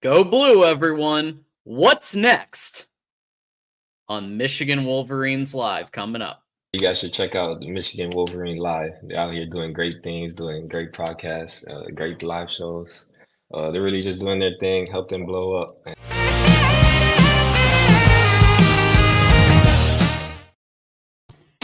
Go Blue, everyone. What's next on Michigan Wolverines Live coming up? You guys should check out the Michigan Wolverine Live. They're out here doing great things, doing great podcasts, great live shows. They're really just doing their thing, help them blow up.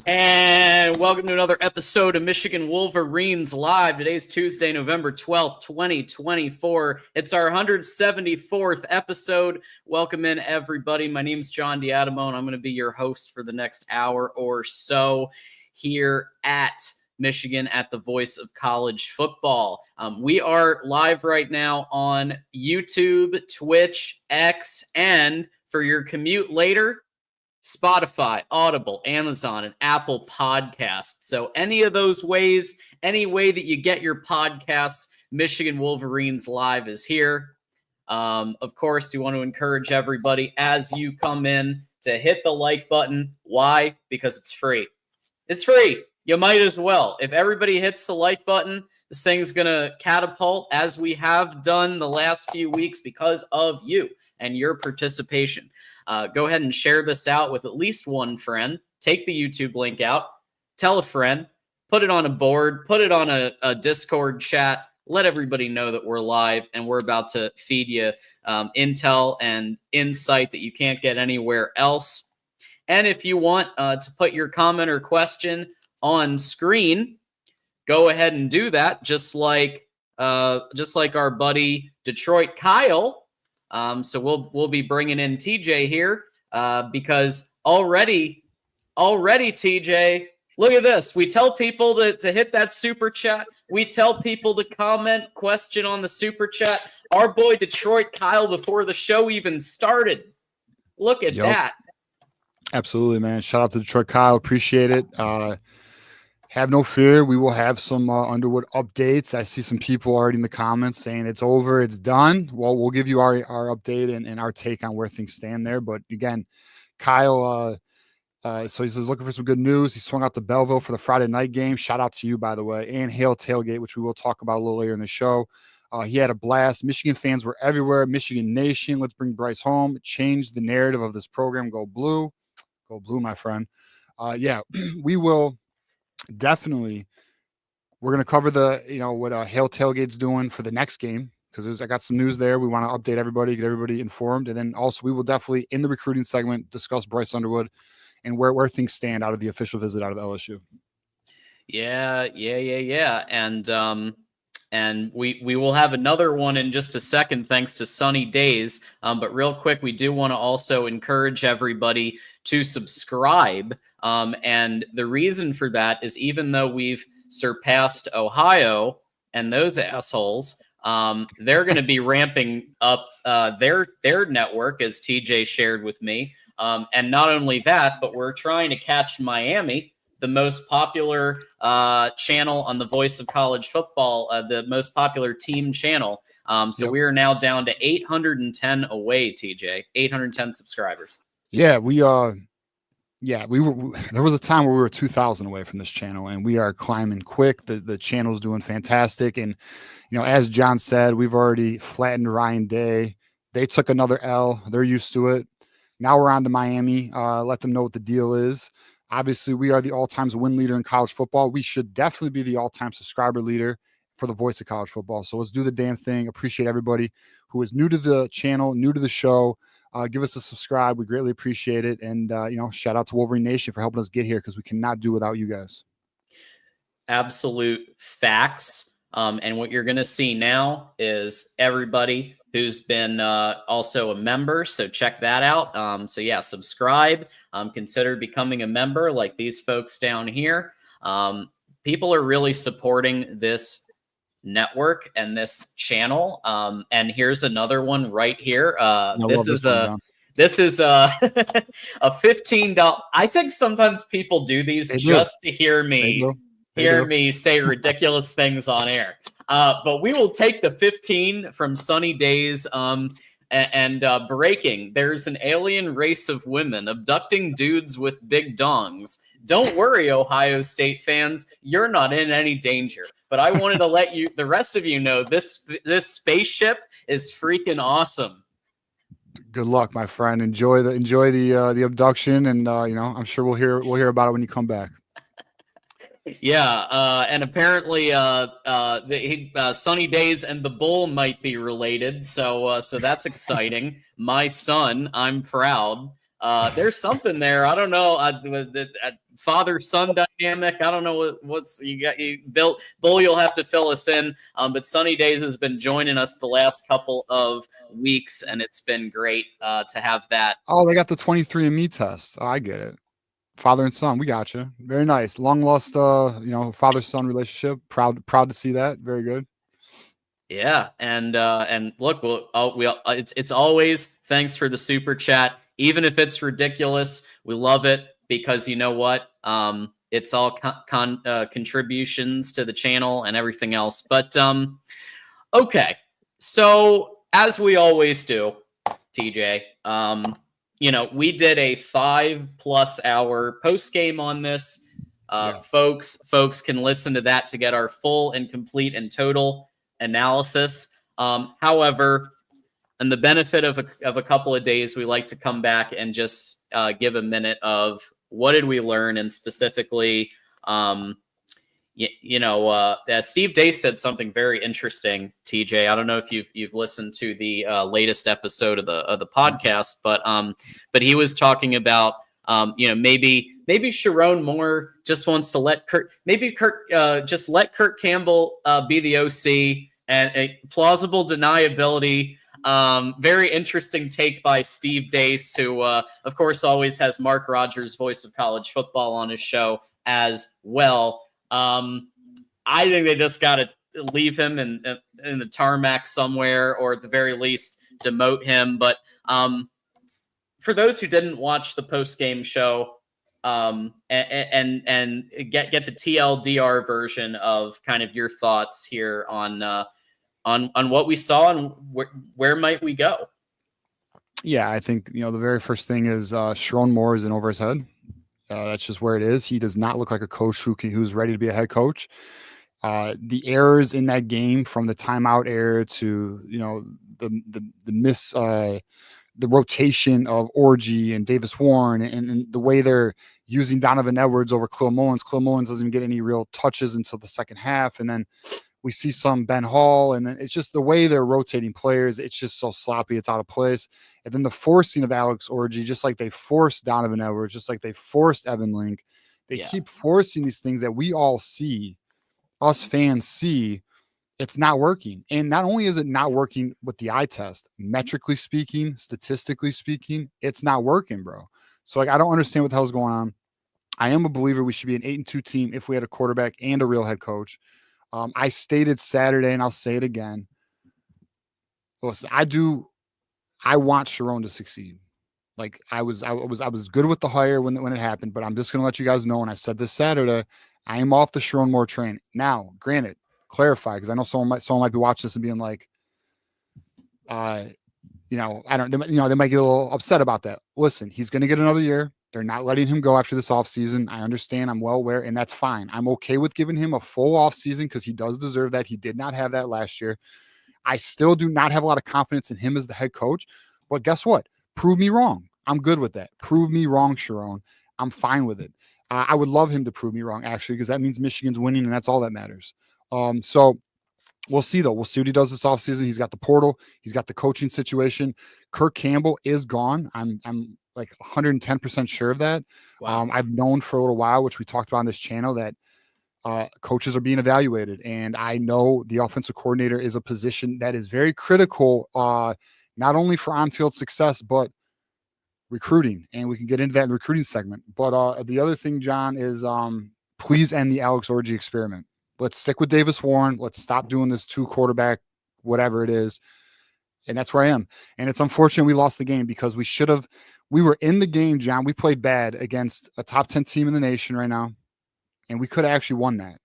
And welcome to another episode of Michigan Wolverines Live. Today's Tuesday, November 12th, 2024. It's our 174th episode. Welcome in, everybody. My name's John D'Adamo, and I'm going to be your host for the next hour or so here at Michigan at the Voice of College Football. We are live right now on YouTube, Twitch, X, and for your commute later, Spotify, Audible, Amazon, and Apple Podcasts. So any of those ways, any way that you get your podcasts, Michigan Wolverines Live is here. Of course, we want to encourage everybody as you come in to hit the like button. Why? Because it's free. It's free. You might as well. If everybody hits the like button, this thing's going to catapult as we have done the last few weeks because of you and your participation. Go ahead and share this out with at least one friend. Take the YouTube link out. Tell a friend. Put it on a board. Put it on a Discord chat. Let everybody know that we're live and we're about to feed you intel and insight that you can't get anywhere else. And if you want to put your comment or question on screen, go ahead and do that, just like our buddy Detroit Kyle. So we'll be bringing in TJ here because already TJ, look at this. We tell people to hit that super chat. We tell people to comment question on the super chat. Our boy Detroit Kyle before the show even started. Look at that. Absolutely, man. Shout out to Detroit Kyle. Appreciate it. Have no fear. We will have some Underwood updates. I see some people already in the comments saying it's over, it's done. Well, we'll give you our update and our take on where things stand there. But again, Kyle, so he's looking for some good news. He swung out to Belleville for the Friday night game. Shout out to you, by the way, and Hale Tailgate, which we will talk about a little later in the show. He had a blast. Michigan fans were everywhere. Michigan Nation, let's bring Bryce home. Change the narrative of this program. Go Blue. Go Blue, my friend. Yeah, we will. Definitely, we're going to cover what Hale Tailgate's doing for the next game because I got some news there. We want to update everybody, get everybody informed, and then also we will definitely in the recruiting segment discuss Bryce Underwood and where things stand out of the official visit out of LSU. Yeah, and we will have another one in just a second, thanks to Sunny Days. But real quick, we do want to also encourage everybody to subscribe. And the reason for that is even though we've surpassed Ohio and those assholes, they're going to be ramping up their network, as TJ shared with me. And not only that, but we're trying to catch Miami, the most popular channel on the Voice of College Football, the most popular team channel. So we are now down to 810 away, TJ, 810 subscribers. Yeah, we were. There was a time where we were 2,000 away from this channel, and we are climbing quick. The channel's doing fantastic, and as John said, we've already flattened Ryan Day. They took another L. They're used to it. Now we're on to Miami. Let them know what the deal is. Obviously, we are the all-time win leader in college football. We should definitely be the all-time subscriber leader for the Voice of College Football. So let's do the damn thing. Appreciate everybody who is new to the channel, new to the show. Give us a subscribe. We greatly appreciate it. And, shout out to Wolverine Nation for helping us get here because we cannot do without you guys. Absolute facts. And what you're going to see now is everybody who's been also a member. So check that out. Subscribe. Consider becoming a member like these folks down here. People are really supporting this network and this channel. And here's another one right here. This is a $15. I think sometimes people do these to hear me say ridiculous things on air. But we will take the 15 from Sunny Days. And breaking, there's an alien race of women abducting dudes with big dongs. don't worry, Ohio State fans, you're not in any danger. But I wanted to let the rest of you know, this spaceship is freaking awesome. Good luck, my friend. Enjoy the abduction, and I'm sure we'll hear about it when you come back. Yeah, and apparently, Sunny Days and the Bull might be related, so that's exciting. My son, I'm proud. There's something there. I don't know. The father-son dynamic. I don't know what's you got. Bull, you'll have to fill us in. But Sunny Days has been joining us the last couple of weeks, and it's been great to have that. Oh, they got the 23andMe test. Oh, I get it. Father and son, we got you. Very nice. Long lost, father-son relationship. Proud to see that. Very good. Yeah, and look, it's always thanks for the super chat, even if it's ridiculous. We love it because you know what? It's all contributions to the channel and everything else. But okay, so as we always do, TJ, we did a 5+ hour post game on this. Folks can listen to that to get our full and complete and total analysis. However, in the benefit of a couple of days, we like to come back and just give a minute of what did we learn, and specifically, Steve Day said something very interesting. TJ, I don't know if you've listened to the latest episode of the podcast, but he was talking about maybe Sherrone Moore just wants to let Kurt Campbell be the OC, and a plausible deniability. Very interesting take by Steve Dace, who of course always has Mark Rogers, voice of college football, on his show as well. I think they just got to leave him in the tarmac somewhere, or at the very least demote him. But for those who didn't watch the post-game show, and get the TLDR version of kind of your thoughts here on what we saw and where might we go. Yeah, I think the very first thing is Sherrone Moore is in over his head. That's just where it is. He does not look like a coach who's ready to be a head coach. The errors in that game, from the timeout error to the rotation of Orji and Davis Warren, and the way they're using Donovan Edwards over Kalel Mullings. Kalel Mullings doesn't even get any real touches until the second half, and then we see some Ben Hall, and then it's just the way they're rotating players. It's just so sloppy. It's out of place. And then the forcing of Alex Orji, just like they forced Donovan Edwards, just like they forced Evan Link. They keep forcing these things that we all see, us fans see. It's not working. And not only is it not working with the eye test, metrically speaking, statistically speaking, it's not working, bro. So I don't understand what the hell's going on. I am a believer we should be an 8-2 team if we had a quarterback and a real head coach. I stated Saturday, and I'll say it again. Listen, I want Sherrone to succeed. Like I was good with the hire when it happened, but I'm just gonna let you guys know. And I said this Saturday, I am off the Sherrone Moore train. Now, granted, clarify, because I know someone might be watching this and being like, I don't, they might get a little upset about that. Listen, he's gonna get another year. They're not letting him go after this offseason. I understand. I'm well aware, and that's fine. I'm okay with giving him a full offseason because he does deserve that. He did not have that last year. I still do not have a lot of confidence in him as the head coach. But guess what? Prove me wrong. I'm good with that. Prove me wrong, Sherrone. I'm fine with it. I would love him to prove me wrong, actually, because that means Michigan's winning, and that's all that matters. So we'll see, though. We'll see what he does this offseason. He's got the portal. He's got the coaching situation. Kirk Campbell is gone. I'm like 110% sure of that. Wow. I've known for a little while, which we talked about on this channel, that coaches are being evaluated. And I know the offensive coordinator is a position that is very critical, not only for on-field success, but recruiting. And we can get into that in the recruiting segment. But the other thing, John, is please end the Alex Orji experiment. Let's stick with Davis Warren. Let's stop doing this 2-quarterback, whatever it is. And that's where I am. And it's unfortunate we lost the game, because we were in the game, John. We played bad against a top 10 team in the nation right now. And we could have actually won that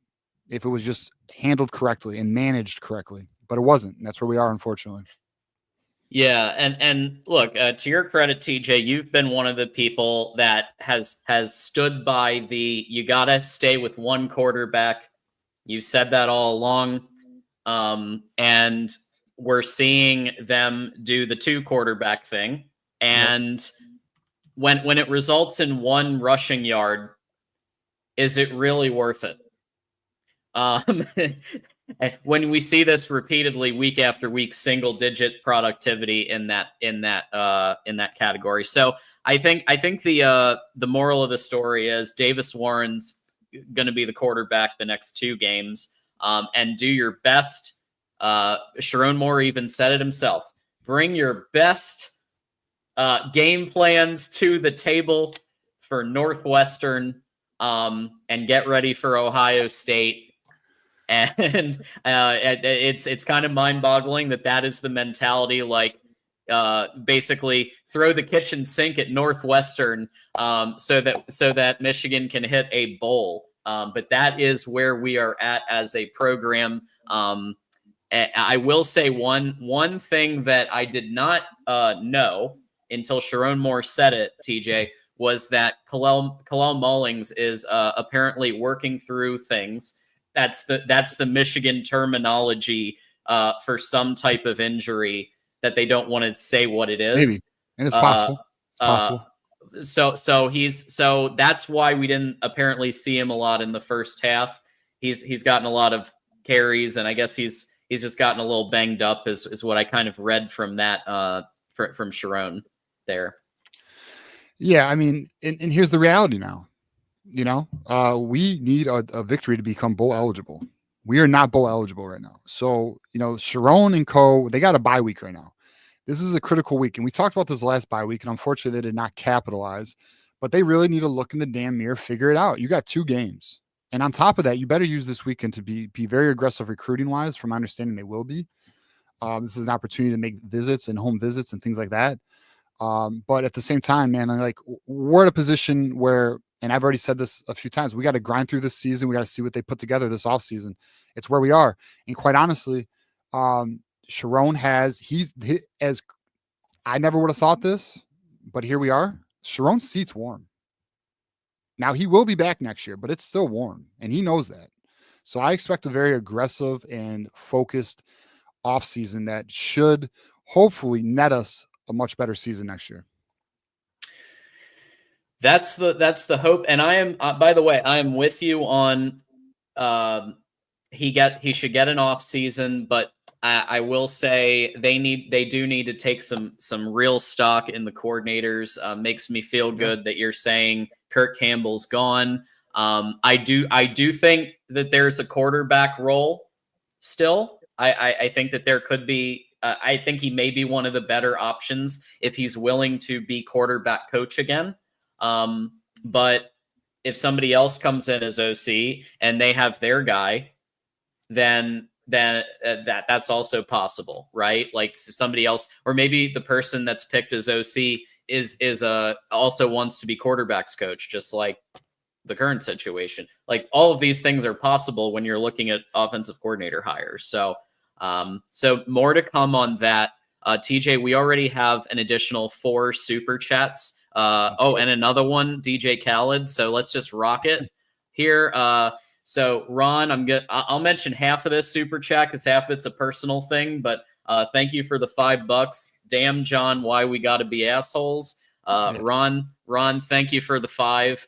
if it was just handled correctly and managed correctly. But it wasn't. And that's where we are, unfortunately. Yeah, and look, to your credit, TJ, you've been one of the people that has stood by the you gotta stay with one quarterback. You said that all along, and we're seeing them do the two quarterback thing. And when it results in one rushing yard, is it really worth it? When we see this repeatedly week after week, single digit productivity in that category. So I think the moral of the story is Davis Warren's going to be the quarterback the next two games, and do your best. Sherrone Moore even said it himself. Bring your best game plans to the table for Northwestern, and get ready for Ohio State. And it's kind of mind-boggling that is the mentality. Like, basically throw the kitchen sink at Northwestern, so that Michigan can hit a bowl. But that is where we are at as a program. I will say one thing that I did not know until Sherrone Moore said it, TJ, was that Kalel Mullings is apparently working through things. That's the Michigan terminology for some type of injury that they don't want to say what it is. Maybe, and it's possible. It's possible. So that's why we didn't apparently see him a lot in the first half. He's gotten a lot of carries, and I guess he's just gotten a little banged up, is what I kind of read from that from Sherrone there. Yeah, I mean, and here's the reality now. We need a victory to become bowl eligible. We are not bowl eligible right now. So, Sherrone and co, they got a bye week right now. This is a critical week. And we talked about this last bye week, and unfortunately they did not capitalize, but they really need to look in the damn mirror, figure it out. You got 2 games. And on top of that, you better use this weekend to be very aggressive recruiting wise. From my understanding, they will be. This is an opportunity to make visits and home visits and things like that. But at the same time, man, we're at a position where, and I've already said this a few times, we got to grind through this season. We got to see what they put together this offseason. It's where we are. And quite honestly, Sherrone as I never would have thought this, but here we are. Sherrone's seat's warm. Now he will be back next year, but it's still warm, and he knows that. So I expect a very aggressive and focused offseason that should hopefully net us a much better season next year. That's the hope. And I am, by the way, I am with you on he should get an off season, but I will say they do need to take some real stock in the coordinators. Makes me feel good that you're saying Kirk Campbell's gone. I do think that there's a quarterback role still. I think that there could be. I think he may be one of the better options if he's willing to be quarterback coach again. But if somebody else comes in as OC and they have their guy, then that's also possible, right? Like somebody else, or maybe the person that's picked as OC is also wants to be quarterbacks coach, just like the current situation. Like all of these things are possible when you're looking at offensive coordinator hires. So more to come on that. TJ, we already have an additional 4 super chats. And another one, DJ Khaled. So let's just rock it here. So Ron, I'll mention half of this super chat because half of it's a personal thing, but thank you for the $5. Damn, John, why we got to be assholes. Ron, thank you for the 5.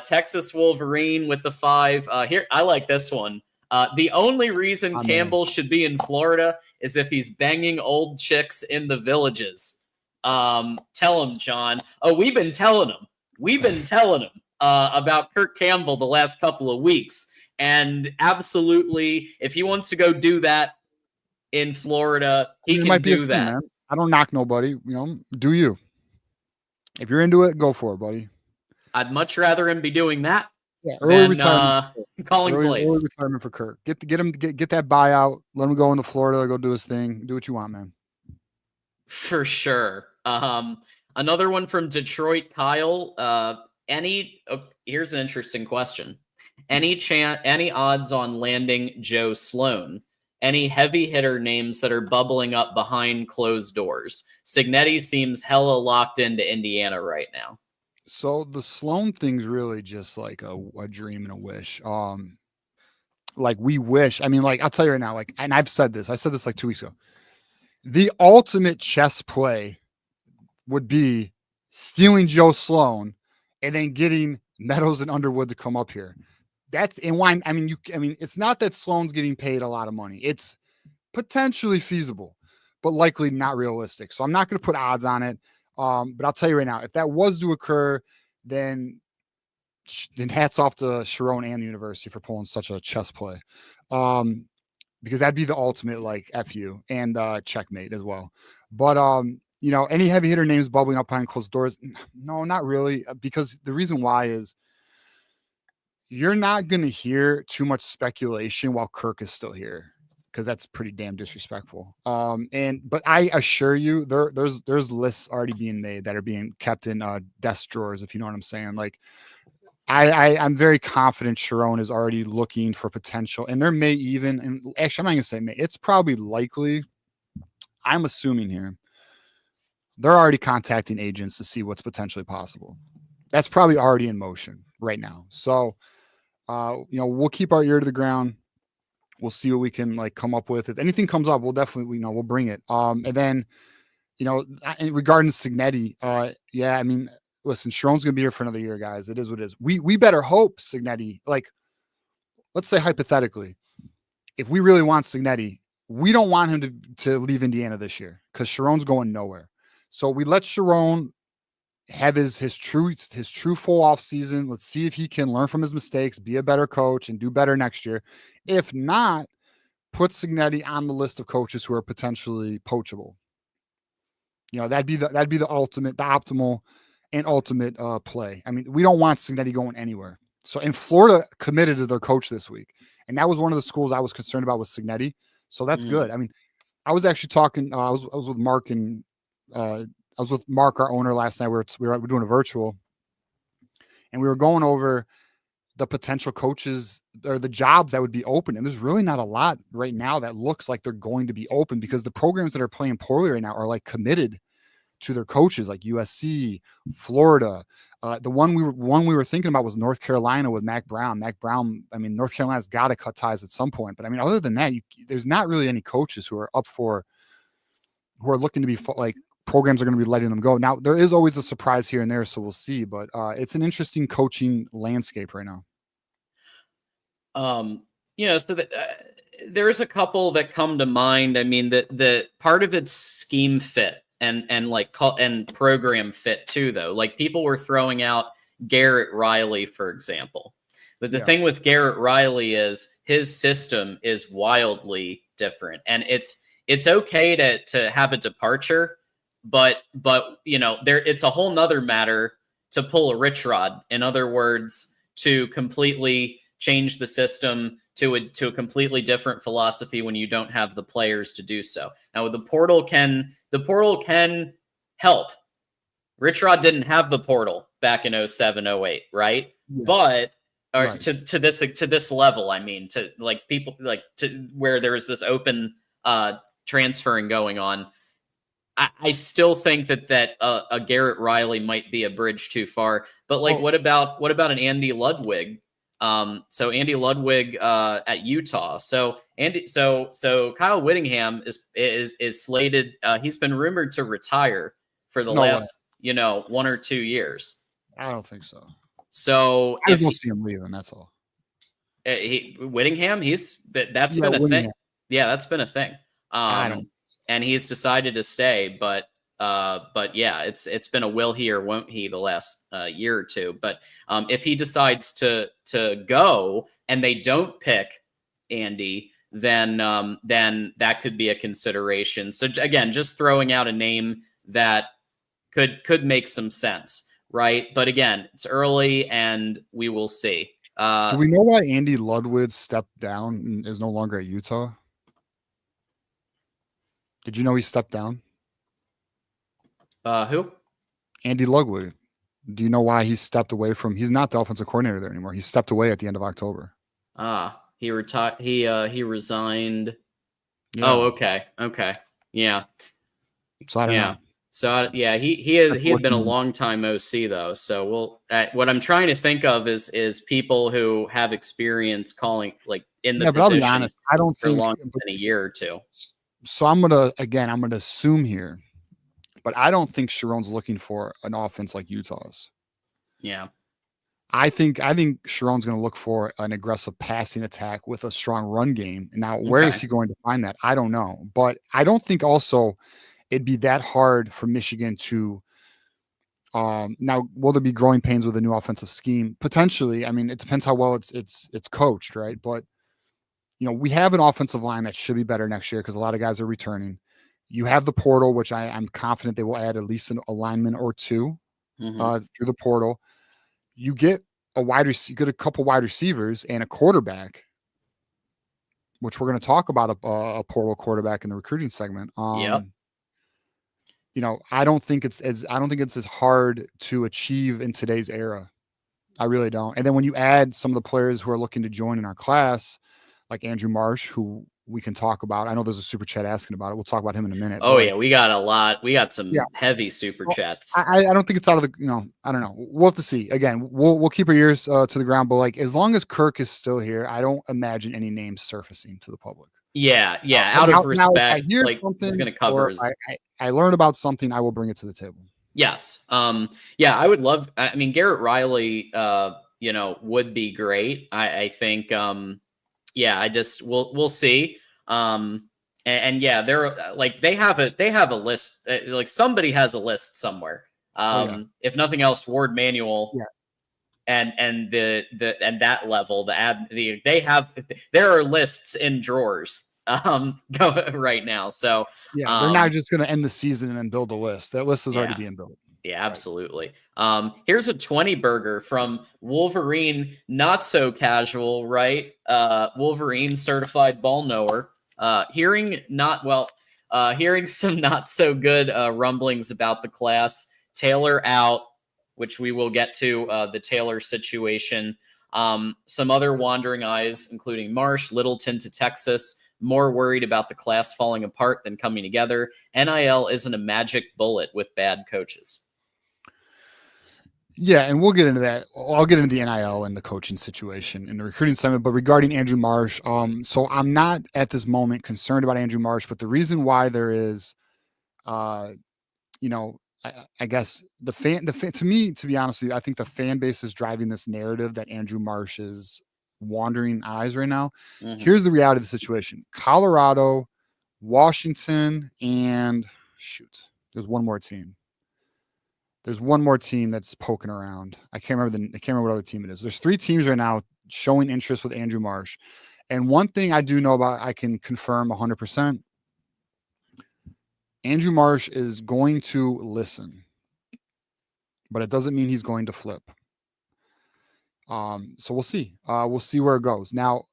Texas Wolverine with the 5. Here, I like this one. The only reason Campbell should be in Florida is if he's banging old chicks in the villages. Tell him, John. Oh, we've been telling him about Kirk Campbell the last couple of weeks. And absolutely, if he wants to go do that in Florida, he can do that. Man. I don't knock nobody. Do you? If you're into it, go for it, buddy. I'd much rather him be doing that early than retirement. Calling plays. Early retirement for Kirk. Get that buyout. Let him go into Florida. Go do his thing. Do what you want, man. For sure. Another one from Detroit, Kyle. Here's an interesting question. Any odds on landing Joe Sloan? any heavy hitter names that are bubbling up behind closed doors? Signetti seems hella locked into Indiana right now. So the Sloan thing's really just like a dream and a wish. Like we wish. I mean, like I'll tell you right now, like, and I said this like 2 weeks ago. The ultimate chess play would be stealing Joe Sloan and then getting Meadows and Underwood to come up here. That's and why. I mean, it's not that Sloan's getting paid a lot of money. It's potentially feasible, but likely not realistic. So I'm not going to put odds on it. But I'll tell you right now, if that was to occur, then hats off to Sherrone and the university for pulling such a chess play. Because that'd be the ultimate like FU and checkmate as well. But any heavy hitter names bubbling up behind closed doors? No, not really. Because the reason why is you're not going to hear too much speculation while Kirk is still here, because that's pretty damn disrespectful. But I assure you, there's lists already being made that are being kept in desk drawers, if you know what I'm saying. Like I'm very confident Sherrone is already looking for potential, and there may even, and actually I'm not gonna say may, it's probably likely, I'm assuming here, they're already contacting agents to see what's potentially possible. That's probably already in motion right now. So we'll keep our ear to the ground. We'll see what we can like come up with. If anything comes up, we'll definitely, we'll bring it. And then, regarding Signetti, yeah, I mean, listen, Sherrone's going to be here for another year, guys. It is what it is. We better hope Signetti, like, let's say hypothetically, if we really want Signetti, we don't want him to leave Indiana this year because Sherrone's going nowhere. So we let Sherrone have his true full off season. Let's see if he can learn from his mistakes, be a better coach, and do better next year. If not, put Signetti on the list of coaches who are potentially poachable. That'd be the optimal and ultimate play. I mean, we don't want Signetti going anywhere. So, in Florida committed to their coach this week, and that was one of the schools I was concerned about with Signetti. So that's good. I mean, I was actually talking. I was with Mark and I was with Mark, our owner, last night. We were doing a virtual, and we were going over the potential coaches or the jobs that would be open. And there's really not a lot right now that looks like they're going to be open, because the programs that are playing poorly right now are like committed to their coaches, like USC, Florida. The one we were thinking about was North Carolina with Mac Brown. Mac Brown, I mean, North Carolina's got to cut ties at some point. But I mean, other than that, there's not really any coaches who are looking to be like programs are going to be letting them go. Now, there is always a surprise here and there, so we'll see. But it's an interesting coaching landscape right now. So that there's a couple that come to mind. I mean, the part of it's scheme fit and program fit too, though. Like, people were throwing out Garrett Riley, for example. But the thing with Garrett Riley is his system is wildly different, and it's okay to have a departure, but it's a whole nother matter to pull a Rich Rod. In other words, to completely change the system to a completely different philosophy when you don't have the players to do so. Now, the portal can help. Rich Rod didn't have the portal back in 07, 08, right? Yeah. But right. To this level, I mean, to like people like to where there is this open transferring going on. I still think that a Garrett Riley might be a bridge too far. But like, what about an Andy Ludwig? So Andy Ludwig at Utah. So Kyle Whittingham is slated. He's been rumored to retire for the last 1 or 2 years. I don't think so. So I don't see him leaving. That's all. Whittingham, that's been a thing. Yeah, that's been a thing. And he's decided to stay, but yeah, it's been a will he or won't he the last year or two. But if he decides to go and they don't pick Andy, then that could be a consideration. So again, just throwing out a name that could make some sense, right? But again, it's early and we will see. Do we know why Andy Ludwig stepped down and is no longer at Utah? Did you know he stepped down? Who? Andy Ludwig. Do you know why he stepped away from? He's not the offensive coordinator there anymore. He stepped away at the end of October. He retired. He resigned. Yeah. Oh, okay. Yeah. So I don't know. So yeah, he had been a long time OC though. So what I'm trying to think of is people who have experience calling like in the Yeah, but I'll be position honest. I don't for think. longer than a year or two. So I'm gonna assume here, but I don't think Sherrone's looking for an offense like Utah's. Yeah. I think Sherrone's going to look for an aggressive passing attack with a strong run game. Now, where is he going to find that? I don't know, but I don't think also it'd be that hard for Michigan to. Now, will there be growing pains with a new offensive scheme? Potentially. I mean, it depends how well it's coached, right? But we have an offensive line that should be better next year because a lot of guys are returning. You have the portal, which I'm confident they will add at least a lineman or two through the portal. You get a couple wide receivers and a quarterback, which we're going to talk about a portal quarterback in the recruiting segment. Yep. I don't think it's as hard to achieve in today's era. I really don't. And then when you add some of the players who are looking to join in our class, like Andrew Marsh, who we can talk about. I know there's a super chat asking about it. We'll talk about him in a minute. Oh yeah, we got a lot. We got some heavy super chats. I don't think it's out of the. I don't know. We'll have to see. Again, we'll keep our ears to the ground. But like, as long as Kirk is still here, I don't imagine any names surfacing to the public. Yeah. Out of respect, now, if I hear like he's going to cover. I learned about something, I will bring it to the table. Yes. Yeah, I would love. I mean, Garrett Riley. Would be great. I think. Yeah, we'll see. And yeah, they're like they have a list. Like somebody has a list somewhere. If nothing else, Ward Manual. Yeah. And that level, there are lists in drawers right now. So yeah, they're not just going to end the season and then build a list. That list is already being built. Yeah, absolutely. Here's a 20 burger from Wolverine, not so casual, right? Wolverine certified ball knower. Hearing some not so good rumblings about the class. Taylor out, which we will get to the Taylor situation. Some other wandering eyes, including Marsh, Littleton to Texas. More worried about the class falling apart than coming together. NIL isn't a magic bullet with bad coaches. Yeah, and we'll get into that. I'll get into the NIL and the coaching situation in the recruiting segment. But regarding Andrew Marsh, so I'm not at this moment concerned about Andrew Marsh. But the reason why there is, I guess the fan, to me, to be honest with you, I think the fan base is driving this narrative that Andrew Marsh is wandering eyes right now. Mm-hmm. Here's the reality of the situation: Colorado, Washington, and there's one more team. There's one more team that's poking around. I can't remember what other team it is. There's 3 teams right now showing interest with Andrew Marsh. And one thing I do know about, I can confirm 100%. Andrew Marsh is going to listen, but it doesn't mean he's going to flip. So we'll see. We'll see where it goes. Now,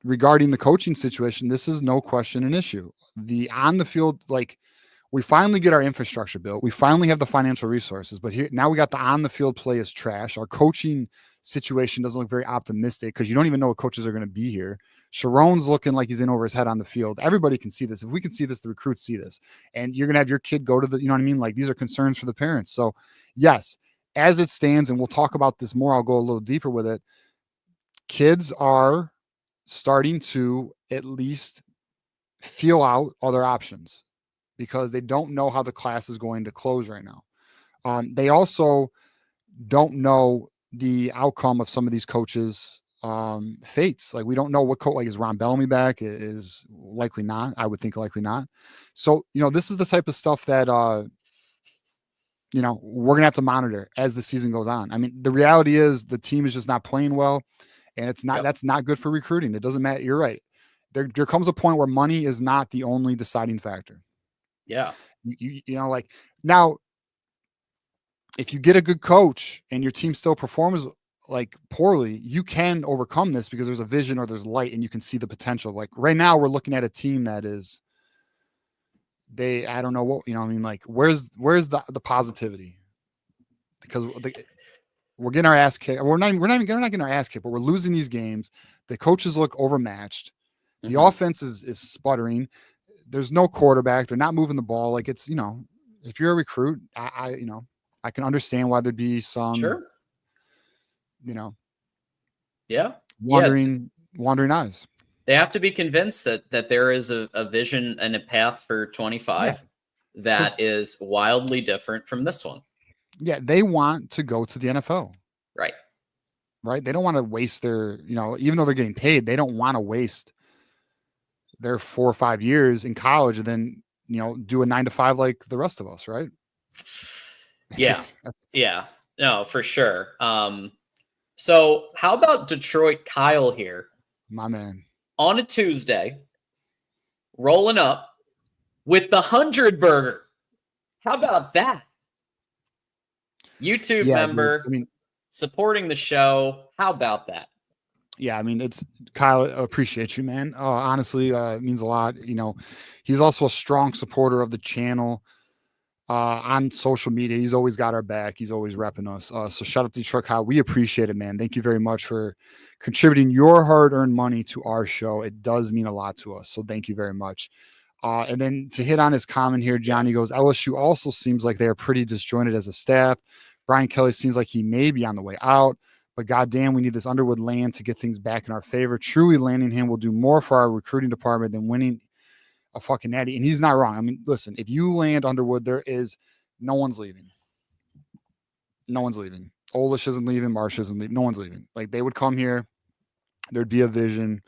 regarding the coaching situation, this is no question an issue. The on the field, we finally get our infrastructure built. We finally have the financial resources, but now we got the on the field play is trash. Our coaching situation doesn't look very optimistic because you don't even know what coaches are going to be here. Sherrone's looking like he's in over his head on the field. Everybody can see this. If we can see this, the recruits see this, and you're going to have your kid go to the, you know what I mean? Like, these are concerns for the parents. So yes, as it stands, and we'll talk about this more, I'll go a little deeper with it. Kids are starting to at least feel out other options, because they don't know how the class is going to close right now. They also don't know the outcome of some of these coaches' fates. Like, we don't know what coach, like, is Ron Bellamy back? Is likely not. I would think likely not. So, this is the type of stuff that, we're going to have to monitor as the season goes on. I mean, the reality is the team is just not playing well, and it's not, that's not good for recruiting. It doesn't matter. You're right. There comes a point where money is not the only deciding factor. Yeah. Now, if you get a good coach and your team still performs poorly, you can overcome this because there's a vision or there's light and you can see the potential. Like, right now we're looking at a team that is, I don't know what, where's the positivity? Because we're getting our ass kicked. We're not getting our ass kicked, but we're losing these games. The coaches look overmatched. The offense is sputtering. there's no quarterback. They're not moving the ball. Like it's, if you're a recruit, I can understand why there'd be some, Sure. Yeah. Yeah. Wandering eyes. They have to be convinced that there is a vision and a path for 25 that is wildly different from this one. Yeah. They want to go to the NFL. Right. Right. They don't want to waste their, even though they're getting paid, they don't want to waste their 4 or 5 years in college and then, do a 9 to 5 like the rest of us. Right. Yeah. No, for sure. So how about Detroit Kyle here? My man. On a Tuesday, rolling up with the 100 burger. How about that? YouTube member supporting the show. How about that? Yeah, it's Kyle. Appreciate you, man. Honestly, it means a lot. He's also a strong supporter of the channel on social media. He's always got our back. He's always repping us. So shout out to Detroit Kyle. We appreciate it, man. Thank you very much for contributing your hard-earned money to our show. It does mean a lot to us. So thank you very much. And then to hit on his comment here, Johnny goes, LSU also seems like they are pretty disjointed as a staff. Brian Kelly seems like he may be on the way out, but goddamn, we need this Underwood land to get things back in our favor. Truly landing him will do more for our recruiting department than winning a fucking natty. And he's not wrong. Listen, if you land Underwood, no one's leaving. No one's leaving. Olish isn't leaving. Marsh isn't leaving. No one's leaving. Like they would come here. There'd be a vision.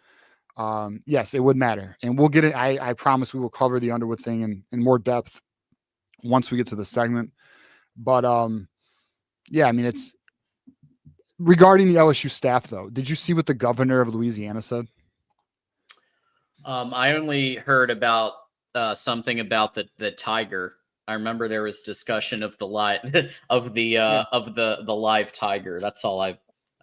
Yes, it would matter. And we'll get it. I promise we will cover the Underwood thing in more depth once we get to the segment. But it's regarding the LSU staff though. Did you see what the governor of Louisiana said? I only heard about something about the tiger. I remember there was discussion of the live of the live tiger. That's all I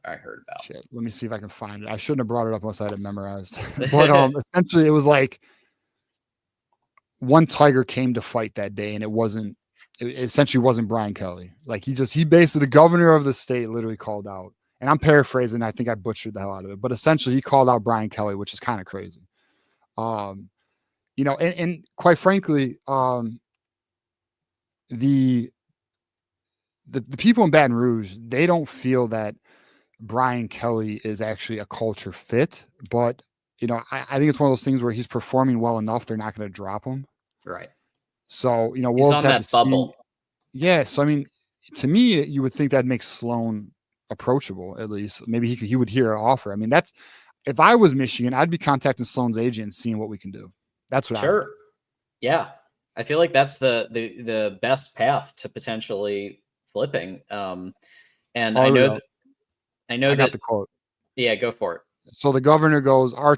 heard about. Shit. Let me see if I can find it. I shouldn't have brought it up unless I had it memorized. But essentially it was like one tiger came to fight that day, and it essentially wasn't Brian Kelly. Like he basically, the governor of the state literally called out, and I'm paraphrasing. I think I butchered the hell out of it, but essentially he called out Brian Kelly, which is kind of crazy. And quite frankly, the people in Baton Rouge, they don't feel that Brian Kelly is actually a culture fit, but I think it's one of those things where he's performing well enough. They're not going to drop him. Right. So, we'll he's just on have that to bubble. See. Yeah. So, to me, you would think that makes Sloan approachable. At least maybe he would hear an offer. If I was Michigan, I'd be contacting Sloan's agent and seeing what we can do. That's what I would. Yeah. I feel like that's the best path to potentially flipping. And I know that the quote. Yeah, go for it. So the governor goes, our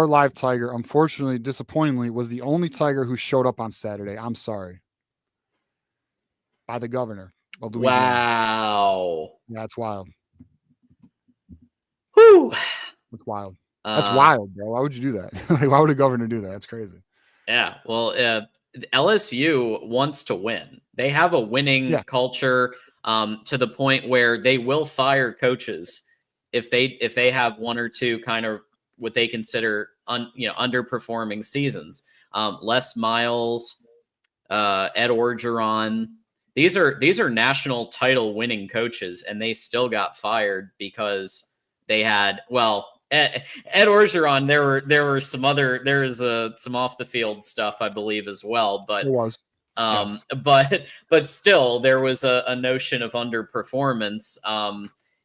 live tiger, unfortunately, disappointingly, was the only tiger who showed up on Saturday. I'm sorry. By the governor of Louisiana. Wow. Yeah, it's wild. Whew. It's wild. That's wild, bro. Why would you do that? Like, why would a governor do that? That's crazy. Yeah. Well, LSU wants to win. They have a winning culture to the point where they will fire coaches if they have one or two kind of what they consider underperforming seasons. Les Miles, Ed Orgeron. These are national title winning coaches, and they still got fired because they had Ed Orgeron. There was some off the field stuff, I believe, as well. But it was. Yes. But still, there was a notion of underperformance.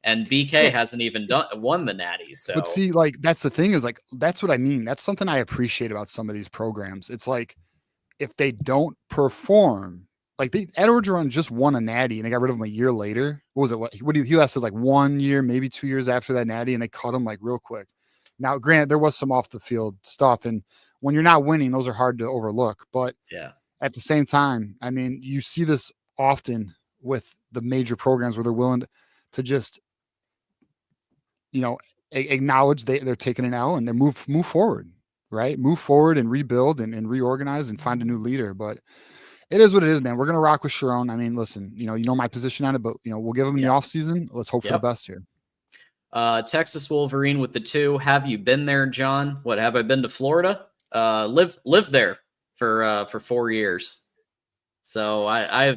And BK hasn't even won the Natty. So, but see, like that's the thing is like that's what I mean. That's something I appreciate about some of these programs. It's like if they don't perform, like Ed Orgeron just won a Natty and they got rid of him a year later. What was it? He lasted like 1 year, maybe 2 years after that Natty, and they cut him like real quick. Now, granted, there was some off the field stuff, and when you're not winning, those are hard to overlook. But at the same time, you see this often with the major programs where they're willing to just, acknowledge they're taking an L and they move forward, right? Move forward and rebuild and reorganize and find a new leader. But it is what it is, man. We're going to rock with Sherrone. Listen, my position on it, but we'll give him the off season. Let's hope for the best here. Texas Wolverine with the 2. Have you been there, John? What, have I been to Florida? Live there. for 4 years. So I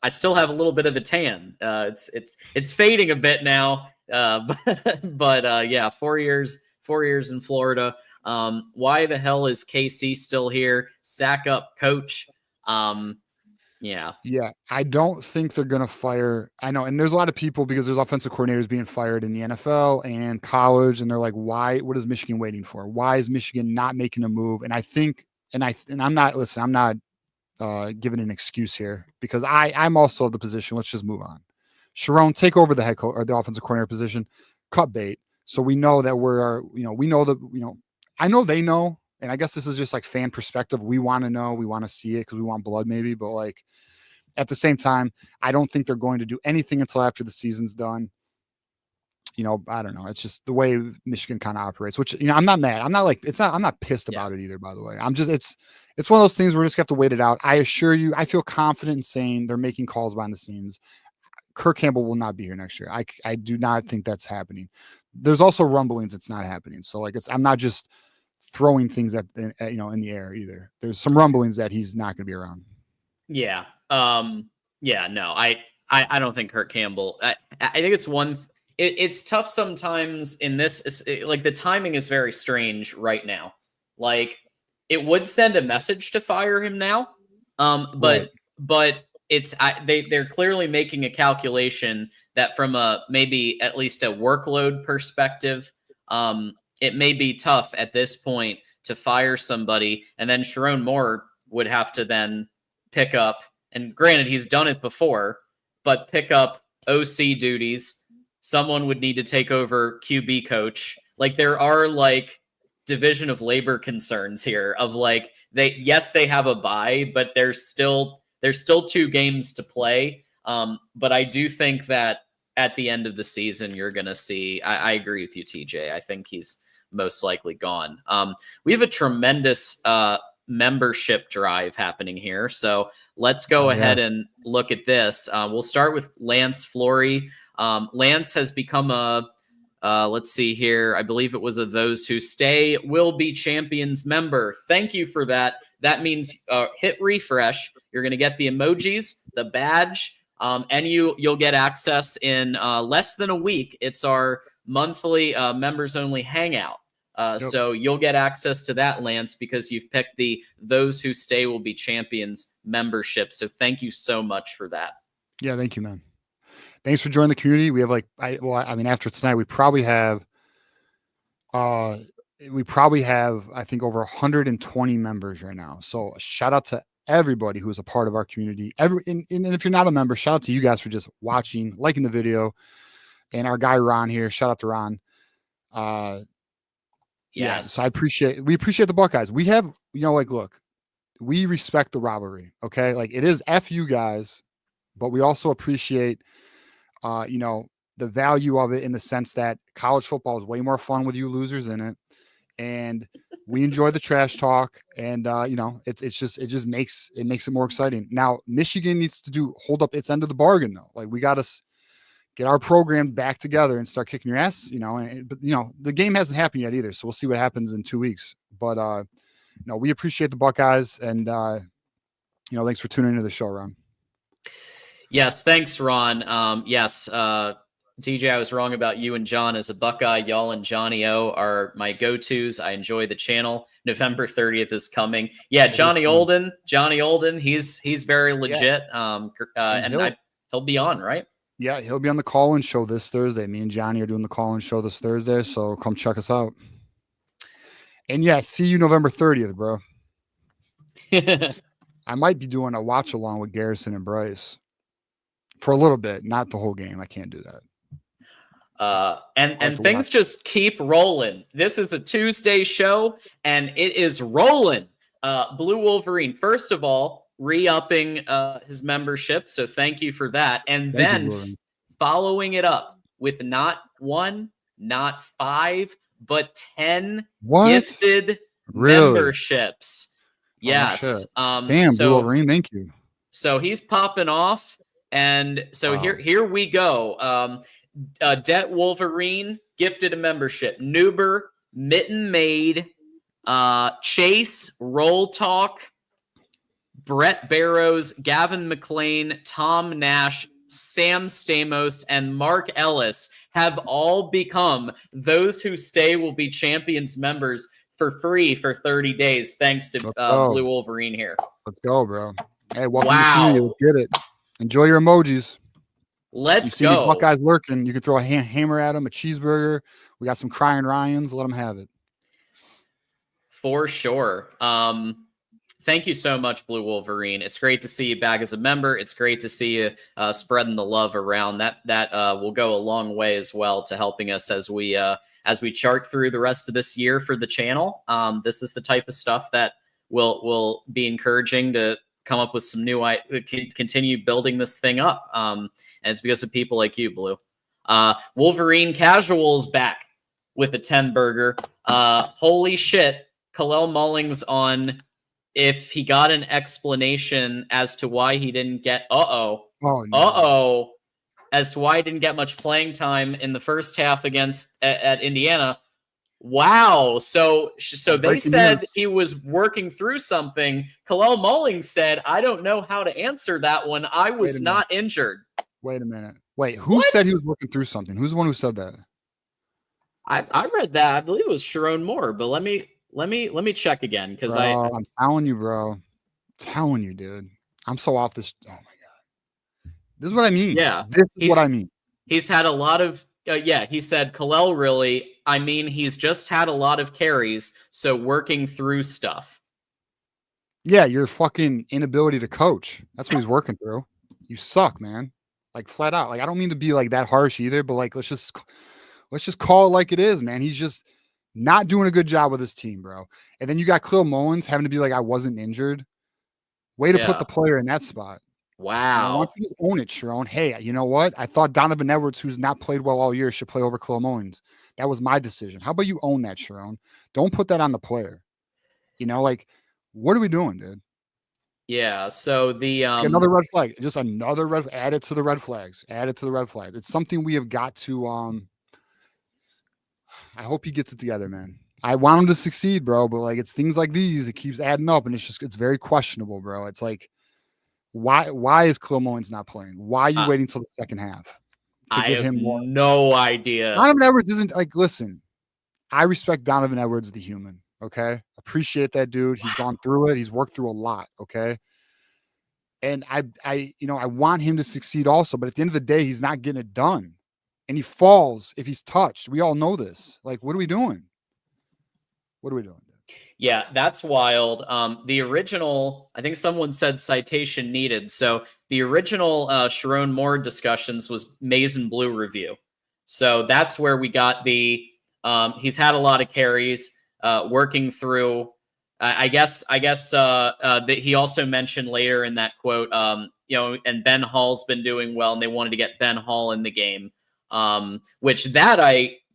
still have a little bit of the tan. It's fading a bit now. But yeah, 4 years in Florida. Why the hell is KC still here? Sack up coach. Yeah. Yeah, I don't think they're going to fire. I know, and there's a lot of people because there's offensive coordinators being fired in the NFL and college, and they're like, "Why? What is Michigan waiting for? Why is Michigan not making a move?" And I think, and I'm not. Listen, I'm not giving an excuse here because I'm also of the position. Let's just move on. Sherrone, take over the head coach or the offensive coordinator position. Cut bait, so we know that we know that I know they know, and I guess this is just like fan perspective. We want to know, we want to see it because we want blood, maybe, but like. At the same time, I don't think they're going to do anything until after the season's done. I don't know. It's just the way Michigan kind of operates, which, I'm not mad. I'm not pissed about it either, by the way. It's one of those things where we just have to wait it out. I assure you, I feel confident in saying they're making calls behind the scenes. Kirk Campbell will not be here next year. I do not think that's happening. There's also rumblings it's not happening. So I'm not just throwing things in the air either. There's some rumblings that he's not going to be around. Yeah. Yeah, no, I don't think Kirk Campbell, I think it's it's tough sometimes in this, like the timing is very strange right now. Like it would send a message to fire him now. But they're clearly making a calculation that from maybe at least a workload perspective, it may be tough at this point to fire somebody. And then Sherrone Moore would have to then pick up, and granted, he's done it before, but pick up OC duties. Someone would need to take over QB coach. Like there are like division of labor concerns here of like they have a bye, but there's still 2 games to play. But I do think that at the end of the season, you're going to see, I agree with you, TJ. I think he's most likely gone. We have a tremendous membership drive happening here. So let's go ahead and look at this. We'll start with Lance Flory. Lance has become let's see here. I believe it was a Those Who Stay Will Be Champions member. Thank you for that. That means hit refresh. You're going to get the emojis, the badge, and you'll get access in less than a week. It's our monthly members only hangout. So you'll get access to that, Lance, because you've picked the Those Who Stay Will Be Champions membership. So thank you so much for that. Yeah, thank you, man. Thanks for joining the community. We have after tonight, we probably have, I think over 120 members right now. So shout out to everybody who is a part of our community. And if you're not a member, shout out to you guys for just watching, liking the video, and our guy Ron here. Shout out to Ron. Yes. So we appreciate the Buckeyes. We have, look, we respect the rivalry. Okay. Like it is F you guys, but we also appreciate, the value of it in the sense that college football is way more fun with you losers in it. And we enjoy the trash talk and, it just makes it more exciting. Now, Michigan needs to hold up its end of the bargain though. Like we got to get our program back together and start kicking your ass, but the game hasn't happened yet either. So we'll see what happens in 2 weeks, but, we appreciate the Buckeyes and, thanks for tuning into the show, Ron. Yes. Thanks, Ron. Yes. DJ, I was wrong about you and John as a Buckeye. Y'all and Johnny O are my go-tos. I enjoy the channel. November 30th is coming. Yeah. Johnny Olden, he's very legit. And he'll be on, right? Yeah, he'll be on the call-in show this Thursday. Me and Johnny are doing the call-in show this Thursday, so come check us out. And yeah, see you November 30th, bro. I might be doing a watch-along with Garrison and Bryce for a little bit, not the whole game. I can't do that. And things just keep rolling. This is a Tuesday show, and it is rolling. Blue Wolverine, first of all, re-upping his membership, so thank you for that. And then following it up with not 1, not 5, but 10 gifted memberships. Yes. Damn, Blue Wolverine, thank you. So he's popping off, and so here we go. Det Wolverine gifted a membership. Nuber, Mitten Maid, Chase, Roll Talk, Brett Barrows, Gavin McLean, Tom Nash, Sam Stamos, and Mark Ellis have all become Those Who Stay Will Be Champions members for free for 30 days, thanks to Blue Wolverine here. Let's go, bro. Hey, welcome Wow. to the community. Let's get it. Enjoy your emojis. Let's you see go. These Buckeyes lurking. You can throw a hammer at them, a cheeseburger. We got some crying Ryans. Let them have it. For sure. Thank you so much, Blue Wolverine. It's great to see you back as a member. It's great to see you spreading the love around. That will go a long way as well to helping us as we chart through the rest of this year for the channel. This is the type of stuff that will be encouraging to come up with some new, continue building this thing up. And it's because of people like you, Blue. Wolverine Casuals back with a 10 burger. Holy shit. Kalel Mullings on if he got an explanation as to why he didn't get as to why he didn't get much playing time in the first half against at Indiana. Wow. So they said he was working through something. Kalel Mullings said, I don't know how to answer that one. I was not injured. Wait a minute. Wait, who said he was working through something? Who's the one who said that? I read that. I believe it was Sherrone Moore, but let me check again because I'm telling you, bro. I'm telling you, dude. I'm so off this. Oh my god. This is what I mean. Yeah. This is what I mean. He's had a lot of he said Kalel really. I mean, he's just had a lot of carries, so working through stuff. Yeah, your fucking inability to coach. That's what he's working through. You suck, man. Like flat out. Like I don't mean to be like that harsh either, but like let's just call it like it is, man. He's just not doing a good job with his team, bro. And then you got Kalel Mullings having to be like, I wasn't injured. Way to put the player in that spot. Wow. I want you to own it, Sherrone. Hey, you know what? I thought Donovan Edwards, who's not played well all year, should play over Kalel Mullings. That was my decision. How about you own that, Sherrone? Don't put that on the player. You know, like, what are we doing, dude? Yeah, so the another red flag. Just another red. Add it to the red flags. Add it to the red flags. It's something we have got to I hope he gets it together, man. I want him to succeed, bro, but like it's things like these, it keeps adding up, and it's very questionable, bro. It's like, why is Kalel Mullings not playing? Why are you waiting till the second half to give him more? No idea. Donovan Edwards isn't like. Listen, I respect Donovan Edwards, the human. Okay, appreciate that dude. He's gone through it. He's worked through a lot. Okay, and I want him to succeed also, but at the end of the day, he's not getting it done. And he falls if he's touched. We all know this. Like, what are we doing? What are we doing? Yeah, that's wild. The original, I think someone said citation needed. So the original Sherrone Moore discussions was Maize and Blue review. So that's where we got the he's had a lot of carries working through. I guess that he also mentioned later in that quote, and Ben Hall's been doing well, and they wanted to get Ben Hall in the game. Which that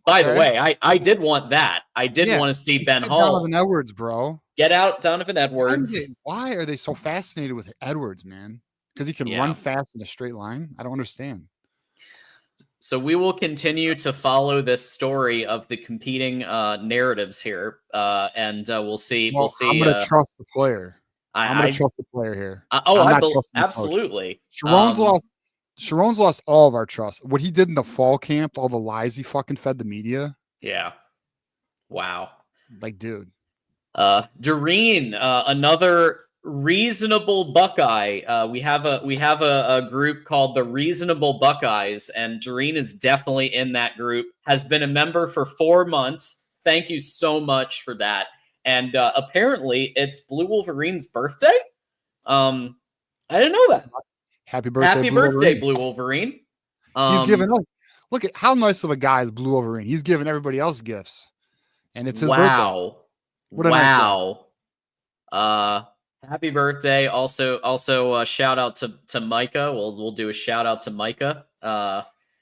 by the way, I did want that. I did want to see Ben Hall. Donovan Edwards, bro. Get out Donovan Edwards. Why are they so fascinated with Edwards, man? Because he can run fast in a straight line? I don't understand. So we will continue to follow this story of the competing narratives here, and we'll see. We'll see. I'm going to trust the player. I'm going to trust the player here. Absolutely. Sherrone's lost all of our trust. What he did in the fall camp, all the lies he fucking fed the media. Yeah. Wow. Like, dude. Doreen, another reasonable Buckeye. We have a group called the Reasonable Buckeyes, and Doreen is definitely in that group. Has been a member for 4 months. Thank you so much for that. And apparently, it's Blue Wolverine's birthday. I didn't know that. Happy birthday, Blue Wolverine. He's giving look at how nice of a guy is Blue Wolverine. He's giving everybody else gifts. And it's his birthday. What a nice guy. Happy birthday. Also shout out to Micah. We'll do a shout out to Micah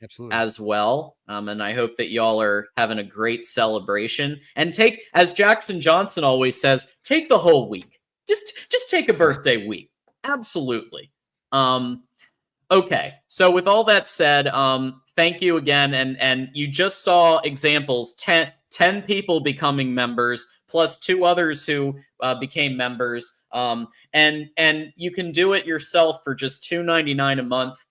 absolutely as well. And I hope that y'all are having a great celebration. And take, as Jackson Johnson always says, take the whole week. Just take a birthday week. Absolutely. Okay. So with all that said, thank you again. And you just saw examples, 10 people becoming members, plus 2 others who became members. And you can do it yourself for just $2.99 a month.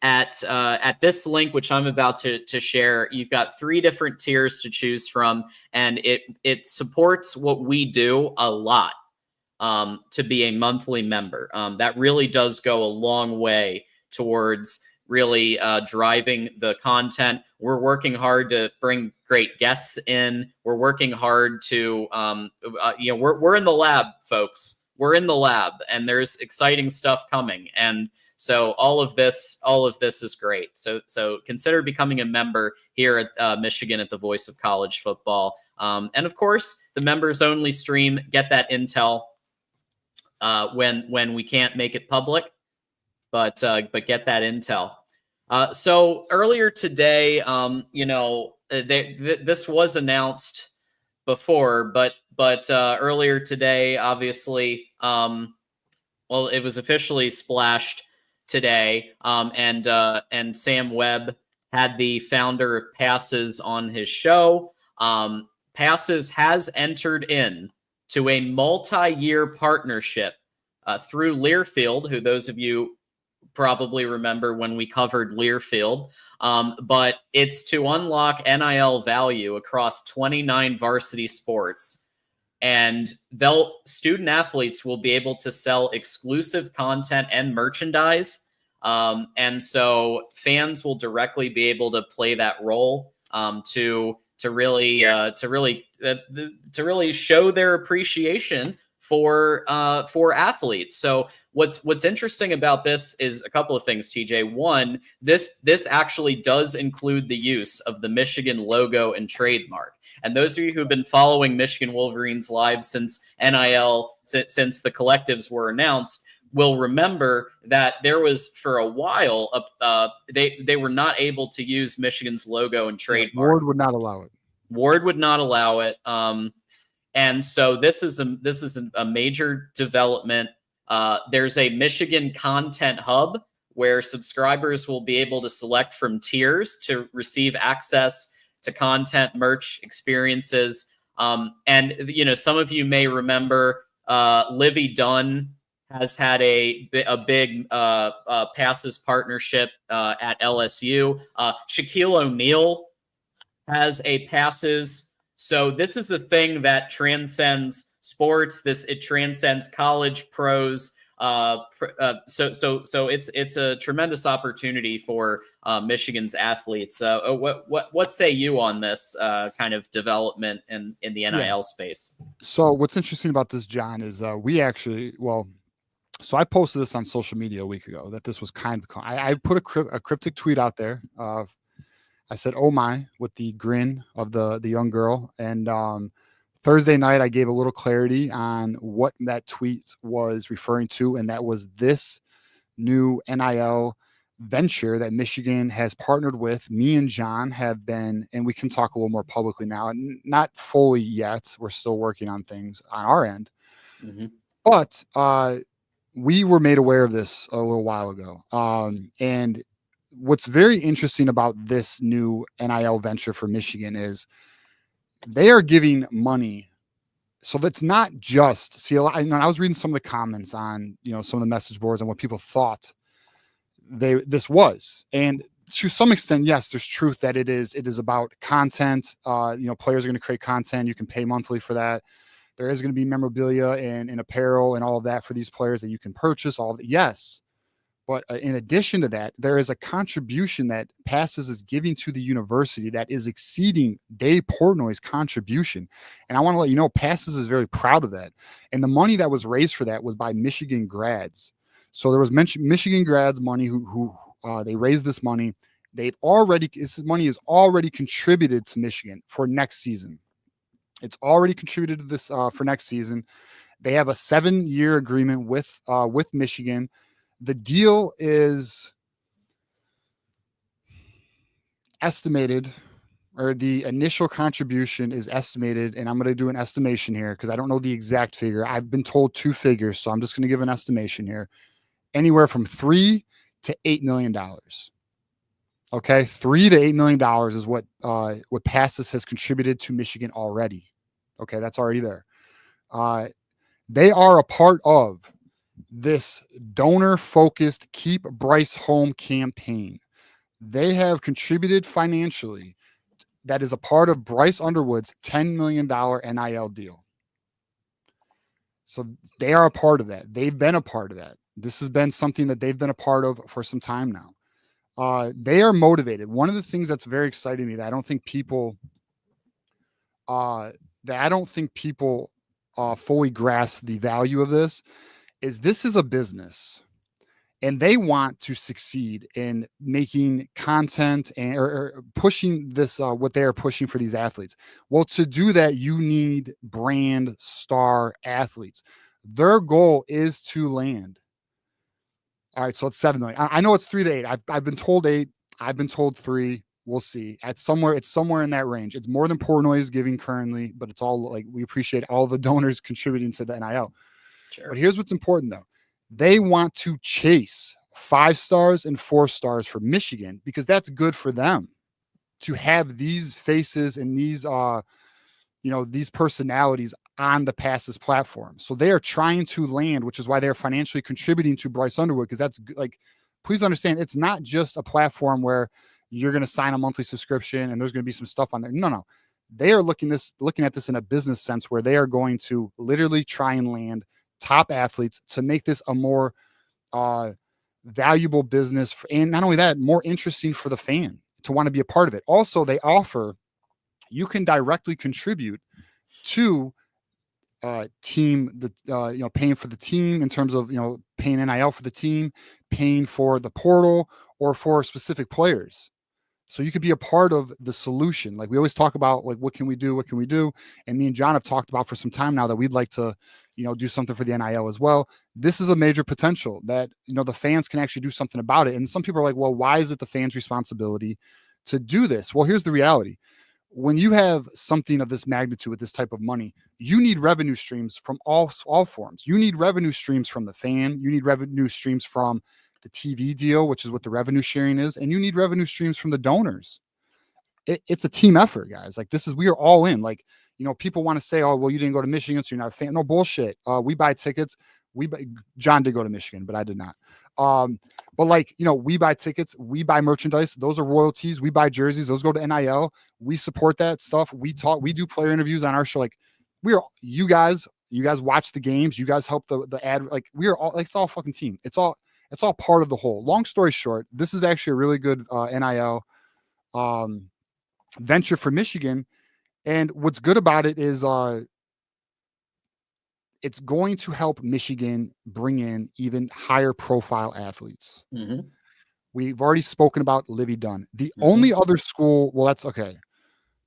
At this link, which I'm about to share. You've got 3 different tiers to choose from, and it supports what we do a lot. To be a monthly member, that really does go a long way towards really driving the content. We're working hard to bring great guests in. We're working hard to, we're in the lab, folks. We're in the lab, and there's exciting stuff coming. And so all of this is great. So consider becoming a member here at Michigan at the Voice of College Football. And of course, the members only stream. Get that intel when we can't make it public, but get that intel. So earlier today, this was announced before, but earlier today, obviously, it was officially splashed today, and Sam Webb had the founder of Passes on his show. Passes has entered in to a multi-year partnership through Learfield, who those of you probably remember when we covered Learfield, but it's to unlock NIL value across 29 varsity sports. And student athletes will be able to sell exclusive content and merchandise. And so fans will directly be able to play that role to really show their appreciation for athletes. So what's interesting about this is a couple of things, TJ. One, this actually does include the use of the Michigan logo and trademark. And those of you who've been following Michigan Wolverines live since NIL, since the collectives were announced, will remember that there was, for a while, they were not able to use Michigan's logo and trademark. Ward would not allow it. Ward would not allow it. And so this is a major development. There's a Michigan content hub where subscribers will be able to select from tiers to receive access to content, merch, experiences. And some of you may remember Livy Dunn has had a big passes partnership at LSU. Shaquille O'Neal has a passes. So this is a thing that transcends sports. It transcends college, pros. So it's a tremendous opportunity for Michigan's athletes. What say you on this kind of development in the NIL space? So what's interesting about this, John, is so I posted this on social media a week ago that this was I put a cryptic tweet out there. I said, "Oh my," with the grin of the young girl. And Thursday night, I gave a little clarity on what that tweet was referring to, and that was this new NIL venture that Michigan has partnered with. Me and John have been, and we can talk a little more publicly now, not fully yet. We're still working on things on our end, but we were made aware of this a little while ago. And what's very interesting about this new NIL venture for Michigan is they are giving money. So that's not just, I was reading some of the comments on, some of the message boards and what people thought this was. And to some extent, yes, there's truth that it is about content. Players are going to create content. You can pay monthly for that. There is going to be memorabilia and apparel and all of that for these players that you can purchase. All of it. Yes. But in addition to that, there is a contribution that Passes is giving to the university that is exceeding Dave Portnoy's contribution. And I want to let you know, Passes is very proud of that. And the money that was raised for that was by Michigan grads. So there was Michigan grads money who they raised this money. This money is already contributed to Michigan for next season. It's already contributed to this for next season. They have a 7-year agreement with Michigan. The deal is estimated, or the initial contribution is estimated, and I'm going to do an estimation here because I don't know the exact figure. I've been told 2 figures, so I'm just going to give an estimation here. Anywhere from $3 to $8 million. Okay, $3 to $8 million is what passes has contributed to Michigan already. Okay, that's already there. They are a part of this donor-focused Keep Bryce Home campaign. They have contributed financially. That is a part of Bryce Underwood's $10 million NIL deal. So they are a part of that. They've been a part of that. This has been something that they've been a part of for some time now. They are motivated. One of the things that's very exciting to me that I don't think people fully grasp the value of this is a business, and they want to succeed in making content and or pushing this what they are pushing for these athletes. Well, to do that, you need brand star athletes. Their goal is to land. All right, so it's 7 million. I know it's 3 to 8. I've been told 8. I've been told 3. We'll see. It's somewhere in that range. It's more than Portnoy is giving currently, but it's all like we appreciate all the donors contributing to the NIL. Sure. But here's what's important though. They want to chase 5 stars and 4 stars for Michigan because that's good for them to have these faces and these these personalities on the Passes platform. So they are trying to land, which is why they're financially contributing to Bryce Underwood, because that's like, please understand, it's not just a platform where you're going to sign a monthly subscription and there's going to be some stuff on there. No. They are looking at this in a business sense where they are going to literally try and land top athletes to make this a more valuable business. And not only that, more interesting for the fan to want to be a part of it. Also, they offer, you can directly contribute to team, paying for the team in terms of, paying NIL for the team, paying for the portal or for specific players. So you could be a part of the solution. Like we always talk about, like, what can we do? What can we do? And me and John have talked about for some time now that we'd like to, do something for the NIL as well. This is a major potential that, the fans can actually do something about it. And some people are like, well, why is it the fans' responsibility to do this? Well, here's the reality. When you have something of this magnitude with this type of money, you need revenue streams from all forms. You need revenue streams from the fan. You need revenue streams from the TV deal, which is what the revenue sharing is. And you need revenue streams from the donors. It's a team effort, guys. Like we are all in. Like, people want to say, oh, well, you didn't go to Michigan, so you're not a fan. No bullshit. We buy tickets. John did go to Michigan, but I did not. But we buy tickets, we buy merchandise. Those are royalties. We buy jerseys. Those go to NIL. We support that stuff. We do player interviews on our show. Like you guys watch the games. You guys help the ad. Like we are all, like, it's all fucking team. It's all part of the whole. Long story short, this is actually a really good NIL venture for Michigan. And what's good about it is it's going to help Michigan bring in even higher profile athletes. Mm-hmm. We've already spoken about Livy Dunn. The only other school, well, that's okay.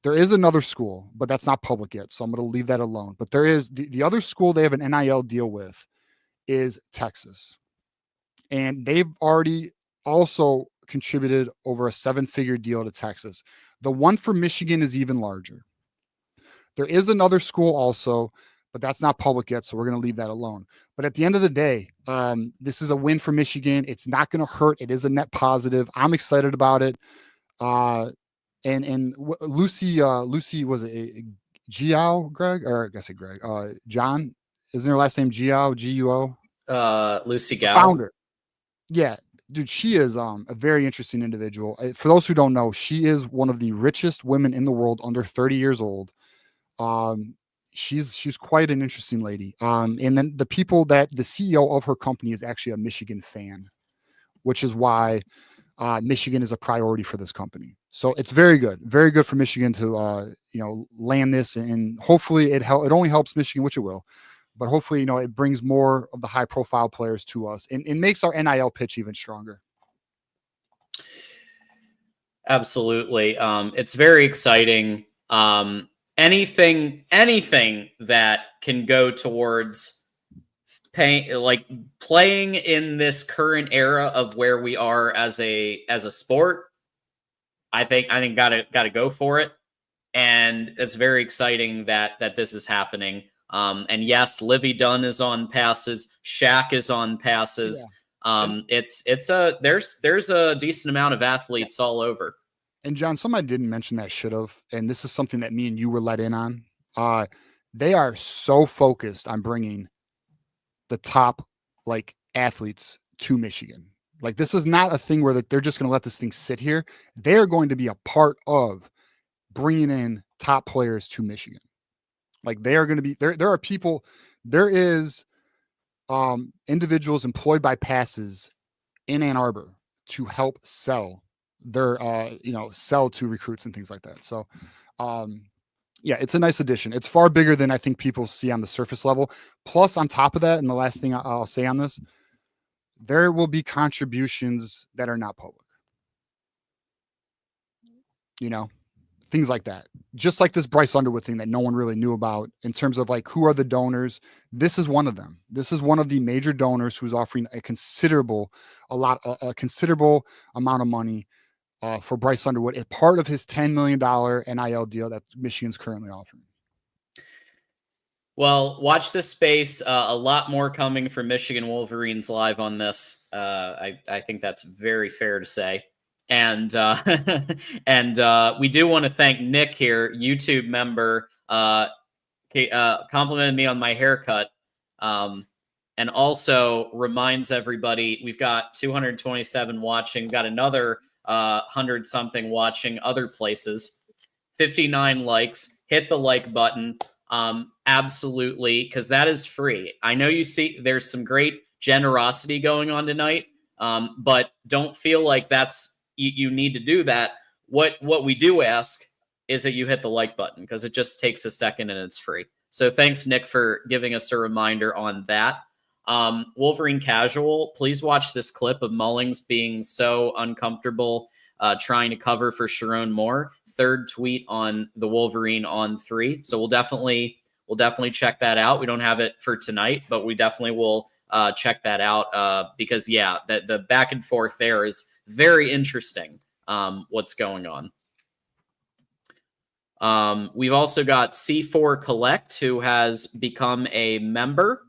There is another school, but that's not public yet. So I'm going to leave that alone. But there is the other school they have an NIL deal with is Texas. And they've already also contributed over a 7-figure deal to Texas. The one for Michigan is even larger. There is another school also, but that's not public yet, so we're going to leave that alone. But at the end of the day, this is a win for Michigan. It's not going to hurt. It is a net positive. I'm excited about it. And Lucy was a Giao, Greg, or I guess Greg, John, isn't her last name Giao, Guo? Lucy Gao. Founder. Yeah, dude, she is a very interesting individual. For those who don't know, she is one of the richest women in the world, under 30 years old. She's quite an interesting lady. And then the CEO of her company is actually a Michigan fan, which is why Michigan is a priority for this company. So it's very good for Michigan to land this, and hopefully it only helps Michigan, which it will, but hopefully it brings more of the high profile players to us and makes our NIL pitch even stronger. Absolutely. It's very exciting. Anything that can go towards playing in this current era of where we are as a sport, I think gotta go for it. And it's very exciting that this is happening. And yes, Livy Dunn is on Passes. Shaq is on Passes. There's a decent amount of athletes all over. And John, somebody didn't mention that should have, and this is something that me and you were let in on. They are so focused on bringing the top like athletes to Michigan. Like this is not a thing where they're just going to let this thing sit here. They're going to be a part of bringing in top players to Michigan. Like they are going to be there. There are people. There is individuals employed by passes in Ann Arbor to help sell their sell to recruits and things like that. So yeah, it's a nice addition. It's far bigger than I think people see on the surface level. Plus, on top of that, and the last thing I'll say on this, there will be contributions that are not public. Things like that. Just like this Bryce Underwood thing that no one really knew about in terms of like who are the donors. This is one of them. This is one of the major donors who's offering a considerable amount of money for Bryce Underwood, a part of his $10 million NIL deal that Michigan's currently offering. Well, watch this space. A lot more coming from Michigan Wolverines live on this. I think that's very fair to say. And we do want to thank Nick here, YouTube member, complimented me on my haircut, and also reminds everybody we've got 227 watching, got another 100 something watching other places, 59 likes. Hit the like button, absolutely, because that is free. I know you see there's some great generosity going on tonight, but don't feel like that's you need to do that. What we do ask is that you hit the like button because it just takes a second and it's free. So thanks, Nick, for giving us a reminder on that. Wolverine Casual, please watch this clip of Mullings being so uncomfortable trying to cover for Sherrone Moore. Third tweet on the Wolverine on 3. So we'll definitely check that out. We don't have it for tonight, but we definitely will check that out because the back and forth there is very interesting. What's going on? We've also got C4 Collect, who has become a member.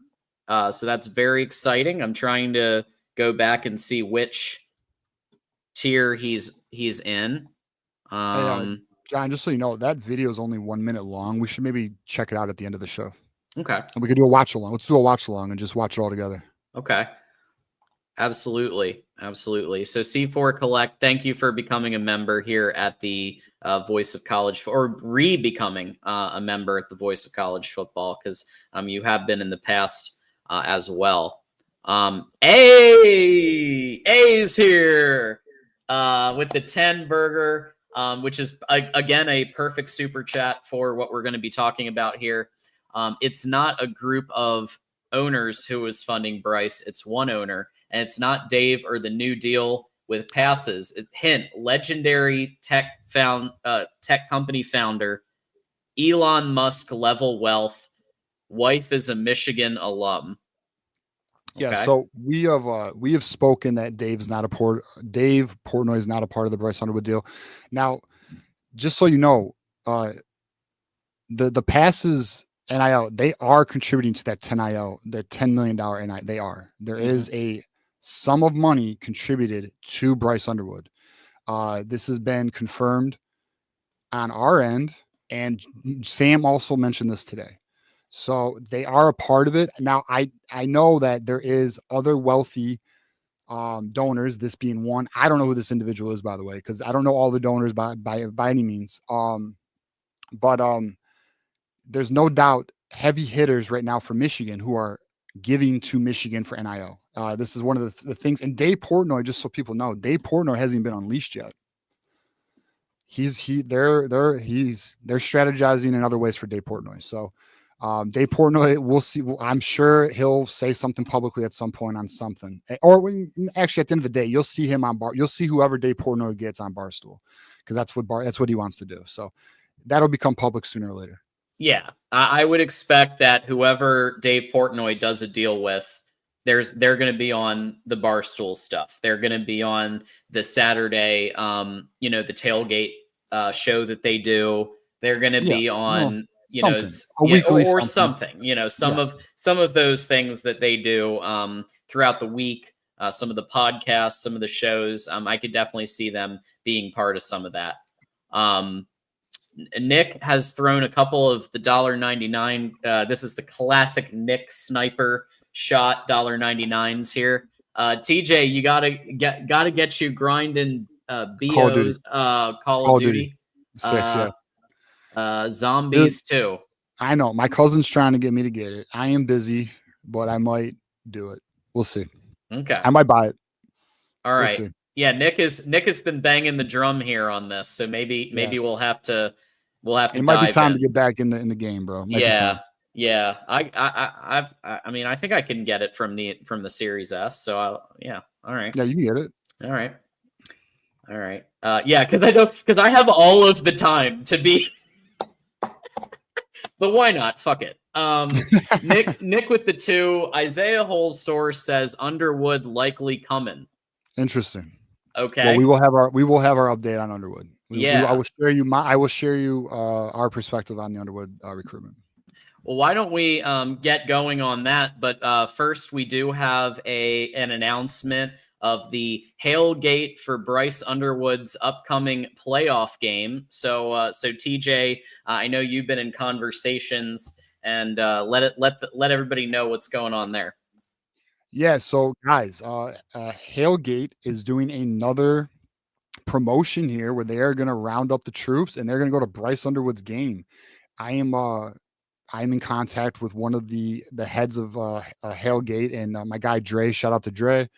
So that's very exciting. I'm trying to go back and see which tier he's in. John, just so you know, that video is only 1 minute long. We should maybe check it out at the end of the show. Okay. And we could do a watch along. Let's do a watch along and just watch it all together. Okay. Absolutely. So C4 Collect, thank you for becoming a member here at the Voice of College, or re-becoming a member at the Voice of College Football, because you have been in the past as well. A's here with the 10 burger, which is again a perfect super chat for what we're going to be talking about here. It's not a group of owners who is funding Bryce. It's one owner, and it's not Dave or the New Deal with passes. Hint: legendary tech company founder, Elon Musk level wealth. Wife is a Michigan alum. Yeah, Okay. so we have spoken that Dave Portnoy is not a part of the Bryce Underwood deal. Now, just so you know, the passes NIL, they are contributing to that $10 million NIL. They are. There is a sum of money contributed to Bryce Underwood. This has been confirmed on our end, and Sam also mentioned this today. So they are a part of it. Now, I know that there is other wealthy donors, this being one. I don't know who this individual is, by the way, because I don't know all the donors by any means. But there's no doubt heavy hitters right now for Michigan who are giving to Michigan for NIL. This is one of the things. And Dave Portnoy, just so people know, Dave Portnoy hasn't even been unleashed yet. They're strategizing in other ways for Dave Portnoy. So Dave Portnoy, we'll see. I'm sure he'll say something publicly at some point on something. Or actually, at the end of the day, you'll see him on Bar. You'll see whoever Dave Portnoy gets on Barstool, because that's what he wants to do. So that'll become public sooner or later. Yeah, I would expect that whoever Dave Portnoy does a deal with, they're going to be on the Barstool stuff. They're going to be on the Saturday, the tailgate show that they do. They're going to be on, weekly something. Some of those things that they do throughout the week. some of the podcasts, some of the shows. I could definitely see them being part of some of that. Nick has thrown a couple of the $1.99. This is the classic Nick sniper shot $1.99s here. TJ, you gotta get you grinding BO's Call of Duty. 6, Zombies too. I know my cousin's trying to get me to get it. I am busy, but I might do it. We'll see. Okay, I might buy it. All right. We'll see. Yeah, Nick has been banging the drum here on this, so maybe we'll have to. It might be time to get back in the game, bro. Yeah. I mean, I think I can get it from the Series S. So all right. Yeah, you can get it. All right. Yeah, because I have all of the time to be. But why not? Fuck it. Nick with the 2. Isaiah Hole's source says Underwood likely coming. Interesting. Okay. Well, we will have our update on Underwood. I will share you our perspective on the Underwood recruitment. Well, why don't we get going on that? But first, we do have an announcement of the Hailgate for Bryce Underwood's upcoming playoff game. So TJ, I know you've been in conversations, and let everybody know what's going on there. Yeah. So guys, Hailgate is doing another promotion here where they are going to round up the troops and they're going to go to Bryce Underwood's game. I'm in contact with one of the heads of Hailgate and my guy Dre. Shout out to Dre.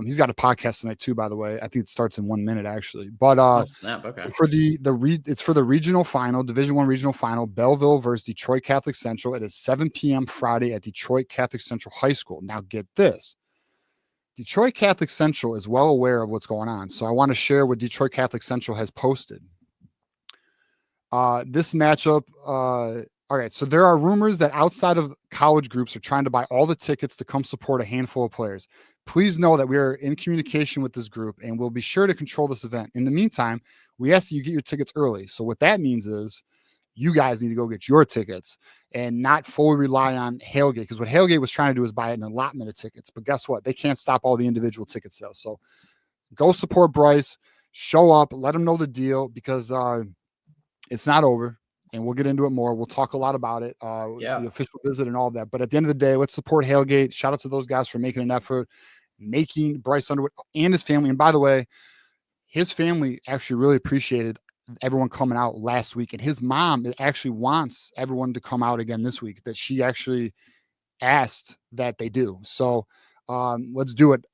He's got a podcast tonight too, by the way. I think it starts in 1 minute actually. But snap, okay. It's for the regional final, Division I regional final, Belleville versus Detroit Catholic Central. It is 7 p.m. Friday at Detroit Catholic Central High School. Now get this. Detroit Catholic Central is well aware of what's going on. So I want to share what Detroit Catholic Central has posted. This matchup, all right, so there are rumors that outside of college groups are trying to buy all the tickets to come support a handful of players. Please know that we are in communication with this group and we'll be sure to control this event. In the meantime, we ask that you get your tickets early. So what that means is you guys need to go get your tickets and not fully rely on Hailgate, because what Hailgate was trying to do is buy an allotment of tickets. But guess what? They can't stop all the individual ticket sales. So go support Bryce, show up, let them know the deal, because it's not over. And we'll get into it more. We'll talk a lot about it, the official visit and all of that. But at the end of the day, let's support Hailgate. Shout out to those guys for making an effort, making Bryce Underwood and his family. And by the way, his family actually really appreciated everyone coming out last week. And his mom actually wants everyone to come out again this week, that she actually asked that they do. So let's do it.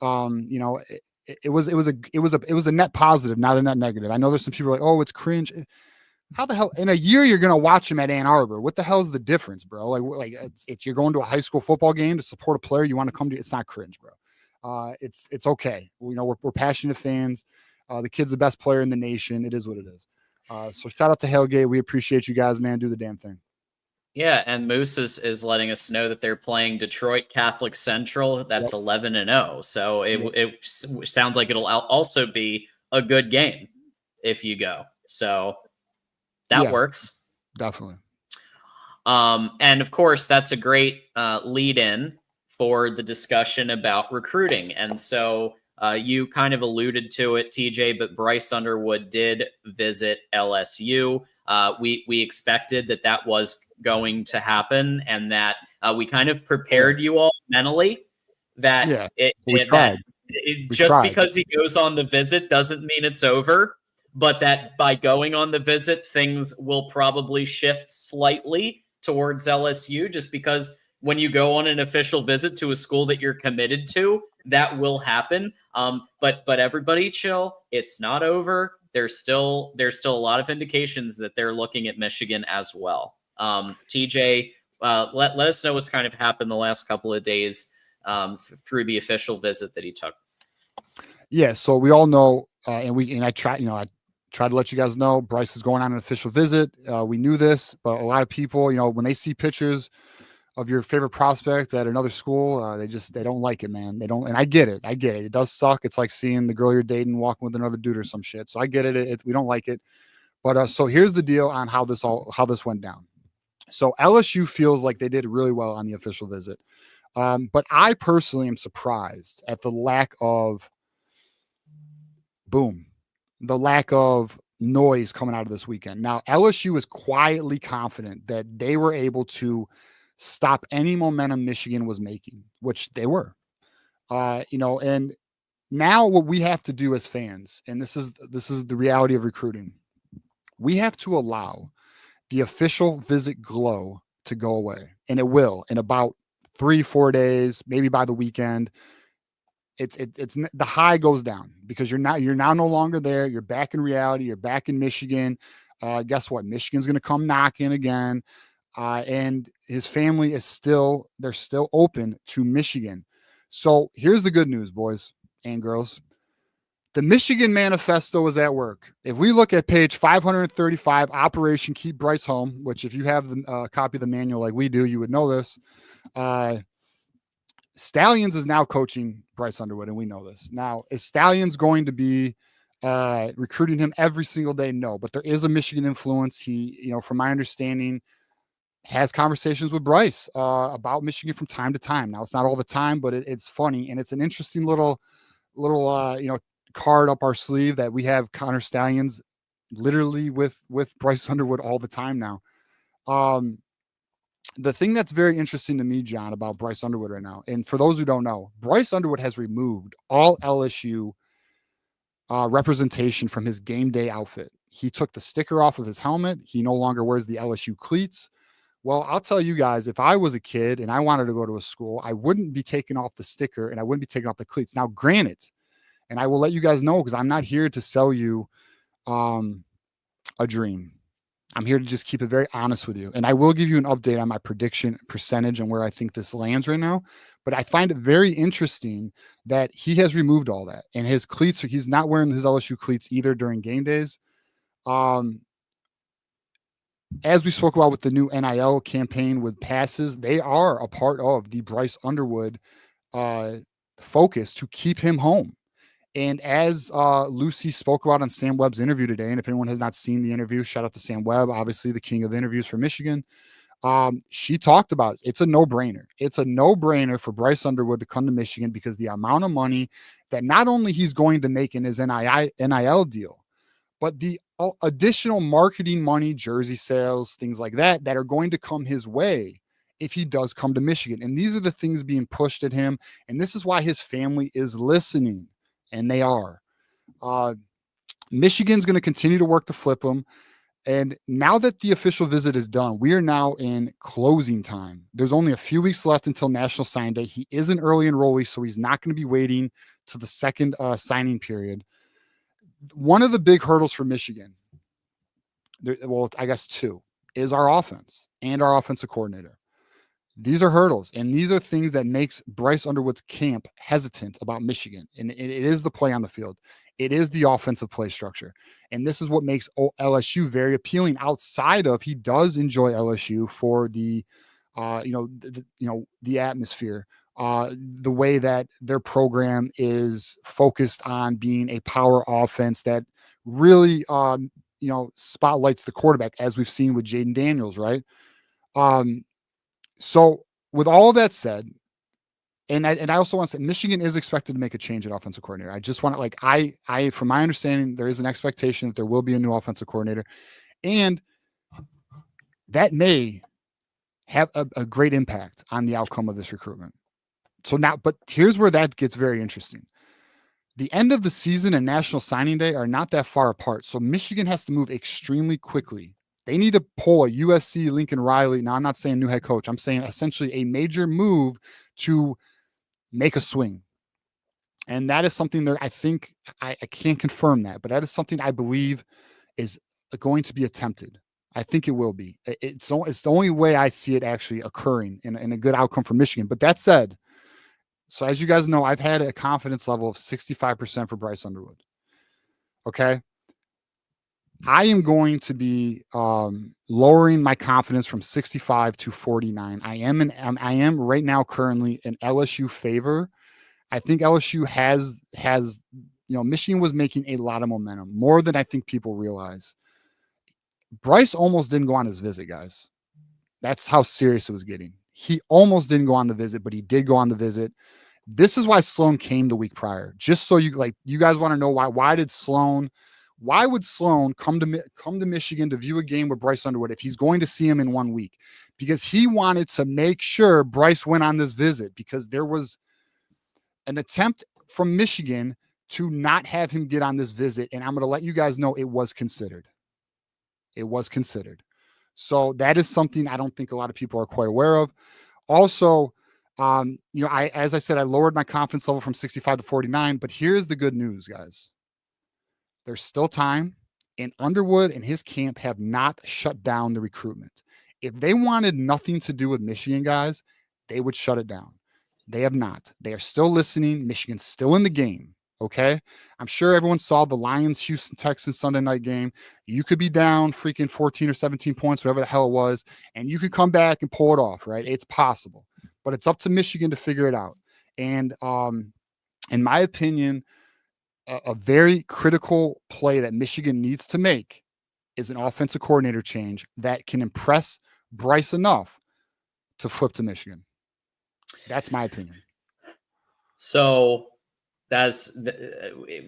It was a net positive, not a net negative. I know there's some people like, oh, it's cringe. How the hell in a year you're gonna watch him at Ann Arbor? What the hell is the difference, bro? Like it's you're going to a high school football game to support a player you want to come to. It's not cringe, bro. It's okay. We're passionate fans. The kid's the best player in the nation. It is what it is. So shout out to Hailgate. We appreciate you guys, man. Do the damn thing. Yeah, and Moose is letting us know that they're playing Detroit Catholic Central. That's 11-0. So it sounds like it'll also be a good game if you go. So that works. Definitely. And of course, that's a great lead in for the discussion about recruiting. And so you kind of alluded to it, TJ, but Bryce Underwood did visit LSU. We expected that was going to happen, and that we kind of prepared you all mentally that because he goes on the visit doesn't mean it's over, but that by going on the visit, things will probably shift slightly towards LSU, just because when you go on an official visit to a school that you're committed to, that will happen. But everybody chill. It's not over. There's still a lot of indications that they're looking at Michigan as well. TJ, let us know what's kind of happened the last couple of days through the official visit that he took. Yeah, so we all know, I tried to let you guys know Bryce is going on an official visit. We knew this, but a lot of people, when they see pictures of your favorite prospect at another school, they don't like it, man. They don't, and I get it. It does suck. It's like seeing the girl you're dating walking with another dude or some shit. So I get it. We don't like it. But so here's the deal on how this went down. So LSU feels like they did really well on the official visit. But I personally am surprised at the lack of noise coming out of this weekend. Now, LSU is quietly confident that they were able to stop any momentum Michigan was making, which they were. And now what we have to do as fans, and this is the reality of recruiting, we have to allow the official visit glow to go away, and it will in about 3-4 days, maybe by the weekend. It's the high goes down because you're now no longer there. You're back in reality. You're back in Michigan. Guess what? Michigan's going to come knocking again. And his family is still open to Michigan. So here's the good news, boys and girls. The Michigan Manifesto is at work. If we look at page 535, Operation Keep Bryce Home, which if you have the copy of the manual like we do, you would know this. Stallions is now coaching Bryce Underwood, and we know this. Now, is Stallions going to be recruiting him every single day? No, but there is a Michigan influence. He, from my understanding, has conversations with Bryce about Michigan from time to time. Now, it's not all the time, but it's funny, and it's an interesting little card up our sleeve that we have Connor Stallions literally with Bryce Underwood all the time now. The thing that's very interesting to me, John, about Bryce Underwood right now, and for those who don't know, Bryce Underwood has removed all LSU representation from his game day outfit. He took the sticker off of his helmet. He no longer wears the LSU cleats. Well, I'll tell you guys, if I was a kid and I wanted to go to a school, I wouldn't be taking off the sticker and I wouldn't be taking off the cleats. Now, granted, and I will let you guys know because I'm not here to sell you a dream. I'm here to just keep it very honest with you. And I will give you an update on my prediction percentage and where I think this lands right now. But I find it very interesting that he has removed all that. And his cleats, he's not wearing his LSU cleats either during game days. As we spoke about with the new NIL campaign with passes, they are a part of the Bryce Underwood focus to keep him home. And as Lucy spoke about on Sam Webb's interview today, and if anyone has not seen the interview, shout out to Sam Webb, obviously the king of interviews for Michigan. She talked about it's a no-brainer. It's a no-brainer for Bryce Underwood to come to Michigan because the amount of money that not only he's going to make in his NIL deal, but the additional marketing money, jersey sales, things like that are going to come his way if he does come to Michigan. And these are the things being pushed at him. And this is why his family is listening. And they are. Michigan's going to continue to work to flip him. And now that the official visit is done, we are now in closing time. There's only a few weeks left until National Sign Day. He is an early enrollee, so he's not going to be waiting to the second signing period. One of the big hurdles for Michigan, I guess two, is our offense and our offensive coordinator. These are hurdles, and these are things that makes Bryce Underwood's camp hesitant about Michigan. And it is the play on the field. It is the offensive play structure. And this is what makes LSU very appealing outside of he does enjoy LSU for the atmosphere, the way that their program is focused on being a power offense that really spotlights the quarterback, as we've seen with Jaden Daniels, right? So with all of that said, and I also want to say Michigan is expected to make a change at offensive coordinator. I just want to from my understanding, there is an expectation that there will be a new offensive coordinator, and that may have a great impact on the outcome of this recruitment. So now, but here's where that gets very interesting. The end of the season and National Signing Day are not that far apart. So Michigan has to move extremely quickly. They need to pull a USC Lincoln Riley. Now, I'm not saying new head coach. I'm saying essentially a major move to make a swing. And that is something that I think I can't confirm that, but that is something I believe is going to be attempted. I think it will be. It's the only way I see it actually occurring in a good outcome for Michigan. But that said, so as you guys know, I've had a confidence level of 65% for Bryce Underwood. Okay. I am going to be lowering my confidence from 65 to 49. I am right now currently in LSU favor. I think LSU has Michigan was making a lot of momentum, more than I think people realize. Bryce almost didn't go on his visit, guys. That's how serious it was getting. He almost didn't go on the visit, but he did go on the visit. This is why Sloan came the week prior. Just so you guys want to know why. Why would Sloan come to Michigan to view a game with Bryce Underwood if he's going to see him in 1 week? Because he wanted to make sure Bryce went on this visit, because there was an attempt from Michigan to not have him get on this visit. And I'm going to let you guys know it was considered. It was considered. So that is something I don't think a lot of people are quite aware of. Also, as I said, I lowered my confidence level from 65 to 49, but here's the good news, guys. There's still time, and Underwood and his camp have not shut down the recruitment. If they wanted nothing to do with Michigan, guys, they would shut it down. They have not. They are still listening. Michigan's still in the game. Okay. I'm sure everyone saw the Lions Houston Texans Sunday night game. You could be down freaking 14 or 17 points, whatever the hell it was, and you could come back and pull it off, right? It's possible, but it's up to Michigan to figure it out. And in my opinion, a very critical play that Michigan needs to make is an offensive coordinator change that can impress Bryce enough to flip to Michigan. That's my opinion. So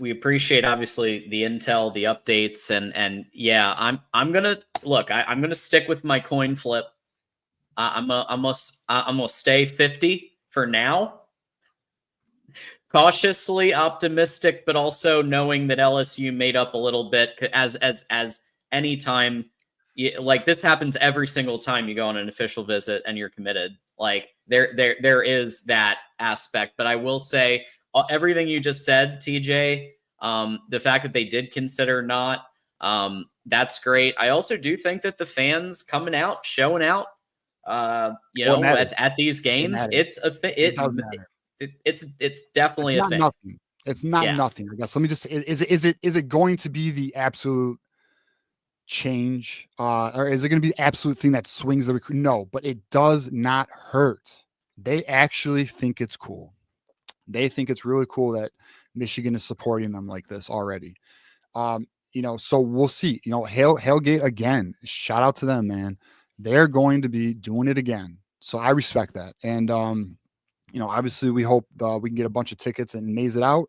we appreciate obviously the intel, the updates, and yeah, I'm gonna stick with my coin flip. I'm gonna stay 50 for now. Cautiously optimistic, but also knowing that LSU made up a little bit, as any time, like this happens every single time you go on an official visit and you're committed. Like there is that aspect, but I will say everything you just said, TJ, the fact that they did consider not, that's great. I also do think that the fans coming out, showing out, at these games, it's a thing. It's definitely it's a thing. Nothing. It's not nothing. I guess. Let me just say, is it going to be the absolute change, or is it going to be the absolute thing that swings the recruit? No, but it does not hurt. They actually think it's cool. They think it's really cool that Michigan is supporting them like this already. So we'll see. Hailgate again. Shout out to them, man. They're going to be doing it again. So I respect that. And obviously we hope we can get a bunch of tickets and maze it out.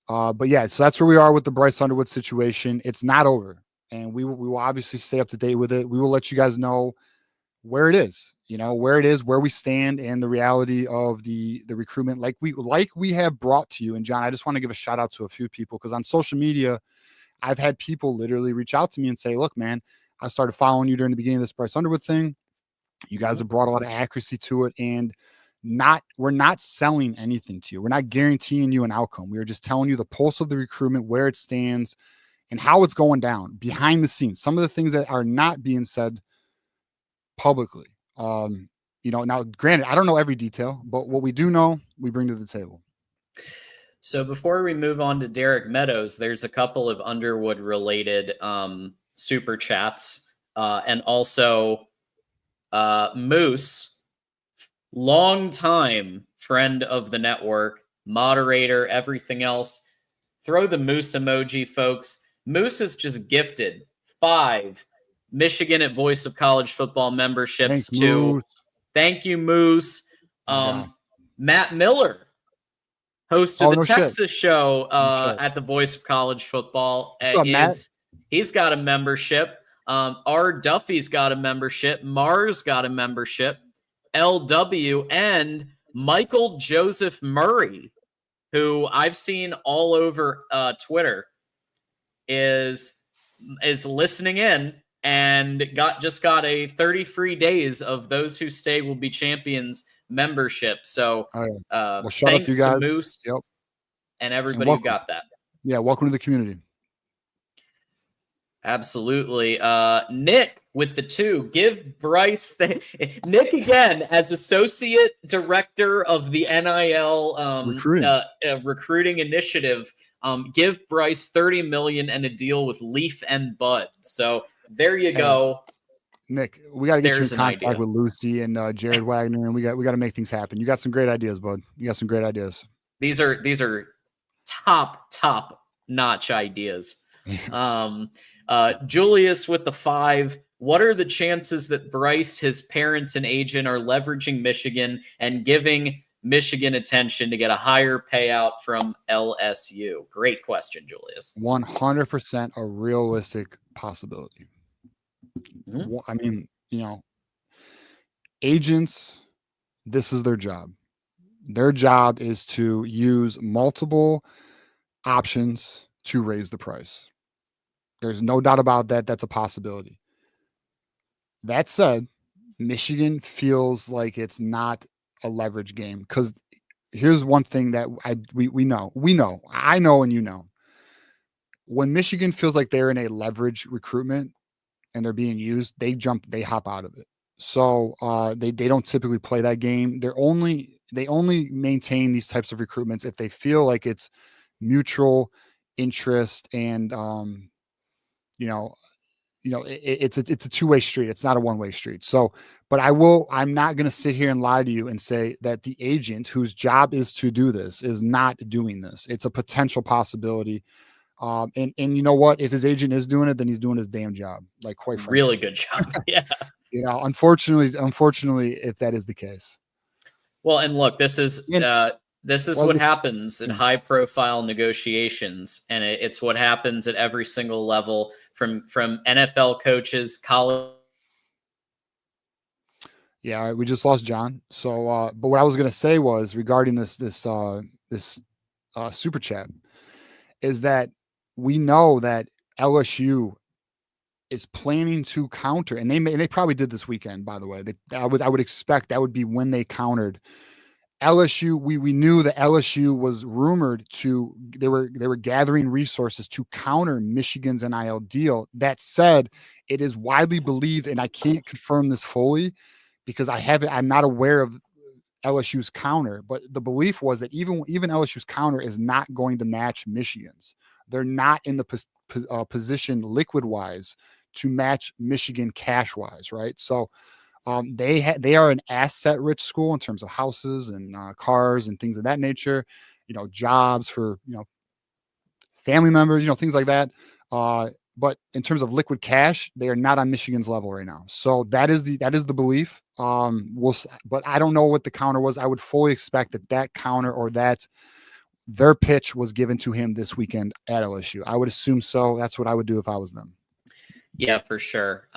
But yeah, so that's where we are with the Bryce Underwood situation. It's not over, and we will obviously stay up to date with it. We will let you guys know where it is, where we stand, and the reality of the recruitment, like we have brought to you. And John, I just want to give a shout out to a few people, because on social media, I've had people literally reach out to me and say, look, man, I started following you during the beginning of this Bryce Underwood thing. You guys have brought a lot of accuracy to it, and we're not selling anything to you. We're not guaranteeing you an outcome. We are just telling you the pulse of the recruitment, where it stands, and how it's going down behind the scenes. Some of the things that are not being said publicly. Now granted, I don't know every detail, but what we do know, we bring to the table. So before we move on to Derek Meadows, there's a couple of Underwood related super chats, and also Moose, longtime friend of the network, moderator, everything else. Throw the Moose emoji, folks. Moose has just gifted 5 Michigan at Voice of College Football memberships. Thank you, Moose. Matt Miller, host of the Texas show at the Voice of College Football, he's got a membership. R. Duffy's got a membership. Mars got a membership. LW, and Michael Joseph Murray, who I've seen all over Twitter, is listening in and got a 30 free days of Those Who Stay Will Be Champions membership. So thanks to Moose and everybody who got that. Yeah, welcome to the community. Absolutely. Nick with the 2. Give Bryce Nick again as associate director of the NIL recruiting initiative. Give Bryce $30 million and a deal with Leaf and Bud. So there you go. Nick, we got to get you in contact with Lucy and Jared Wagner, and we got to make things happen. You got some great ideas, bud. You got some great ideas. These are top notch ideas. Julius with the 5. What are the chances that Bryce, his parents, and agent are leveraging Michigan and giving Michigan attention to get a higher payout from LSU? Great question, Julius. 100% a realistic possibility. Mhm. I mean, agents, this is their job. Their job is to use multiple options to raise the price. There's no doubt about that. That's a possibility. That said, Michigan feels like it's not a leverage game, because here's one thing that we know. I know, and you know. When Michigan feels like they're in a leverage recruitment and they're being used, they hop out of it. So they don't typically play that game. They only maintain these types of recruitments if they feel like it's mutual interest, and it's a two-way street. It's not a one-way street. So, but I'm not going to sit here and lie to you and say that the agent whose job is to do this is not doing this. It's a potential possibility. And you know what? If his agent is doing it, then he's doing his damn job. Like, quite frankly. Really good job. Yeah. Unfortunately, if that is the case. Well, and look, this is what happens in high-profile negotiations, and it's what happens at every single level, from NFL coaches, college. Yeah, we just lost John. So, but what I was going to say was regarding this super chat is that we know that LSU is planning to counter, and they probably did this weekend. By the way, I would expect that would be when they countered LSU. We knew that LSU was rumored to they were gathering resources to counter Michigan's NIL deal. That said, it is widely believed, and I can't confirm this fully because I'm not aware of LSU's counter, but the belief was that even LSU's counter is not going to match Michigan's. They're not in the position liquid wise to match Michigan cash wise, right? So they are an asset rich school in terms of houses and cars and things of that nature, jobs for family members, things like that. But in terms of liquid cash, they are not on Michigan's level right now. So that is the belief. But I don't know what the counter was. I would fully expect that counter or that their pitch was given to him this weekend at LSU. I would assume so. That's what I would do if I was them. Yeah, for sure.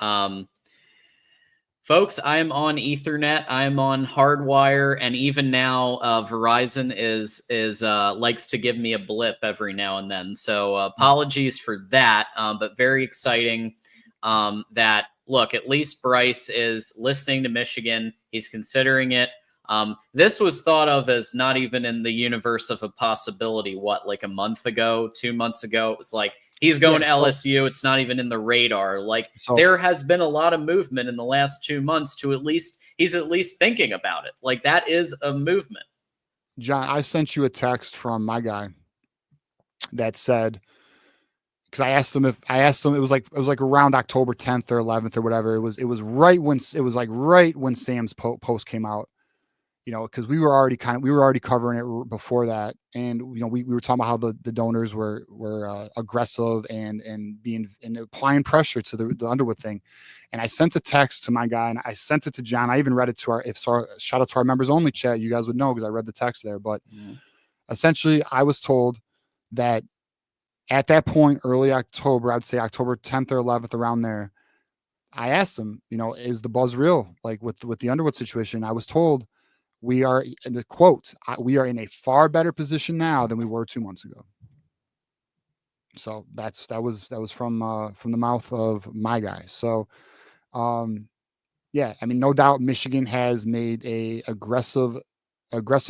Folks, I am on Ethernet. I am on Hardwire, and even now, Verizon is likes to give me a blip every now and then. So apologies for that, but very exciting. That look, at least Bryce is listening to Michigan. He's considering it. This was thought of as not even in the universe of a possibility. What, like a month ago, 2 months ago, it was like, he's going to LSU. It's not even in the radar. There has been a lot of movement in the last 2 months to he's at least thinking about it. Like, that is a movement. John, I sent you a text from my guy that said, because I asked him, it was like around October 10th or 11th or whatever. It was right when Sam's post came out. Because we were already covering it before that, and we were talking about how the donors were aggressive and applying pressure to the Underwood thing. And I sent a text to my guy, and I sent it to John. I even read it to shout out to our members only chat. You guys would know because I read the text there. But essentially, I was told that at that point, early October, I'd say October 10th or 11th, around there, I asked him, is the buzz real? Like with the Underwood situation, I was told, we are in the quote, we are in a far better position now than we were 2 months ago. So that was from the mouth of my guy. So, yeah, I mean, no doubt Michigan has made a aggressive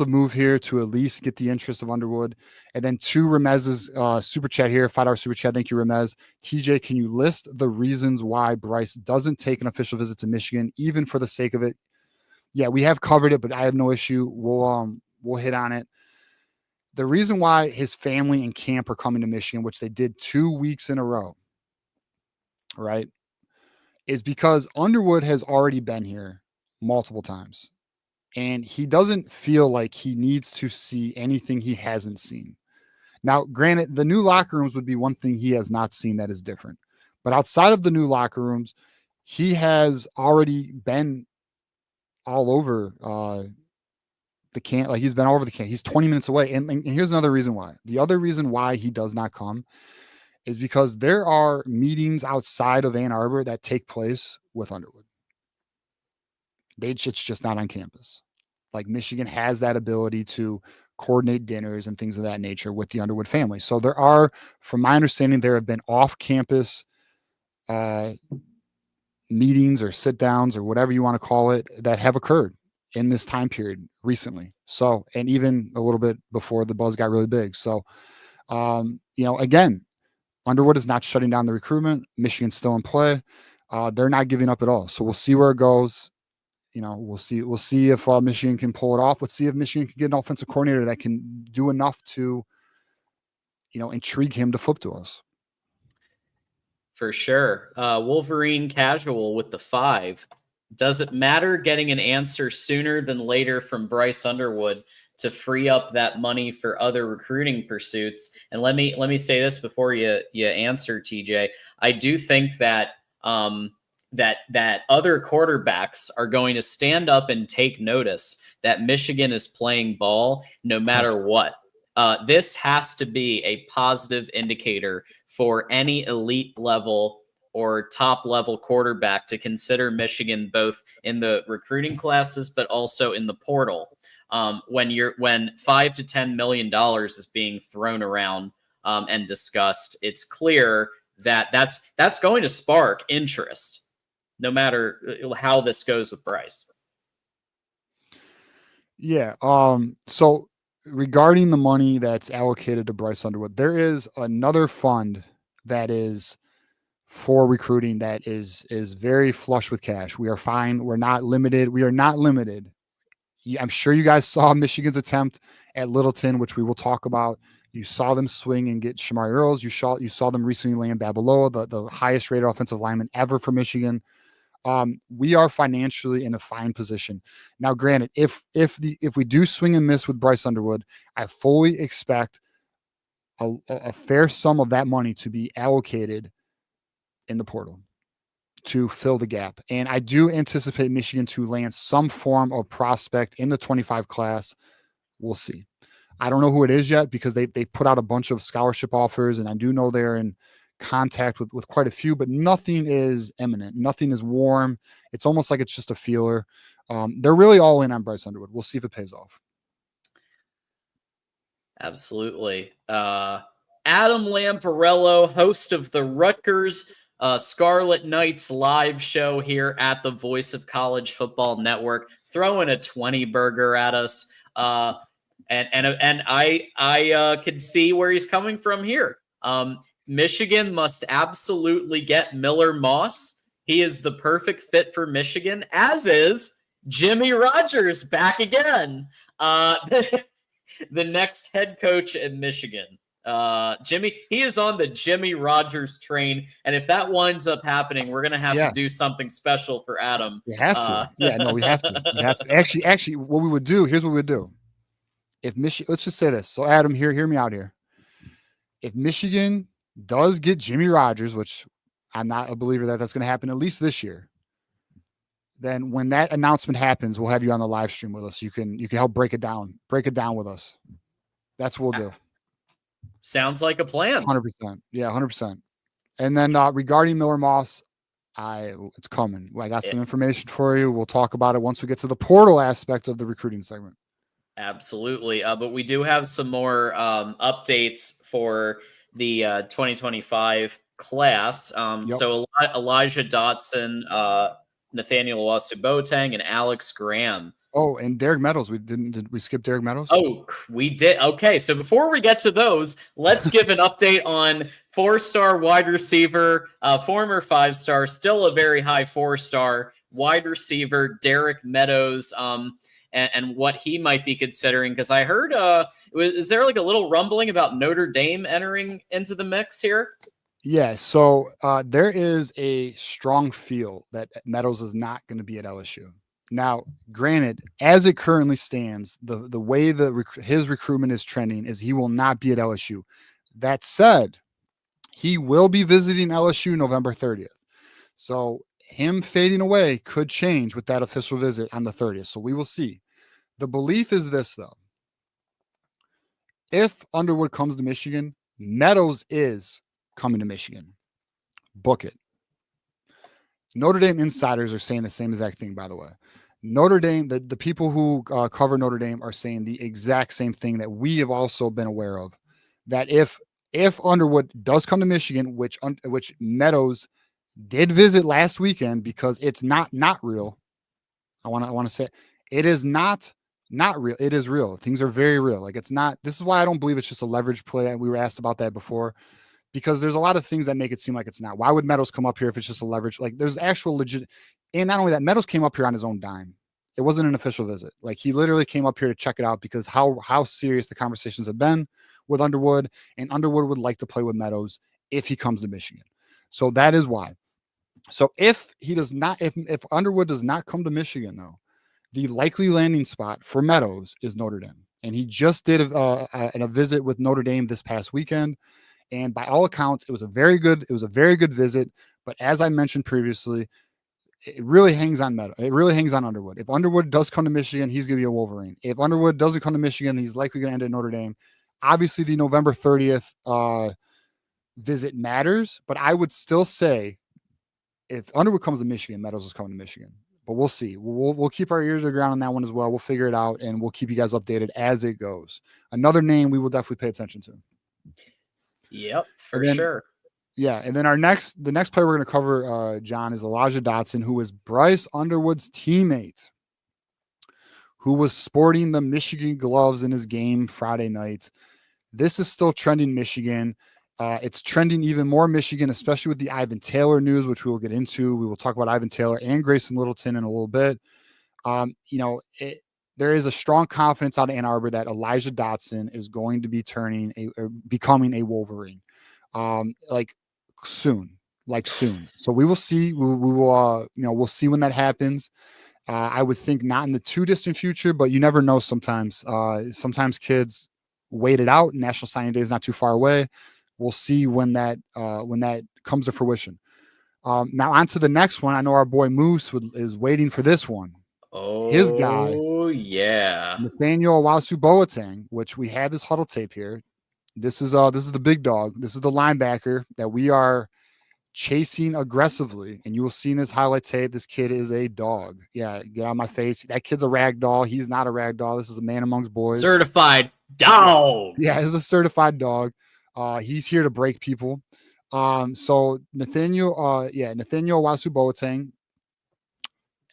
move here to at least get the interest of Underwood. And then to Remez's super chat here, $5 super chat. Thank you, Remez. TJ, can you list the reasons why Bryce doesn't take an official visit to Michigan, even for the sake of it? Yeah, we have covered it, but I have no issue. We'll hit on it. The reason why his family and camp are coming to Michigan, which they did 2 weeks in a row, right, is because Underwood has already been here multiple times, and he doesn't feel like he needs to see anything he hasn't seen. Now, granted, the new locker rooms would be one thing he has not seen that is different, but outside of the new locker rooms, he has already been all over the camp. Like he's been all over the camp. He's 20 minutes away. And here's another reason why. The other reason why he does not come is because there are meetings outside of Ann Arbor that take place with Underwood. It's just not on campus. Like Michigan has that ability to coordinate dinners and things of that nature with the Underwood family. So there are, from my understanding, there have been off-campus meetings or sit downs or whatever you want to call it that have occurred in this time period recently. So, and even a little bit before the buzz got really big. So, again, Underwood is not shutting down the recruitment. Michigan's still in play. They're not giving up at all. So we'll see where it goes. We'll see if Michigan can pull it off. Let's see if Michigan can get an offensive coordinator that can do enough to, intrigue him to flip to us. For sure. Wolverine Casual with the 5. Does it matter getting an answer sooner than later from Bryce Underwood to free up that money for other recruiting pursuits? And let me say this before you answer, TJ. I do think that that other quarterbacks are going to stand up and take notice that Michigan is playing ball no matter what. This has to be a positive indicator for any elite level or top level quarterback to consider Michigan, both in the recruiting classes, but also in the portal. When $5 to $10 million is being thrown around and discussed, it's clear that that's going to spark interest, no matter how this goes with Bryce. Yeah. So regarding the money that's allocated to Bryce Underwood, there is another fund that is for recruiting that is very flush with cash. We are fine. We're not limited. We are not limited. I'm sure you guys saw Michigan's attempt at Littleton, which we will talk about. You saw them swing and get Shamari Earls. You saw them recently land Babalola, the highest rated offensive lineman ever for Michigan. We are financially in a fine position. Now, granted, if we do swing and miss with Bryce Underwood, I fully expect a fair sum of that money to be allocated in the portal to fill the gap. And I do anticipate Michigan to land some form of prospect in the 25 class. We'll see. I don't know who it is yet because they put out a bunch of scholarship offers, and I do know they're in contact with quite a few, but nothing is imminent. Nothing is warm. It's almost like it's just a feeler. They're really all in on Bryce Underwood. We'll see if it pays off. Absolutely. Adam Lamparello, host of the Rutgers Scarlet Knights live show here at the Voice of College Football Network, throwing a 20 burger at us. And I could see where he's coming from here. Michigan must absolutely get Miller Moss. He is the perfect fit for Michigan, as is Jimmy Rogers back again. The next head coach at Michigan. Jimmy, he is on the Jimmy Rogers train, and if that winds up happening, we're gonna have to do something special for Adam. We have to. We have to. We have to. Actually, what we would do, here's what we would do. If Michigan, let's just say this. So Adam, hear me out here. If Michigan does get Jimmy Rogers, which I'm not a believer that that's going to happen at least this year, then when that announcement happens, we'll have you on the live stream with us. You can help break it down with us. That's what we'll do. Sounds like a plan. 100%. Yeah, 100%. And then regarding Miller Moss, it's coming. I got some information for you. We'll talk about it once we get to the portal aspect of the recruiting segment. Absolutely. But we do have some more updates for the 2025 class. So Elijah Dotson, Nathaniel Wasuboteng, and Alex Graham. Oh, and Derek Meadows. Did we skip Derek Meadows? Oh, we did. Okay, so before we get to those, let's give an update on 4-star wide receiver, former 5-star, still a very high 4-star wide receiver, Derek Meadows, and what he might be considering. Because I heard, is there like a little rumbling about Notre Dame entering into the mix here? Yeah, so there is a strong feel that Meadows is not going to be at LSU. Now, granted, as it currently stands, the way his recruitment is trending is he will not be at LSU. That said, he will be visiting LSU November 30th. So him fading away could change with that official visit on the 30th. So we will see. The belief is this, though. If Underwood comes to Michigan, Meadows is coming to Michigan. Book it. Notre Dame insiders are saying the same exact thing, by the way. Notre Dame, the people who cover Notre Dame are saying the exact same thing that we have also been aware of, that if Underwood does come to Michigan, which Meadows did visit last weekend, because it's not real. I want to say it is not real. It is real. Things are very real. Like, it's not. This is why I don't believe it's just a leverage play. We were asked about that before, because there's a lot of things that make it seem like it's not. Why would Meadows come up here if it's just a leverage? Like, there's actual legit. And not only that, Meadows came up here on his own dime. It wasn't an official visit. Like, he literally came up here to check it out because how serious the conversations have been with Underwood, and Underwood would like to play with Meadows if he comes to Michigan. So that is why. So if Underwood does not come to Michigan, though, the likely landing spot for Meadows is Notre Dame. And he just did a visit with Notre Dame this past weekend. And by all accounts, it was a very good visit. But as I mentioned previously, it really hangs on Meadows. It really hangs on Underwood. If Underwood does come to Michigan, he's going to be a Wolverine. If Underwood doesn't come to Michigan, he's likely going to end at Notre Dame. Obviously, the November 30th visit matters, but I would still say if Underwood comes to Michigan, Meadows is coming to Michigan. But we'll see. We'll keep our ears to the ground on that one as well. We'll figure it out, and we'll keep you guys updated as it goes. Another name we will definitely pay attention to. Yep, for sure. Yeah, and then the next player we're going to cover, John, is Elijah Dotson, who is Bryce Underwood's teammate, who was sporting the Michigan gloves in his game Friday night. This is still trending Michigan. It's trending even more Michigan, especially with the Ivan Taylor news, which we will get into. We will talk about Ivan Taylor and Graceson Littleton in a little bit. There is a strong confidence out of Ann Arbor that Elijah Dotson is going to be becoming a Wolverine, soon. So we will see. We'll see when that happens. I would think not in the too distant future, but you never know. Sometimes kids wait it out. National Signing Day is not too far away. We'll see when that comes to fruition. Now on to the next one. I know our boy Moose is waiting for this one. Oh, his guy. Oh yeah, Nathaniel Owasu Boateng, which we have his huddle tape here. This is the big dog. This is the linebacker that we are chasing aggressively, and you will see in his highlight tape. This kid is a dog. Yeah, get out of my face. That kid's a rag doll. He's not a rag doll. This is a man amongst boys. Certified dog. Yeah, he's a certified dog. He's here to break people. So Nathaniel Owasu Boateng,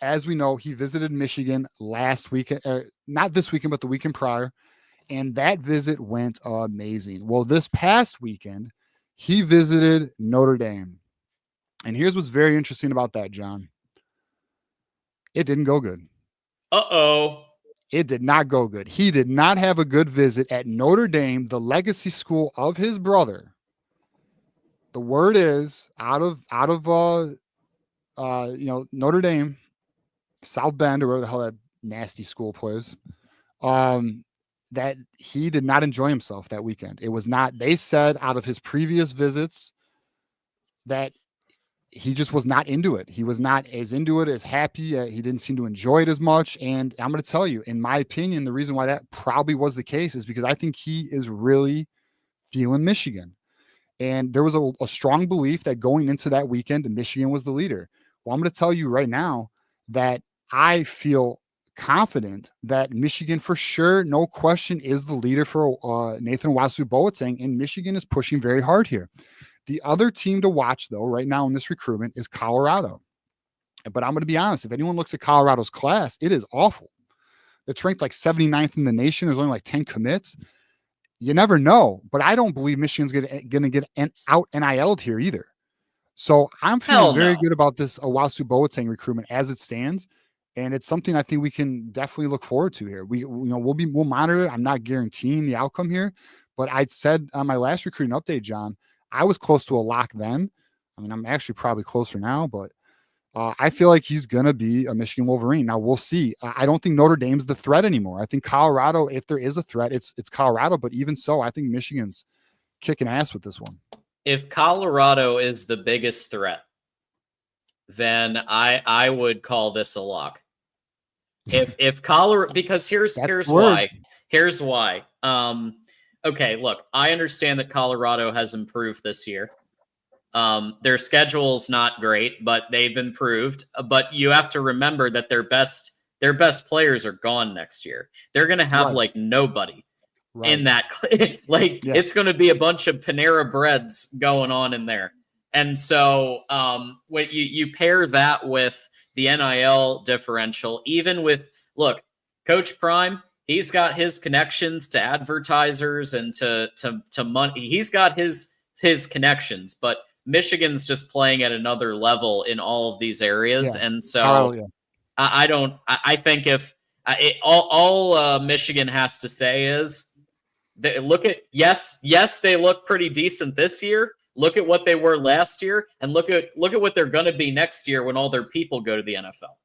as we know, he visited Michigan last weekend, not this weekend, but the weekend prior, and that visit went amazing. Well, this past weekend, he visited Notre Dame. And here's what's very interesting about that, John. It didn't go good. Uh-oh. It did not go good. He did not have a good visit at Notre Dame, the legacy school of his brother. The word is out of Notre Dame, South Bend, or wherever the hell that nasty school plays, that he did not enjoy himself that weekend. It was not, they said out of his previous visits that he just was not into it. He was not as into it, as happy. He didn't seem to enjoy it as much. And I'm going to tell you, in my opinion, the reason why that probably was the case is because I think he is really feeling Michigan. And there was a strong belief that going into that weekend, Michigan was the leader. Well, I'm going to tell you right now that I feel confident that Michigan, for sure, no question, is the leader for Nathan Owasu Boateng, and Michigan is pushing very hard here. The other team to watch, though, right now in this recruitment is Colorado. But I'm going to be honest, if anyone looks at Colorado's class, it is awful. It's ranked like 79th in the nation. There's only like 10 commits. You never know, but I don't believe Michigan's going to get out NIL'd here either. So I'm feeling very good about this Owasu Boateng recruitment as it stands. And it's something I think we can definitely look forward to here. We'll monitor it. I'm not guaranteeing the outcome here, but I said on my last recruiting update, John, I was close to a lock then. I mean, I'm actually probably closer now, but I feel like he's going to be a Michigan Wolverine. Now we'll see. I don't think Notre Dame's the threat anymore. I think Colorado, if there is a threat, it's Colorado, but even so, I think Michigan's kicking ass with this one. If Colorado is the biggest threat, then I would call this a lock. If Colorado, because here's why. Here's why. Okay, look, I understand that Colorado has improved this year. Their schedule's not great, but they've improved. But you have to remember that their best players are gone next year. They're going to have like nobody in that. It's going to be a bunch of Panera Breads going on in there. And so when you pair that with the NIL differential, even with, look, Coach Prime, he's got his connections to advertisers and to money. He's got his connections, but Michigan's just playing at another level in all of these areas. Yeah. And so I think if all Michigan has to say is look at, yes, they look pretty decent this year. Look at what they were last year, and look at what they're going to be next year when all their people go to the NFL.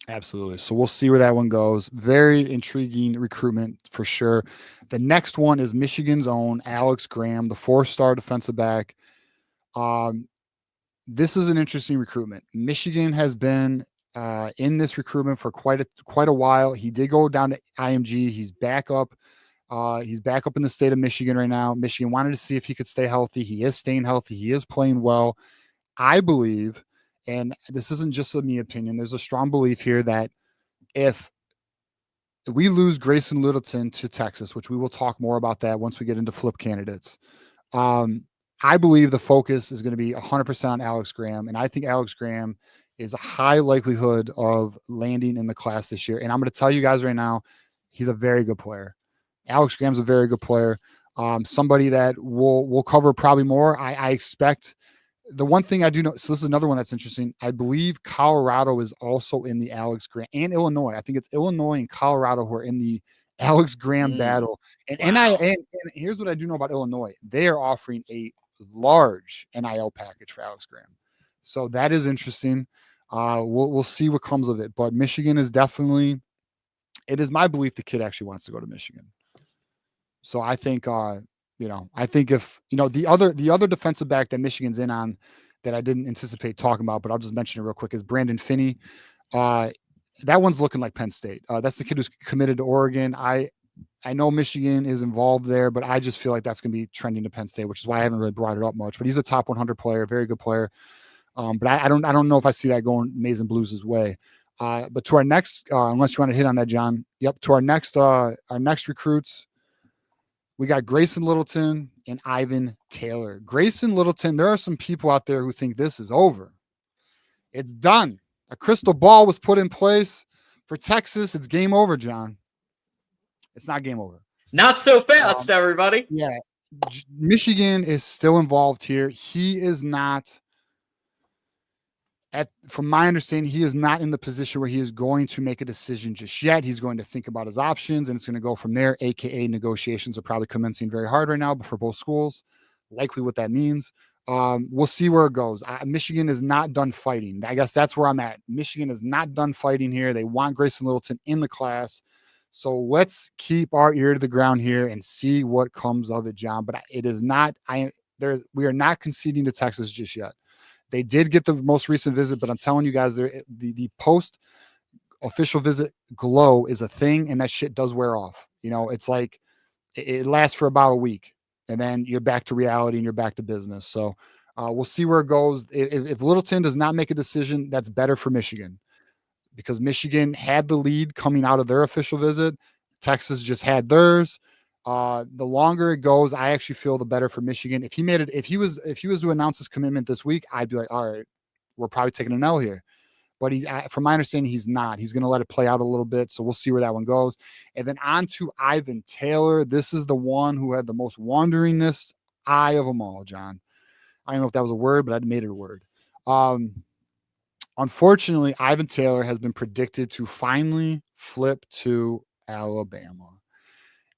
Absolutely. So we'll see where that one goes. Very intriguing recruitment for sure. The next one is Michigan's own Alex Graham, the 4-star defensive back. This is an interesting recruitment. Michigan has been in this recruitment for quite a while. He did go down to IMG. He's back up. He's back up in the state of Michigan right now. Michigan wanted to see if he could stay healthy. He is staying healthy. He is playing well. I believe, and this isn't just a me opinion, there's a strong belief here that if we lose Graceson Littleton to Texas, which we will talk more about that once we get into flip candidates, I believe the focus is going to be 100% on Alex Graham. And I think Alex Graham is a high likelihood of landing in the class this year. And I'm going to tell you guys right now, he's a very good player. Alex Graham's a very good player. Somebody that we'll cover probably more. I expect. The one thing I do know, so this is another one that's interesting. I believe Colorado is also in the Alex Graham, and Illinois. I think it's Illinois and Colorado who are in the Alex Graham battle. And here's what I do know about Illinois. They are offering a large NIL package for Alex Graham. So that is interesting. We'll see what comes of it. But Michigan is definitely, it is my belief the kid actually wants to go to Michigan. So I think I think if, the other defensive back that Michigan's in on that I didn't anticipate talking about, but I'll just mention it real quick, is Brandon Finney. That one's looking like Penn State. That's the kid who's committed to Oregon. I know Michigan is involved there, but I just feel like that's going to be trending to Penn State, which is why I haven't really brought it up much. But he's a top 100 player, very good player. But I don't know if I see that going Maize and Blues' way. But to our next, unless you want to hit on that, John. Yep. To our next recruits. We got Grayson Littleton and Ivan Taylor. Grayson Littleton, there are some people out there who think this is over. It's done. A crystal ball was put in place for Texas. It's game over, John. It's not game over. Not so fast, everybody. Yeah. Michigan is still involved here. He is not, from my understanding, he is not in the position where he is going to make a decision just yet. He's going to think about his options, and it's going to go from there, aka negotiations are probably commencing very hard right now for both schools. Likely what that means. We'll see where it goes. Michigan is not done fighting. I guess that's where I'm at. Michigan is not done fighting here. They want Grayson Littleton in the class. So let's keep our ear to the ground here and see what comes of it, John. But it is not, we are not conceding to Texas just yet. They did get the most recent visit, but I'm telling you guys, the post official visit glow is a thing, and that shit does wear off. It's like it lasts for about a week, and then you're back to reality and you're back to business. So we'll see where it goes. If Littleton does not make a decision, that's better for Michigan, because Michigan had the lead coming out of their official visit. Texas just had theirs. The longer it goes, I actually feel the better for Michigan. If he was to announce his commitment this week, I'd be like, all right, we're probably taking an L here. But from my understanding, he's not. He's going to let it play out a little bit. So we'll see where that one goes. And then on to Ivan Taylor. This is the one who had the most wanderingness eye of them all, John. I don't know if that was a word, but I made it a word. Unfortunately, Ivan Taylor has been predicted to finally flip to Alabama.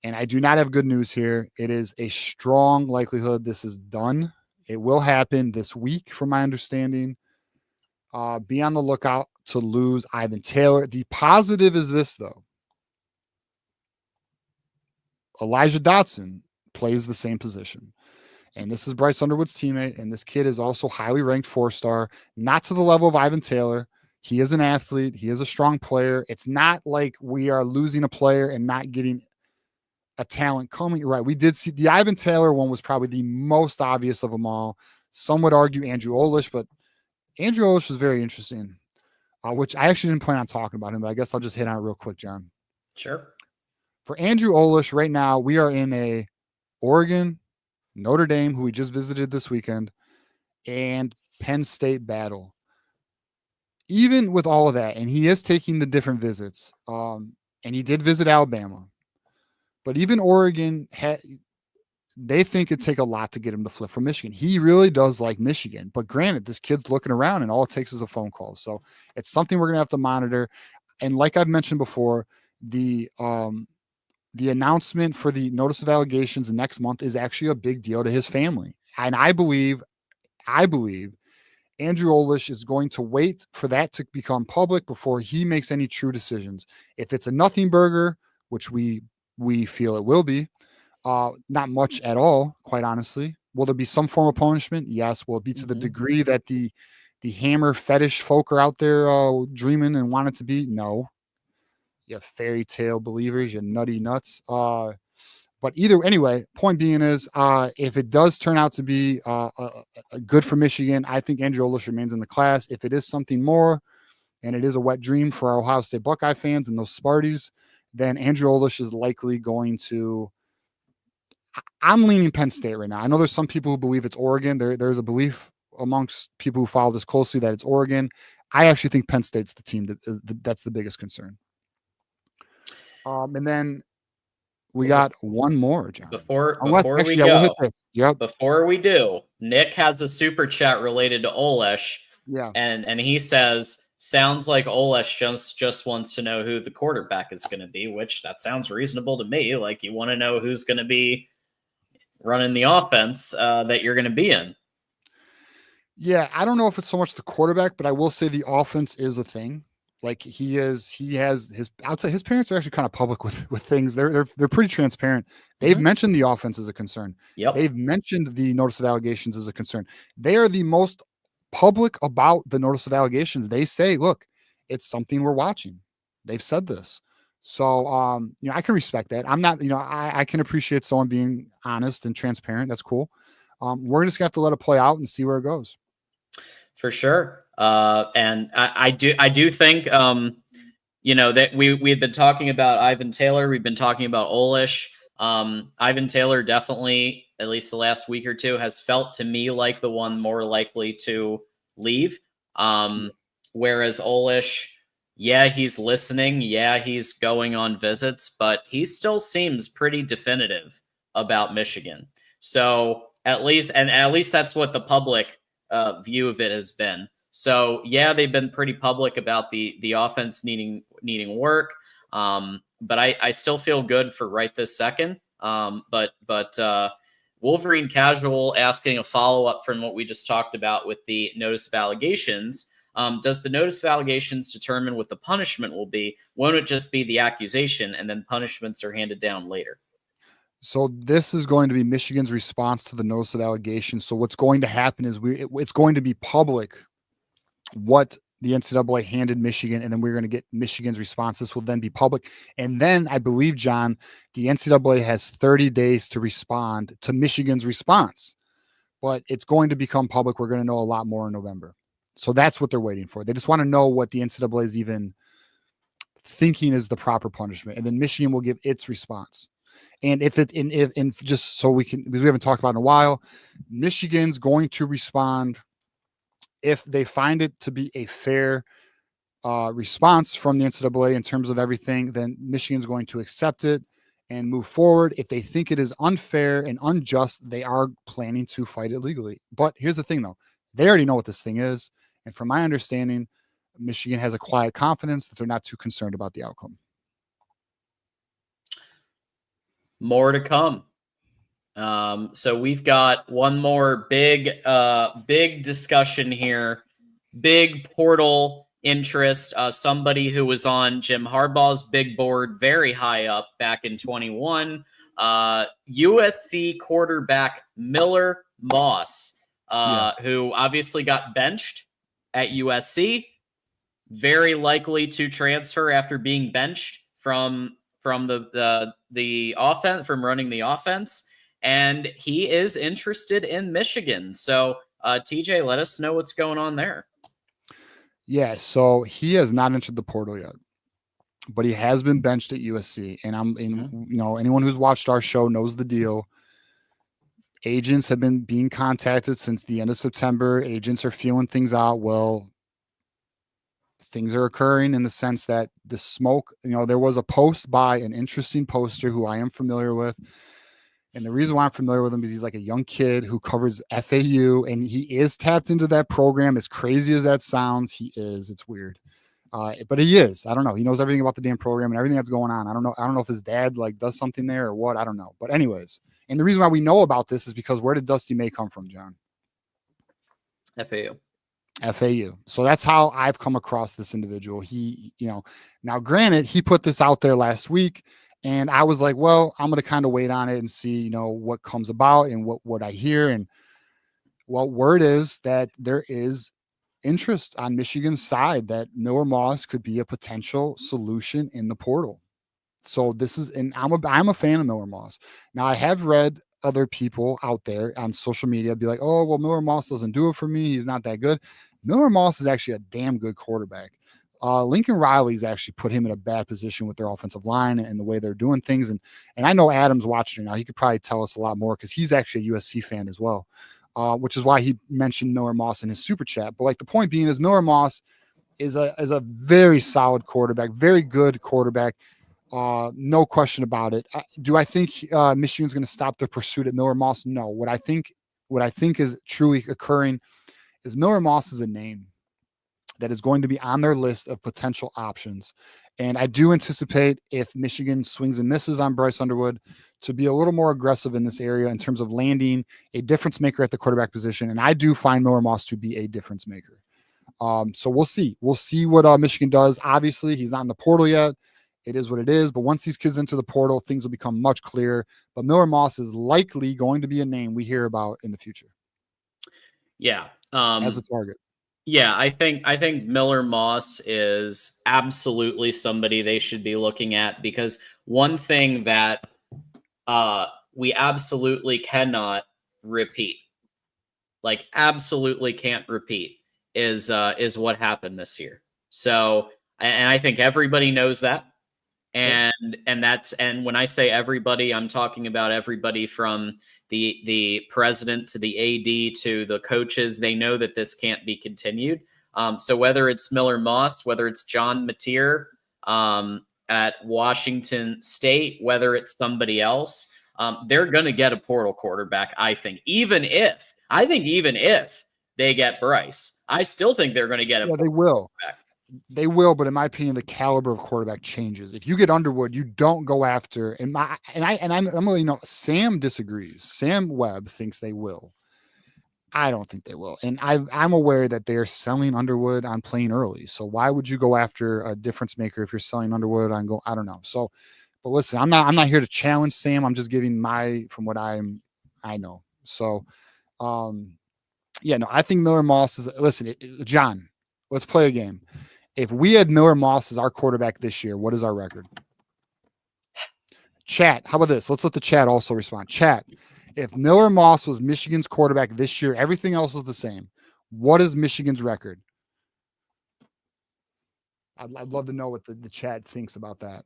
And I do not have good news here. It is a strong likelihood this is done. It will happen this week, from my understanding. Be on the lookout to lose Ivan Taylor. The positive is this, though. Elijah Dotson plays the same position. And this is Bryce Underwood's teammate. And this kid is also highly ranked 4-star, not to the level of Ivan Taylor. He is an athlete. He is a strong player. It's not like we are losing a player and not getting a talent coming. Right. We did see the Ivan Taylor one was probably the most obvious of them all. Some would argue Andrew Olish, but Andrew Olish was very interesting, which I actually didn't plan on talking about him, but I guess I'll just hit on it real quick, John. Sure. For Andrew Olish, right now, we are in a Oregon, Notre Dame, who we just visited this weekend, and Penn State battle. Even with all of that, and he is taking the different visits, and he did visit Alabama, but even Oregon, they think it'd take a lot to get him to flip from Michigan. He really does like Michigan, but granted, this kid's looking around, and all it takes is a phone call. So it's something we're going to have to monitor. And like I've mentioned before, the announcement for the notice of allegations next month is actually a big deal to his family. And I believe Andrew Olish is going to wait for that to become public before he makes any true decisions. If it's a nothing burger, which we feel it will be, not much at all, quite honestly. Will there be some form of punishment? Yes. Will it be to the degree that the hammer fetish folk are out there dreaming and want it to be? No. You fairy tale believers, you nutty nuts. But anyway, point being is, if it does turn out to be good for Michigan, I think Andrew Olish remains in the class. If it is something more, and it is a wet dream for our Ohio State Buckeye fans and those Sparties, then Andrew Olish is likely going to. I'm leaning Penn State right now. I know there's some people who believe it's Oregon. There's a belief amongst people who follow this closely that it's Oregon. I actually think Penn State's the team that's the biggest concern. And then we got one more, John. Before we go, Yep. Before we do, Nick has a super chat related to Olish. Yeah. And he says, sounds like Olish just wants to know who the quarterback is going to be, which that sounds reasonable to me. Like you want to know who's going to be running the offense that you're going to be in. Yeah, I don't know if it's so much the quarterback, but I will say the offense is a thing. Like he has his outside. His parents are actually kind of public with things. They're pretty transparent. They've mentioned the offense as a concern. Yep. They've mentioned the notice of allegations as a concern. They are the most public about the notice of allegations. They say, look, it's something we're watching. They've said this. So I can respect that. I'm not, I can appreciate someone being honest and transparent. That's cool. We're just gonna have to let it play out and see where it goes. For sure. And I do think, that we had been talking about Ivan Taylor. We've been talking about Olish. Ivan Taylor definitely, at least the last week or two, has felt to me like the one more likely to leave. Whereas Olish, yeah, he's listening. Yeah, he's going on visits, but he still seems pretty definitive about Michigan. So at least that's what the public view of it has been. So yeah, they've been pretty public about the offense needing work. But I still feel good for right this second. But Wolverine Casual asking a follow-up from what we just talked about with the notice of allegations. Does the notice of allegations determine what the punishment will be? Won't it just be the accusation and then punishments are handed down later? So this is going to be Michigan's response to the notice of allegations. So what's going to happen is it's going to be public what the NCAA handed Michigan, and then we're going to get Michigan's response. This will then be public. And then I believe, John, the NCAA has 30 days to respond to Michigan's response, but it's going to become public. We're going to know a lot more in November. So that's what they're waiting for. They just want to know what the NCAA is even thinking is the proper punishment. And then Michigan will give its response. And if just so we can, because we haven't talked about it in a while, Michigan's going to respond if they find it to be a fair response from the NCAA in terms of everything. Then Michigan's going to accept it and move forward. If they think it is unfair and unjust, they are planning to fight it legally. But here's the thing, though. They already know what this thing is. And from my understanding, Michigan has a quiet confidence that they're not too concerned about the outcome. More to come. So we've got one more big discussion here. Big portal interest. Somebody who was on Jim Harbaugh's big board, very high up back in 21. USC quarterback Miller Moss, who obviously got benched at USC, very likely to transfer after being benched from the offense, from running the offense, and he is interested in Michigan. So, TJ, let us know what's going on there. Yeah, so he has not entered the portal yet, but he has been benched at USC. And anyone who's watched our show knows the deal. Agents have been being contacted since the end of September. Agents are feeling things out. Well, things are occurring in the sense that the smoke, there was a post by an interesting poster who I am familiar with. And the reason why I'm familiar with him is he's like a young kid who covers FAU, and he is tapped into that program. As crazy as that sounds, he is. It's weird. But he is. I don't know. He knows everything about the damn program and everything that's going on. I don't know if his dad does something there or what. I don't know. But anyways, and the reason why we know about this is because where did Dusty May come from, John? FAU. So that's how I've come across this individual. He, now granted, he put this out there last week, and I was like, well, I'm going to kind of wait on it and see, what comes about and what I hear. And well, word is that there is interest on Michigan's side that Miller Moss could be a potential solution in the portal. So this is, and I'm a fan of Miller Moss. Now I have read other people out there on social media be like, oh, well, Miller Moss doesn't do it for me. He's not that good. Miller Moss is actually a damn good quarterback. Lincoln Riley's actually put him in a bad position with their offensive line and the way they're doing things. And I know Adam's watching now. He could probably tell us a lot more because he's actually a USC fan as well, which is why he mentioned Miller Moss in his super chat. But the point being is Miller Moss is a very solid quarterback, very good quarterback. No question about it. Do I think Michigan's going to stop their pursuit at Miller Moss? No. What I think is truly occurring is Miller Moss is a name that is going to be on their list of potential options. And I do anticipate if Michigan swings and misses on Bryce Underwood to be a little more aggressive in this area in terms of landing a difference maker at the quarterback position. And I do find Miller Moss to be a difference maker. So we'll see. We'll see what Michigan does. Obviously, he's not in the portal yet. It is what it is. But once these kids into the portal, things will become much clearer. But Miller Moss is likely going to be a name we hear about in the future. Yeah. As a target. Yeah, I think Miller Moss is absolutely somebody they should be looking at, because one thing that we absolutely cannot repeat, absolutely can't repeat, is what happened this year. So, and I think everybody knows that. And when I say everybody, I'm talking about everybody from the president to the AD to the coaches. They know that this can't be continued. So whether it's Miller Moss, whether it's John Mateer at Washington State, whether it's somebody else, they're going to get a portal quarterback. I think even if they get Bryce, I still think they're going to get a portal quarterback. They will, but in my opinion, the caliber of quarterback changes. If you get Underwood, you don't go after. I'm Sam disagrees. Sam Webb thinks they will. I don't think they will, and I'm aware that they're selling Underwood on playing early. So why would you go after a difference maker if you're selling Underwood on go? I don't know. So, but listen, I'm not here to challenge Sam. I'm just giving from what I know. So, I think Miller Moss is. Listen, John, let's play a game. If we had Miller Moss as our quarterback this year, what is our record? Chat, how about this? Let's let the chat also respond. Chat, if Miller Moss was Michigan's quarterback this year, everything else is the same. What is Michigan's record? I'd love to know what the chat thinks about that.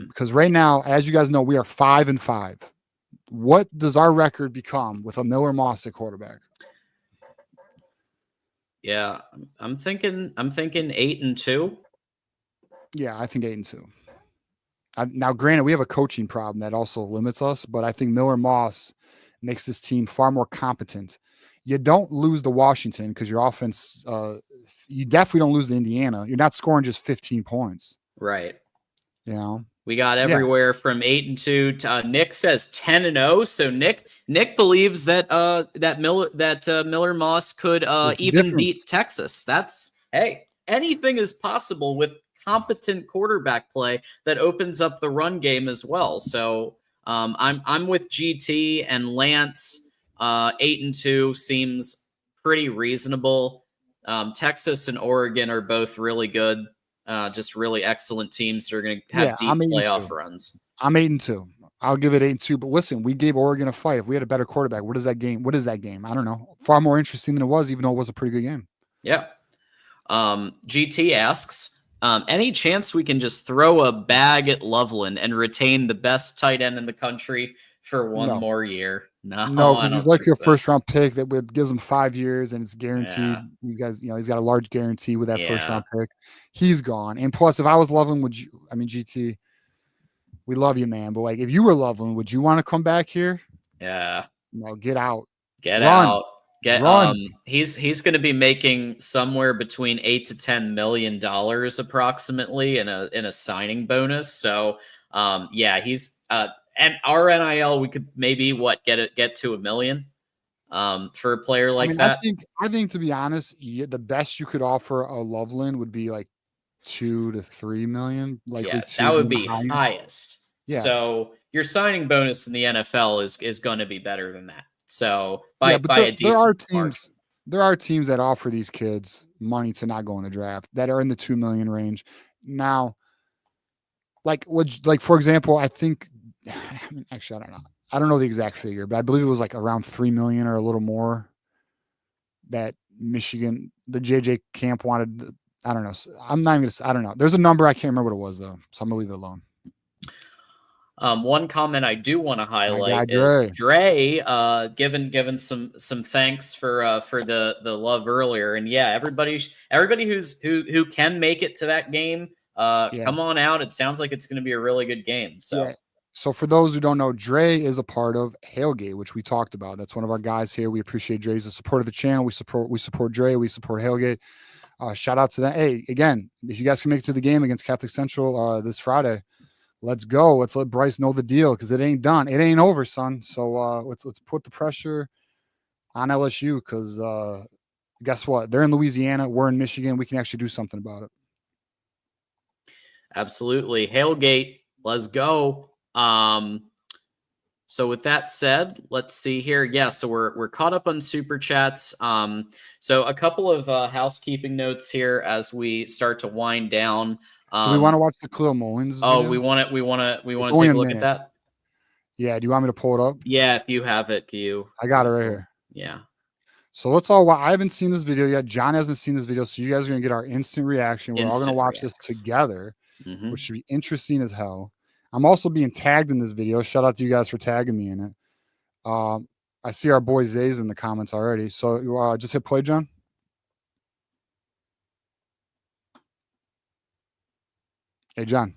Because right now, as you guys know, we are 5-5. What does our record become with a Miller Moss at quarterback? Yeah, I'm thinking 8-2. Yeah, I think 8-2. Now, granted, we have a coaching problem that also limits us, but I think Miller Moss makes this team far more competent. You don't lose to Washington because your offense, you definitely don't lose to Indiana. You're not scoring just 15 points. Right. We got everywhere from 8-2 to Nick says 10-0. So Nick believes that Miller Moss could even beat Texas. Anything is possible with competent quarterback play that opens up the run game as well. So I'm with GT and Lance 8-2 seems pretty reasonable. Texas and Oregon are both really good, just really excellent teams that are going to have deep playoff runs. I'm 8-2. I'll give it 8-2. But listen, we gave Oregon a fight. If we had a better quarterback, what is that game? What is that game? I don't know. Far more interesting than it was, even though it was a pretty good game. Yeah. GT asks, any chance we can just throw a bag at Loveland and retain the best tight end in the country for one more year? No, because he's like your first round pick that gives him 5 years and it's guaranteed. Yeah. He's got a large guarantee with that first round pick. He's gone. And plus, if I was Loveland, GT, we love you, man. But like, if you were Loveland, would you want to come back here? Yeah. No, get out. Run. He's going to be making somewhere between $8 to $10 million approximately in a signing bonus. So he's and our NIL, we could maybe get to $1 million for a player like that. I think to be honest, the best you could offer a Loveland would be like $2 to $3 million. That would be highest. Yeah. So your signing bonus in the NFL is going to be better than that. So there are teams that offer these kids money to not go in the draft that are in the $2 million range. Now, for example, I think actually I don't know the exact figure, but I believe it was like around $3 million or a little more that Michigan, the JJ camp wanted. I don't know. I don't know. There's a number I can't remember what it was though, so I'm gonna leave it alone. One comment I do want to highlight is Dre given some thanks for the love earlier, and everybody who can make it to that game, come on out. It sounds like it's going to be a really good game. So. So for those who don't know, Dre is a part of Hailgate, which we talked about. That's one of our guys here. We appreciate Dre's support of the channel. We support Dre. We support Hailgate. Shout out to them. Hey, again, if you guys can make it to the game against Catholic Central this Friday, let's go. Let's let Bryce know the deal because it ain't done. It ain't over, son. So let's put the pressure on LSU because guess what? They're in Louisiana. We're in Michigan. We can actually do something about it. Absolutely. Hailgate, let's go. So with that said, let's see here. Yeah, so we're caught up on super chats. So a couple of housekeeping notes here as we start to wind down. Do we want to watch the Kalel Mullings video? Oh, we want to take a look at that. Yeah, do you want me to pull it up? Yeah, if you have it, I got it right here. Yeah. So let's all watch. I haven't seen this video yet. John hasn't seen this video, so you guys are gonna get our instant reaction. We're all gonna watch this together, which should be interesting as hell. I'm also being tagged in this video. Shout out to you guys for tagging me in it. I see our boy Zay's in the comments already. So just hit play, John. Hey, John.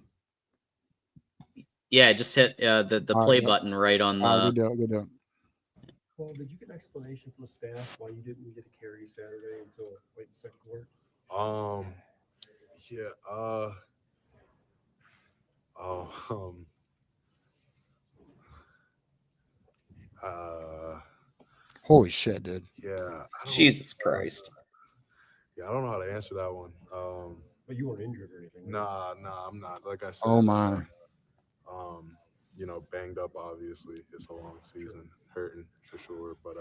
Yeah, just hit the play button right on the. Good deal. Well, did you get an explanation from the staff why you didn't get a carry Saturday until late in second quarter? Holy shit, dude. Yeah. Jesus Christ. I don't know how to answer that one. But you weren't injured or anything? Right? Nah, I'm not. Like I said. Oh my. Banged up. Obviously, it's a long season, hurting for sure, but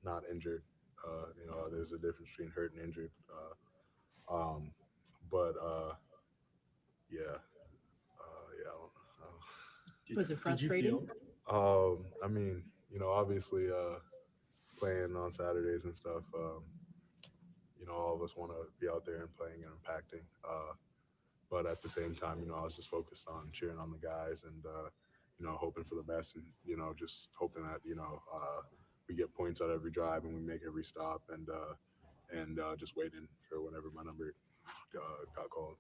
not injured. There's a difference between hurt and injured. Was it frustrating? Obviously, playing on Saturdays and stuff, all of us want to be out there and playing and impacting. But at the same time, I was just focused on cheering on the guys and, hoping for the best and, just hoping that, we get points out every drive and we make every stop and just waiting for whenever my number got called.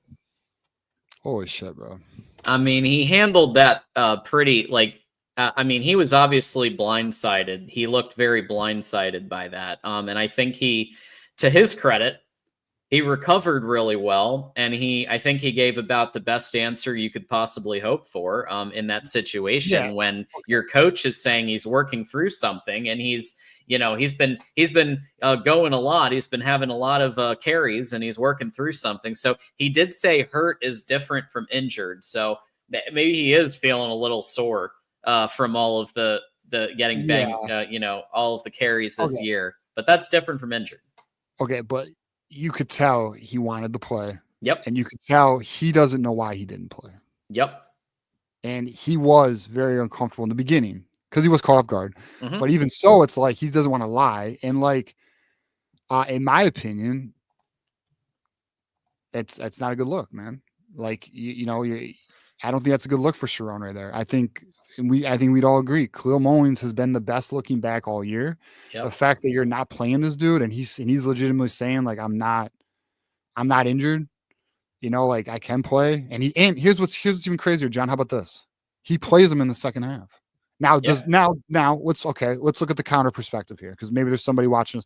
Holy shit, bro. I mean, he handled that pretty, he was obviously blindsided. He looked very blindsided by that. And I think to his credit, he recovered really well. And I think he gave about the best answer you could possibly hope for in that situation when your coach is saying he's working through something and he's been going a lot. He's been having a lot of carries and he's working through something. So he did say hurt is different from injured. So maybe he is feeling a little sore from all of the getting banged, all of the carries this year. But that's different from injured. Okay, but you could tell he wanted to play. Yep. And you could tell he doesn't know why he didn't play. Yep. And he was very uncomfortable in the beginning because he was caught off guard. Mm-hmm. But even so, it's like he doesn't want to lie. And like, in my opinion, it's not a good look, man. Like I don't think that's a good look for Sherrone right there. I think we'd all agree. Kalel Mullings has been the best looking back all year. Yep. The fact that you're not playing this dude and he's legitimately saying like I'm not injured. Like I can play. And here's what's even crazier, John. How about this? He plays him in the second half. Now let's look at the counter perspective here because maybe there's somebody watching us.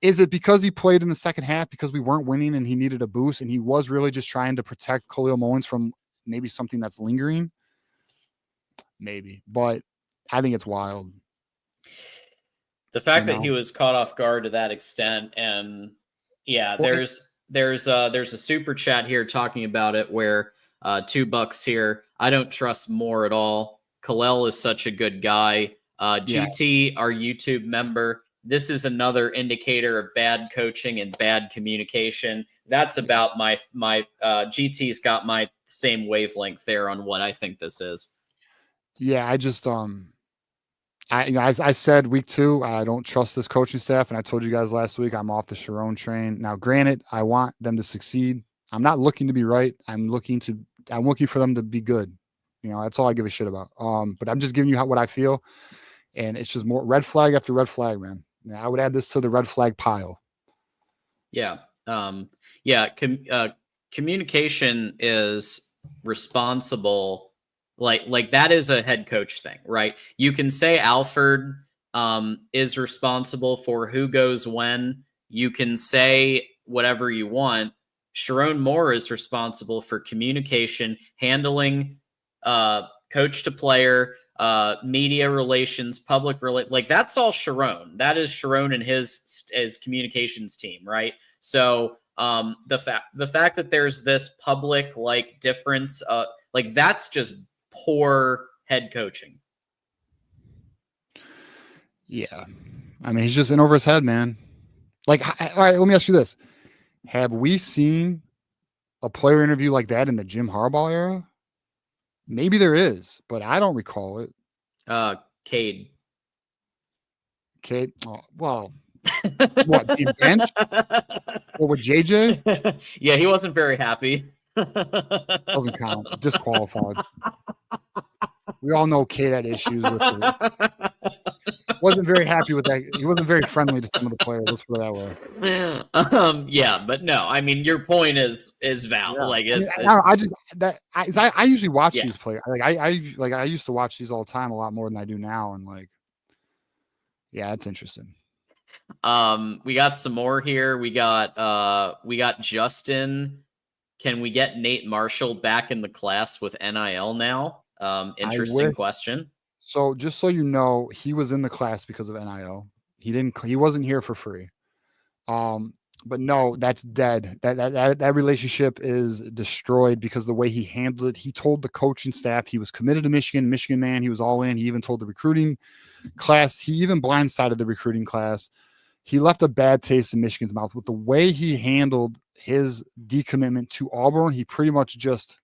Is it because he played in the second half because we weren't winning and he needed a boost and he was really just trying to protect Kalel Mullings from maybe something that's lingering? Maybe, but I think it's wild. The fact that he was caught off guard to that extent, and there's a super chat here talking about it where $2 here. I don't trust Moore at all. Kalel is such a good guy. GT, our YouTube member. This is another indicator of bad coaching and bad communication. That's about my GT's got my same wavelength there on what I think this is. Yeah, I just I said week 2, I don't trust this coaching staff, and I told you guys last week I'm off the Sherrone train. Now, granted, I want them to succeed. I'm not looking to be right. I'm looking for them to be good. That's all I give a shit about. But I'm just giving you what I feel, and it's just more red flag after red flag, man. I would add this to the red flag pile. Yeah. Communication is responsible. Like that is a head coach thing, right? You can say Alford is responsible for who goes when. You can say whatever you want. Sherrone Moore is responsible for communication, handling coach to player, media relations, public like that's all Sherrone. That is Sherrone and his communications team, right? So the fact that there's this public like difference, like that's just poor head coaching. Yeah, I mean he's just in over his head, man. Like, all right, let me ask you this: have we seen a player interview like that in the Jim Harbaugh era? Maybe there is, but I don't recall it. Cade. Oh, well, what, being benched? Or with JJ? Yeah, he wasn't very happy. Doesn't count. Disqualified. We all know Cade had issues with it. Wasn't very happy with that. He wasn't very friendly to some of the players. Let's put it that way. Yeah, but no, I mean your point is valid. Yeah. I usually watch these players. I used to watch these all the time, a lot more than I do now, and it's interesting. We got some more here. We got Justin. Can we get Nate Marshall back in the class with NIL now? Interesting question. So just so you know, he was in the class because of NIL. He wasn't here for free. But no, that's dead. That relationship is destroyed because the way he handled it. He told the coaching staff he was committed to Michigan man. He was all in. He even told the recruiting class. He even blindsided the recruiting class. He left a bad taste in Michigan's mouth with the way he handled his decommitment to Auburn. He pretty much just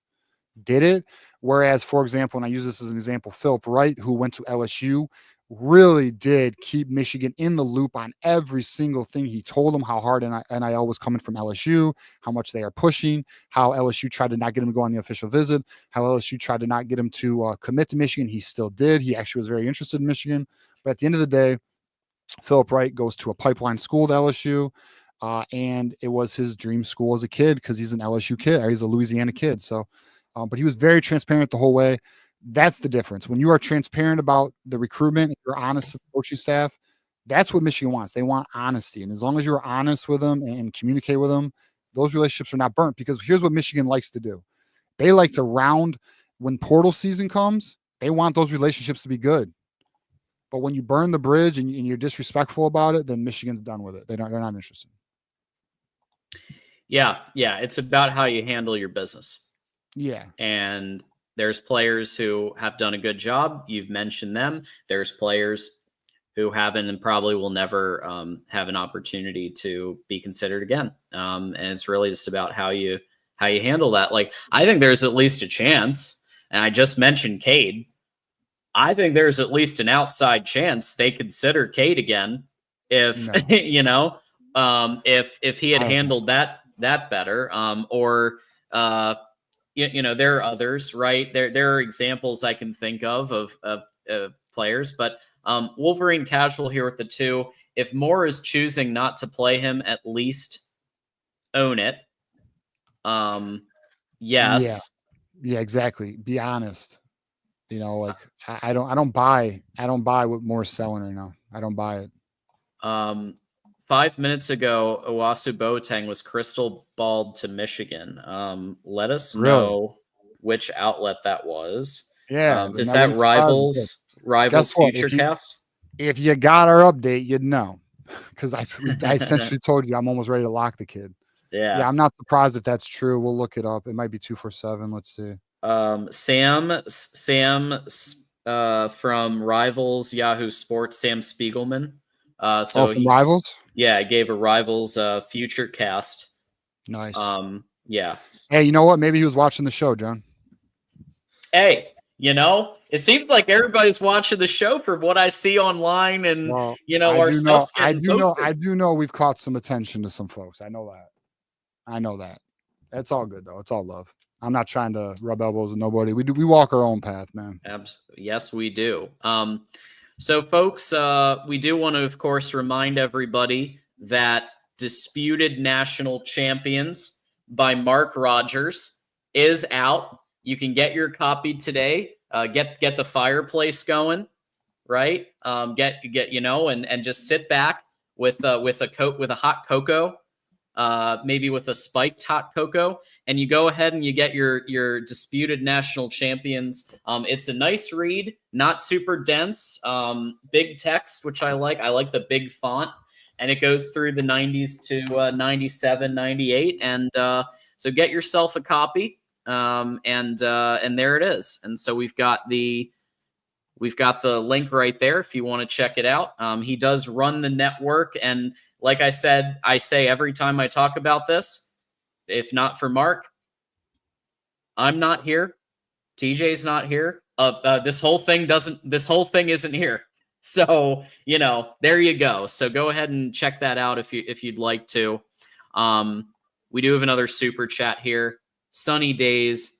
did it. Whereas, for example, and I use this as an example, Philip Wright, who went to LSU, really did keep Michigan in the loop on every single thing. He told them how hard NIL was coming from LSU, how much they are pushing, how LSU tried to not get him to go on the official visit, how LSU tried to not get him to commit to Michigan. He still did. He actually was very interested in Michigan. But at the end of the day, Philip Wright goes to a pipeline school at LSU, and it was his dream school as a kid because he's an LSU kid, or he's a Louisiana kid. So, but he was very transparent the whole way. That's the difference. When you are transparent about the recruitment, you're honest with the coaching staff, that's what Michigan wants. They want honesty. And as long as you're honest with them and communicate with them, those relationships are not burnt. Because here's what Michigan likes to do. They like to when portal season comes, they want those relationships to be good. But when you burn the bridge and you're disrespectful about it, then Michigan's done with it. They're not interested. Yeah. It's about how you handle your business. Yeah. And There's players who have done a good job. You've mentioned them. There's players who haven't and probably will never have an opportunity to be considered again. And it's really just about how you handle that. Like, I think there's at least a chance, and I just mentioned Cade. I think there's at least an outside chance they consider Cade again if you know, if he had handled that better, or you know, there are others, right? There are examples I can think of players, but Wolverine Casual here with the 2. If Moore is choosing not to play him, at least own it. Yes. Yeah, exactly. Be honest. You know, like I don't buy what Moore's selling right now. I don't buy it. 5 minutes ago, Owasu Boateng was crystal balled to Michigan. Let us know which outlet that was. Yeah. Is that Rivals Futurecast? If you got our update, you'd know. Because I essentially told you I'm almost ready to lock the kid. Yeah, I'm not surprised if that's true. We'll look it up. It might be 247. Let's see. Sam from Rivals Yahoo Sports, Sam Spiegelman. From Rivals? Yeah, I gave a Rivals Futurecast. Nice. Yeah. Hey, you know what? Maybe he was watching the show, John. Hey, you know, it seems like everybody's watching the show from what I see online, and you know, our stuff's getting posted. I do know we've caught some attention to some folks. I know that. That's all good though. It's all love. I'm not trying to rub elbows with nobody. We walk our own path, man. Yes, we do. So folks, we do want to, of course, remind everybody that Disputed National Champions by Mark Rogers is out. You can get your copy today. Get the fireplace going, right? Get you know, and just sit back with a hot cocoa, maybe with a spiked hot cocoa, and you go ahead and you get your Disputed National Champions. It's a nice read, not super dense, big text, which I like. I like the big font, and it goes through the 90s to 97, 98, and so get yourself a copy. And there it is. And so we've got the link right there if you want to check it out. He does run the network, and like I said, I say every time I talk about this, if not for Mark, I'm not here. TJ's not here. This whole thing isn't here. So, you know, there you go. So go ahead and check that out if you'd like to. We do have another super chat here. Sunny Days,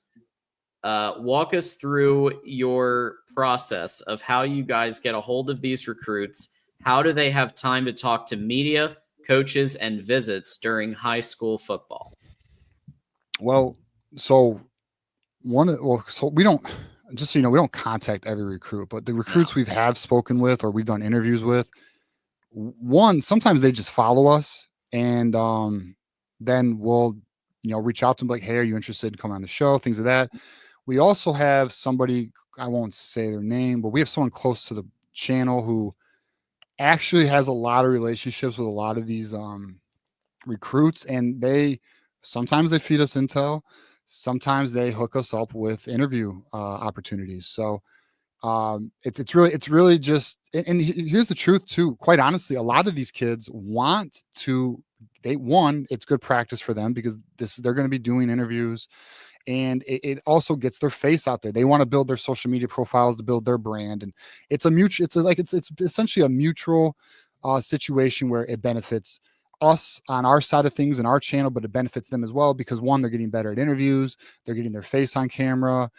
walk us through your process of how you guys get a hold of these recruits. How do they have time to talk to media, coaches, and visits during high school football? Well, so we don't, just so you know, we don't contact every recruit, but the recruits we have spoken with or we've done interviews with, sometimes they just follow us, and then we'll, you know, reach out to them like, hey, are you interested in coming on the show? Things of that. We also have somebody, I won't say their name, but we have someone close to the channel who actually has a lot of relationships with a lot of these recruits, and sometimes they feed us intel, sometimes they hook us up with interview opportunities. So it's really just, and here's the truth too. Quite honestly, a lot of these kids want to. It's good practice for them because they're going to be doing interviews, and it also gets their face out there. They want to build their social media profiles to build their brand, and it's essentially a mutual situation where it benefits us on our side of things and our channel, but it benefits them as well because one, they're getting better at interviews, they're getting their face on camera,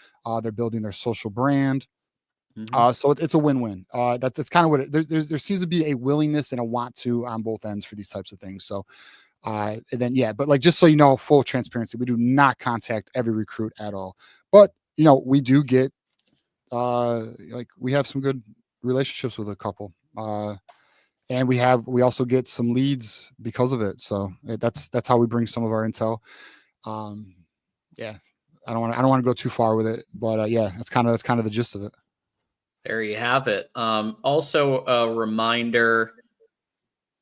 they're building their social brand. So it's a win-win. That's kind of what there seems to be a willingness and a want to on both ends for these types of things. So, and then, but like, just so you know, full transparency, we do not contact every recruit at all, but you know, we do get, like we have some good relationships with a couple, and we also get some leads because of it. So that's how we bring some of our intel. I don't want to go too far with it, but that's kind of the gist of it. There you have it. Also, a reminder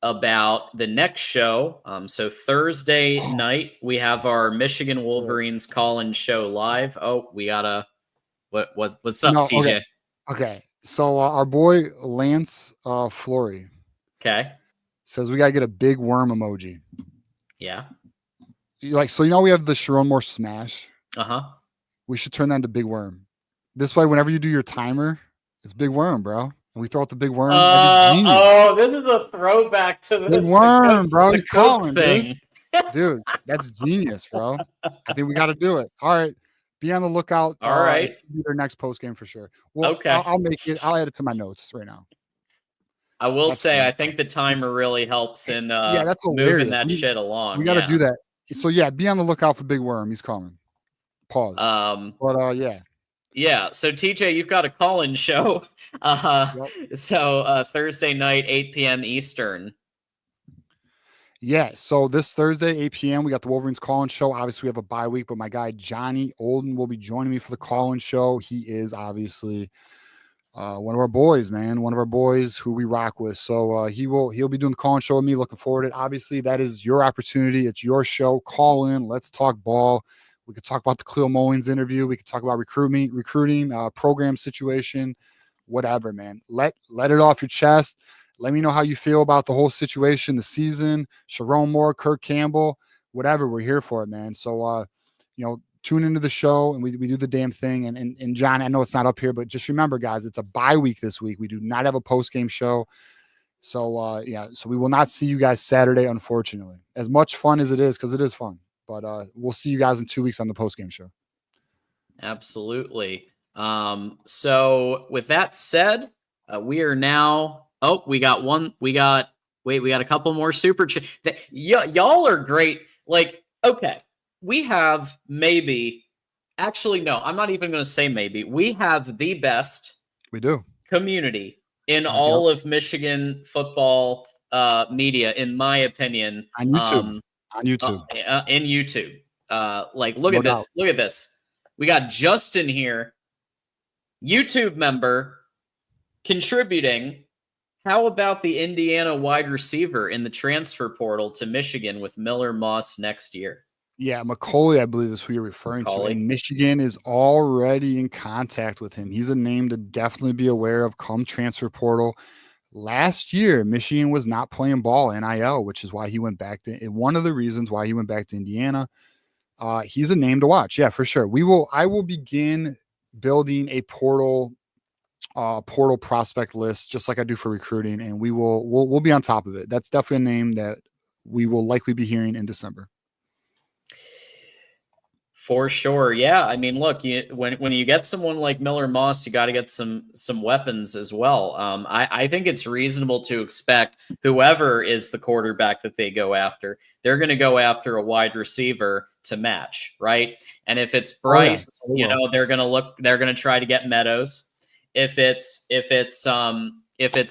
about the next show. So Thursday night, we have our Michigan Wolverines call-in show live. Oh, we got a What's up, No, TJ? Okay. So our boy Lance Flory Okay. says we gotta get a big worm emoji. Yeah. So we have the Sherrone more smash. Uh-huh. We should turn that into big worm. This way, whenever you do your timer, it's big worm, bro. And we throw out the big worm. That'd be genius. Oh, this is a throwback to Big worm, bro. the He's Coke calling, thing. dude. That's genius, bro. I think we got to do it. All right. Be on the lookout. All right. It should be their next post game for sure. Well, Okay. I'll make it. I'll add it to my notes right now. I will That's say, fine. I think the timer really helps in that's moving hilarious. that shit along. We got to do that. So yeah, be on the lookout for big worm. He's coming. Pause. But yeah. Yeah, so TJ, you've got a call-in show. So Thursday night, 8 p.m. Eastern. Yeah, so this Thursday, 8 p.m., we got the Wolverines call-in show. Obviously, we have a bye week, but my guy Johnny Olden will be joining me for the call-in show. He is obviously one of our boys, man, one of our boys who we rock with. So he'll be doing the call-in show with me. Looking forward to it. Obviously, that is your opportunity. It's your show. Call in. Let's talk ball. We could talk about the Kalel Mullings interview. We could talk about recruiting, program situation, whatever, man. Let it off your chest. Let me know how you feel about the whole situation, the season, Sherrone Moore, Kirk Campbell, whatever. We're here for it, man. So, tune into the show and we do the damn thing. And John, I know it's not up here, but just remember, guys, it's a bye week this week. We do not have a post-game show. So, so we will not see you guys Saturday, unfortunately. As much fun as it is, because it is fun. But we'll see you guys in 2 weeks on the post-game show. Absolutely. So with that said, we are now. Oh, we got a couple more super y'all are great. Like, okay, we have actually, no, I'm not even going to say maybe. We have the best community in all of Michigan football media, in my opinion. On YouTube. In YouTube. Look at this. Look at this. We got Justin here, YouTube member, contributing. How about the Indiana wide receiver in the transfer portal to Michigan with Miller Moss next year? Yeah, Macaulay, I believe, is who you're referring to. And Michigan is already in contact with him. He's a name to definitely be aware of come transfer portal. Last year, Michigan was not playing ball NIL, which is why he went back to one of the reasons why he went back to Indiana. He's a name to watch. Yeah, for sure. I will begin building a portal prospect list, just like I do for recruiting, and we'll be on top of it. That's definitely a name that we will likely be hearing in December. For sure. Yeah. I mean, look, when you get someone like Miller Moss, you got to get some weapons as well. I think it's reasonable to expect whoever is the quarterback that they go after, they're going to go after a wide receiver to match, right? And if it's Bryce, they're going to try to get Meadows. If it's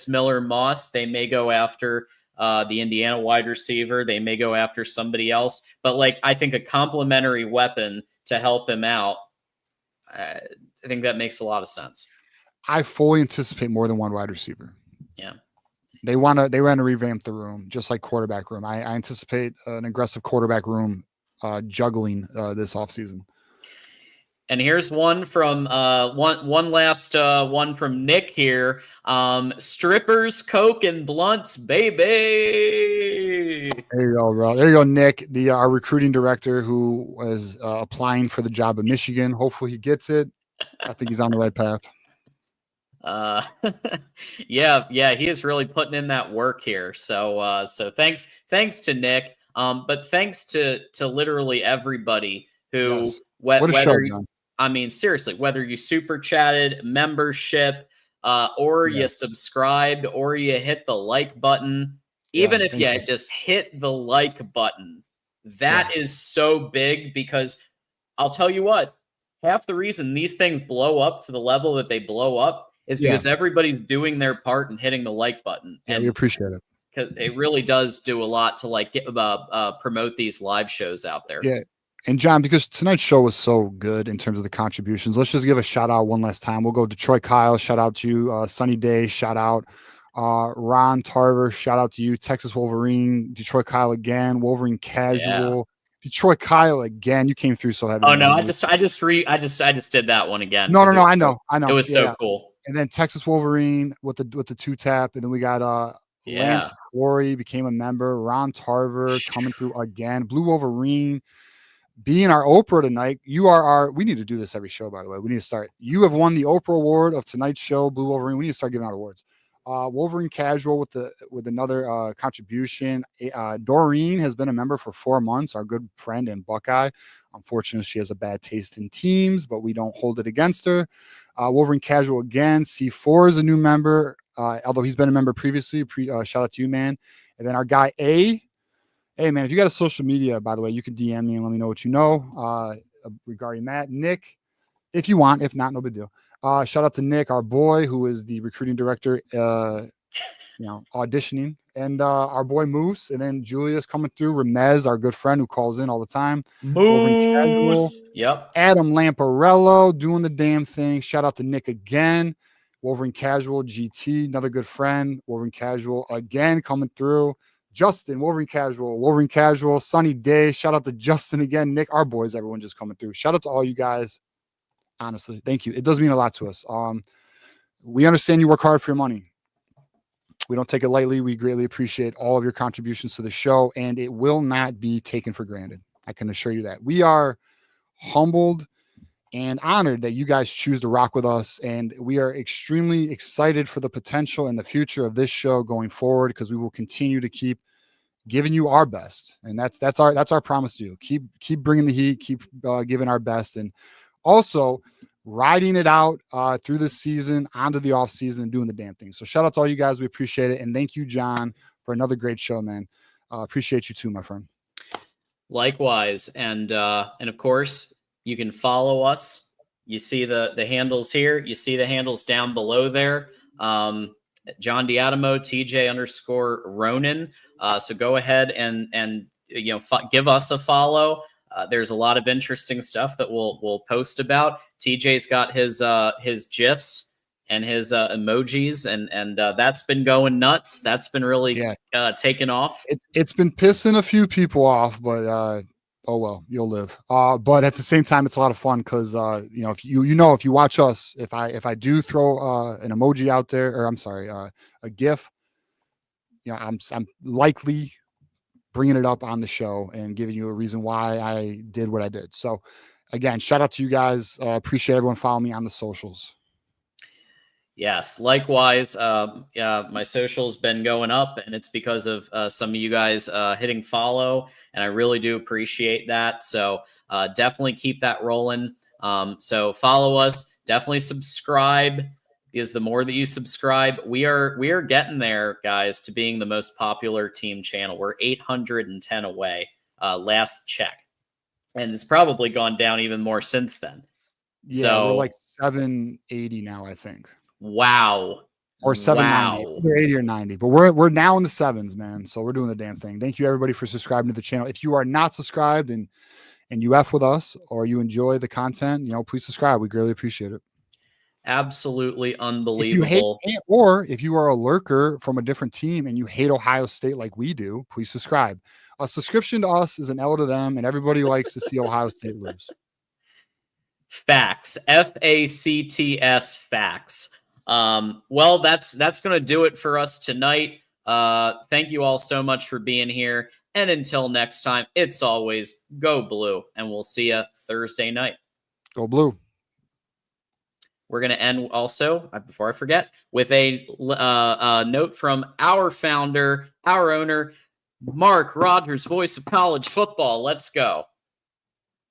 Miller Moss, they may go after the Indiana wide receiver. They may go after somebody else, but I think a complementary weapon to help him out, I think that makes a lot of sense. I fully anticipate more than one wide receiver. Yeah. They want to revamp the room, just like quarterback room. I anticipate an aggressive quarterback room juggling this offseason. And here's one from one last one from Nick here. Strippers, coke, and blunts, baby. There you go, bro. There you go, Nick, our recruiting director who was applying for the job of Michigan. Hopefully he gets it. I think he's on the right path. Yeah, he is really putting in that work here. So thanks to Nick. But thanks to literally everybody who yes. What a show, John. I mean, seriously, whether you super chatted, membership, or you subscribed, or you hit the like button, even if you just hit the like button, that is so big, because I'll tell you what, half the reason these things blow up to the level that they blow up is because everybody's doing their part and hitting the like button. And we appreciate it. Because it really does do a lot to promote these live shows out there. Yeah. And John, because tonight's show was so good in terms of the contributions, let's just give a shout out one last time. We'll go Detroit Kyle, shout out to you. Sunny Day, shout out. Ron Tarver, shout out to you. Texas Wolverine, Detroit Kyle again, Wolverine Casual, Detroit Kyle again. You came through so heavy. Oh no, man. I just did that one again. No. It was I know. It was so Yeah. cool. And then Texas Wolverine with the 2-tap, and then we got Lance Corey became a member. Ron Tarver coming through again. Blue Wolverine being our Oprah tonight. You are our. We need to do this every show, by the way. We need to start. You have won the Oprah Award of tonight's show, Blue Wolverine. We need to start giving out awards. Wolverine Casual with another contribution. Doreen has been a member for 4 months. Our good friend and Buckeye. Unfortunately, she has a bad taste in teams, but we don't hold it against her. Wolverine Casual again. C4 is a new member, although he's been a member previously. Shout out to you, man. And then our guy A. Hey, man, if you got a social media, by the way, you can DM me and let me know what you know regarding that. Nick, if you want. If not, no big deal. Shout out to Nick, our boy, who is the recruiting director, auditioning. And our boy Moose. And then Julia's coming through. Ramez, our good friend who calls in all the time. Moose. Yep. Adam Lamparello doing the damn thing. Shout out to Nick again. Wolverine Casual, GT, another good friend. Wolverine Casual again coming through. Justin, Wolverine Casual, Sunny Day. Shout out to Justin again. Nick, our boys, everyone just coming through. Shout out to all you guys. Honestly, thank you. It does mean a lot to us. We understand you work hard for your money. We don't take it lightly. We greatly appreciate all of your contributions to the show, and it will not be taken for granted. I can assure you that. We are humbled and honored that you guys choose to rock with us, and we are extremely excited for the potential and the future of this show going forward, because we will continue to keep giving you our best, and that's our promise to you. Keep bringing the heat, keep giving our best, and also riding it out through this season, onto the off season, and doing the damn thing. So shout out to all you guys. We appreciate it. And thank you, John, for another great show, man. Appreciate you too, my friend. Likewise. And of course, you can follow us. You see the handles here. You see the handles down below there. John Diadamo, TJ_Ronin. So go ahead and give us a follow. There's a lot of interesting stuff that we'll post about. TJ's got his GIFs and his emojis, and that's been going nuts. That's been really taken off. It's been pissing a few people off, but oh well, you'll live. But at the same time, it's a lot of fun because if you watch us, if I do throw an emoji out there, or I'm sorry, a GIF, I'm likely bringing it up on the show and giving you a reason why I did what I did. So again, shout out to you guys. Appreciate everyone following me on the socials. Yes, likewise. My social's been going up, and it's because of some of you guys hitting follow, and I really do appreciate that. So definitely keep that rolling. So follow us. Definitely subscribe, because the more that you subscribe, we are getting there, guys, to being the most popular team channel. We're 810 away, last check, and it's probably gone down even more since then. Yeah, so we're like 780 now, I think. Wow. Or 790. Either 80 or 90. But we're now in the sevens, man. So we're doing the damn thing. Thank you everybody for subscribing to the channel. If you are not subscribed and you F with us, or you enjoy the content, please subscribe. We greatly appreciate it. Absolutely unbelievable. If you hate, or if you are a lurker from a different team and you hate Ohio State like we do, please subscribe. A subscription to us is an L to them, and everybody likes to see Ohio State lose. Facts. FACTS facts. Well, that's going to do it for us tonight. Thank you all so much for being here. And until next time, it's always go blue, and we'll see you Thursday night. Go blue. We're going to end also, before I forget, with a note from our founder, our owner, Mark Rogers, voice of college football. Let's go.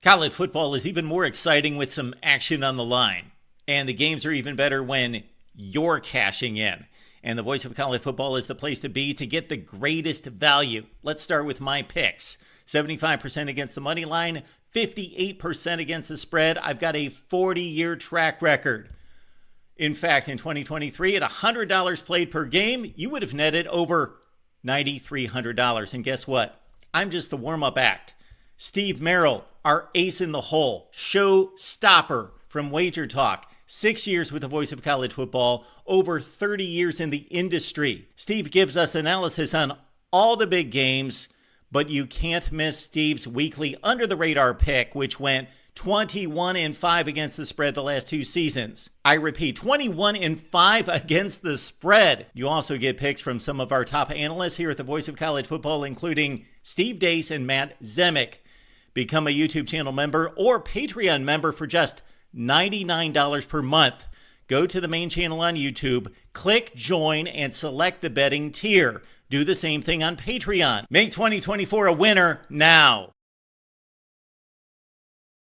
College football is even more exciting with some action on the line. And the games are even better when you're cashing in. And the voice of college football is the place to be to get the greatest value. Let's start with my picks. 75% against the money line, 58% against the spread. I've got a 40-year track record. In fact, in 2023, at $100 played per game, you would have netted over $9,300. And guess what? I'm just the warm-up act. Steve Merrill, our ace in the hole, show stopper from Wager Talk. 6 years with the voice of college football, over 30 years in the industry. Steve gives us analysis on all the big games, But you can't miss Steve's weekly Under the Radar pick, which went 21-5 against the spread the last 2 seasons. I repeat, 21-5 against the spread. You also get picks from some of our top analysts here at the Voice of College Football, including Steve Dace and Matt Zemek. Become a YouTube channel member or Patreon member for just $99 per month. Go to the main channel on YouTube, click join, and select the betting tier. Do the same thing on Patreon. Make 2024 a winner now.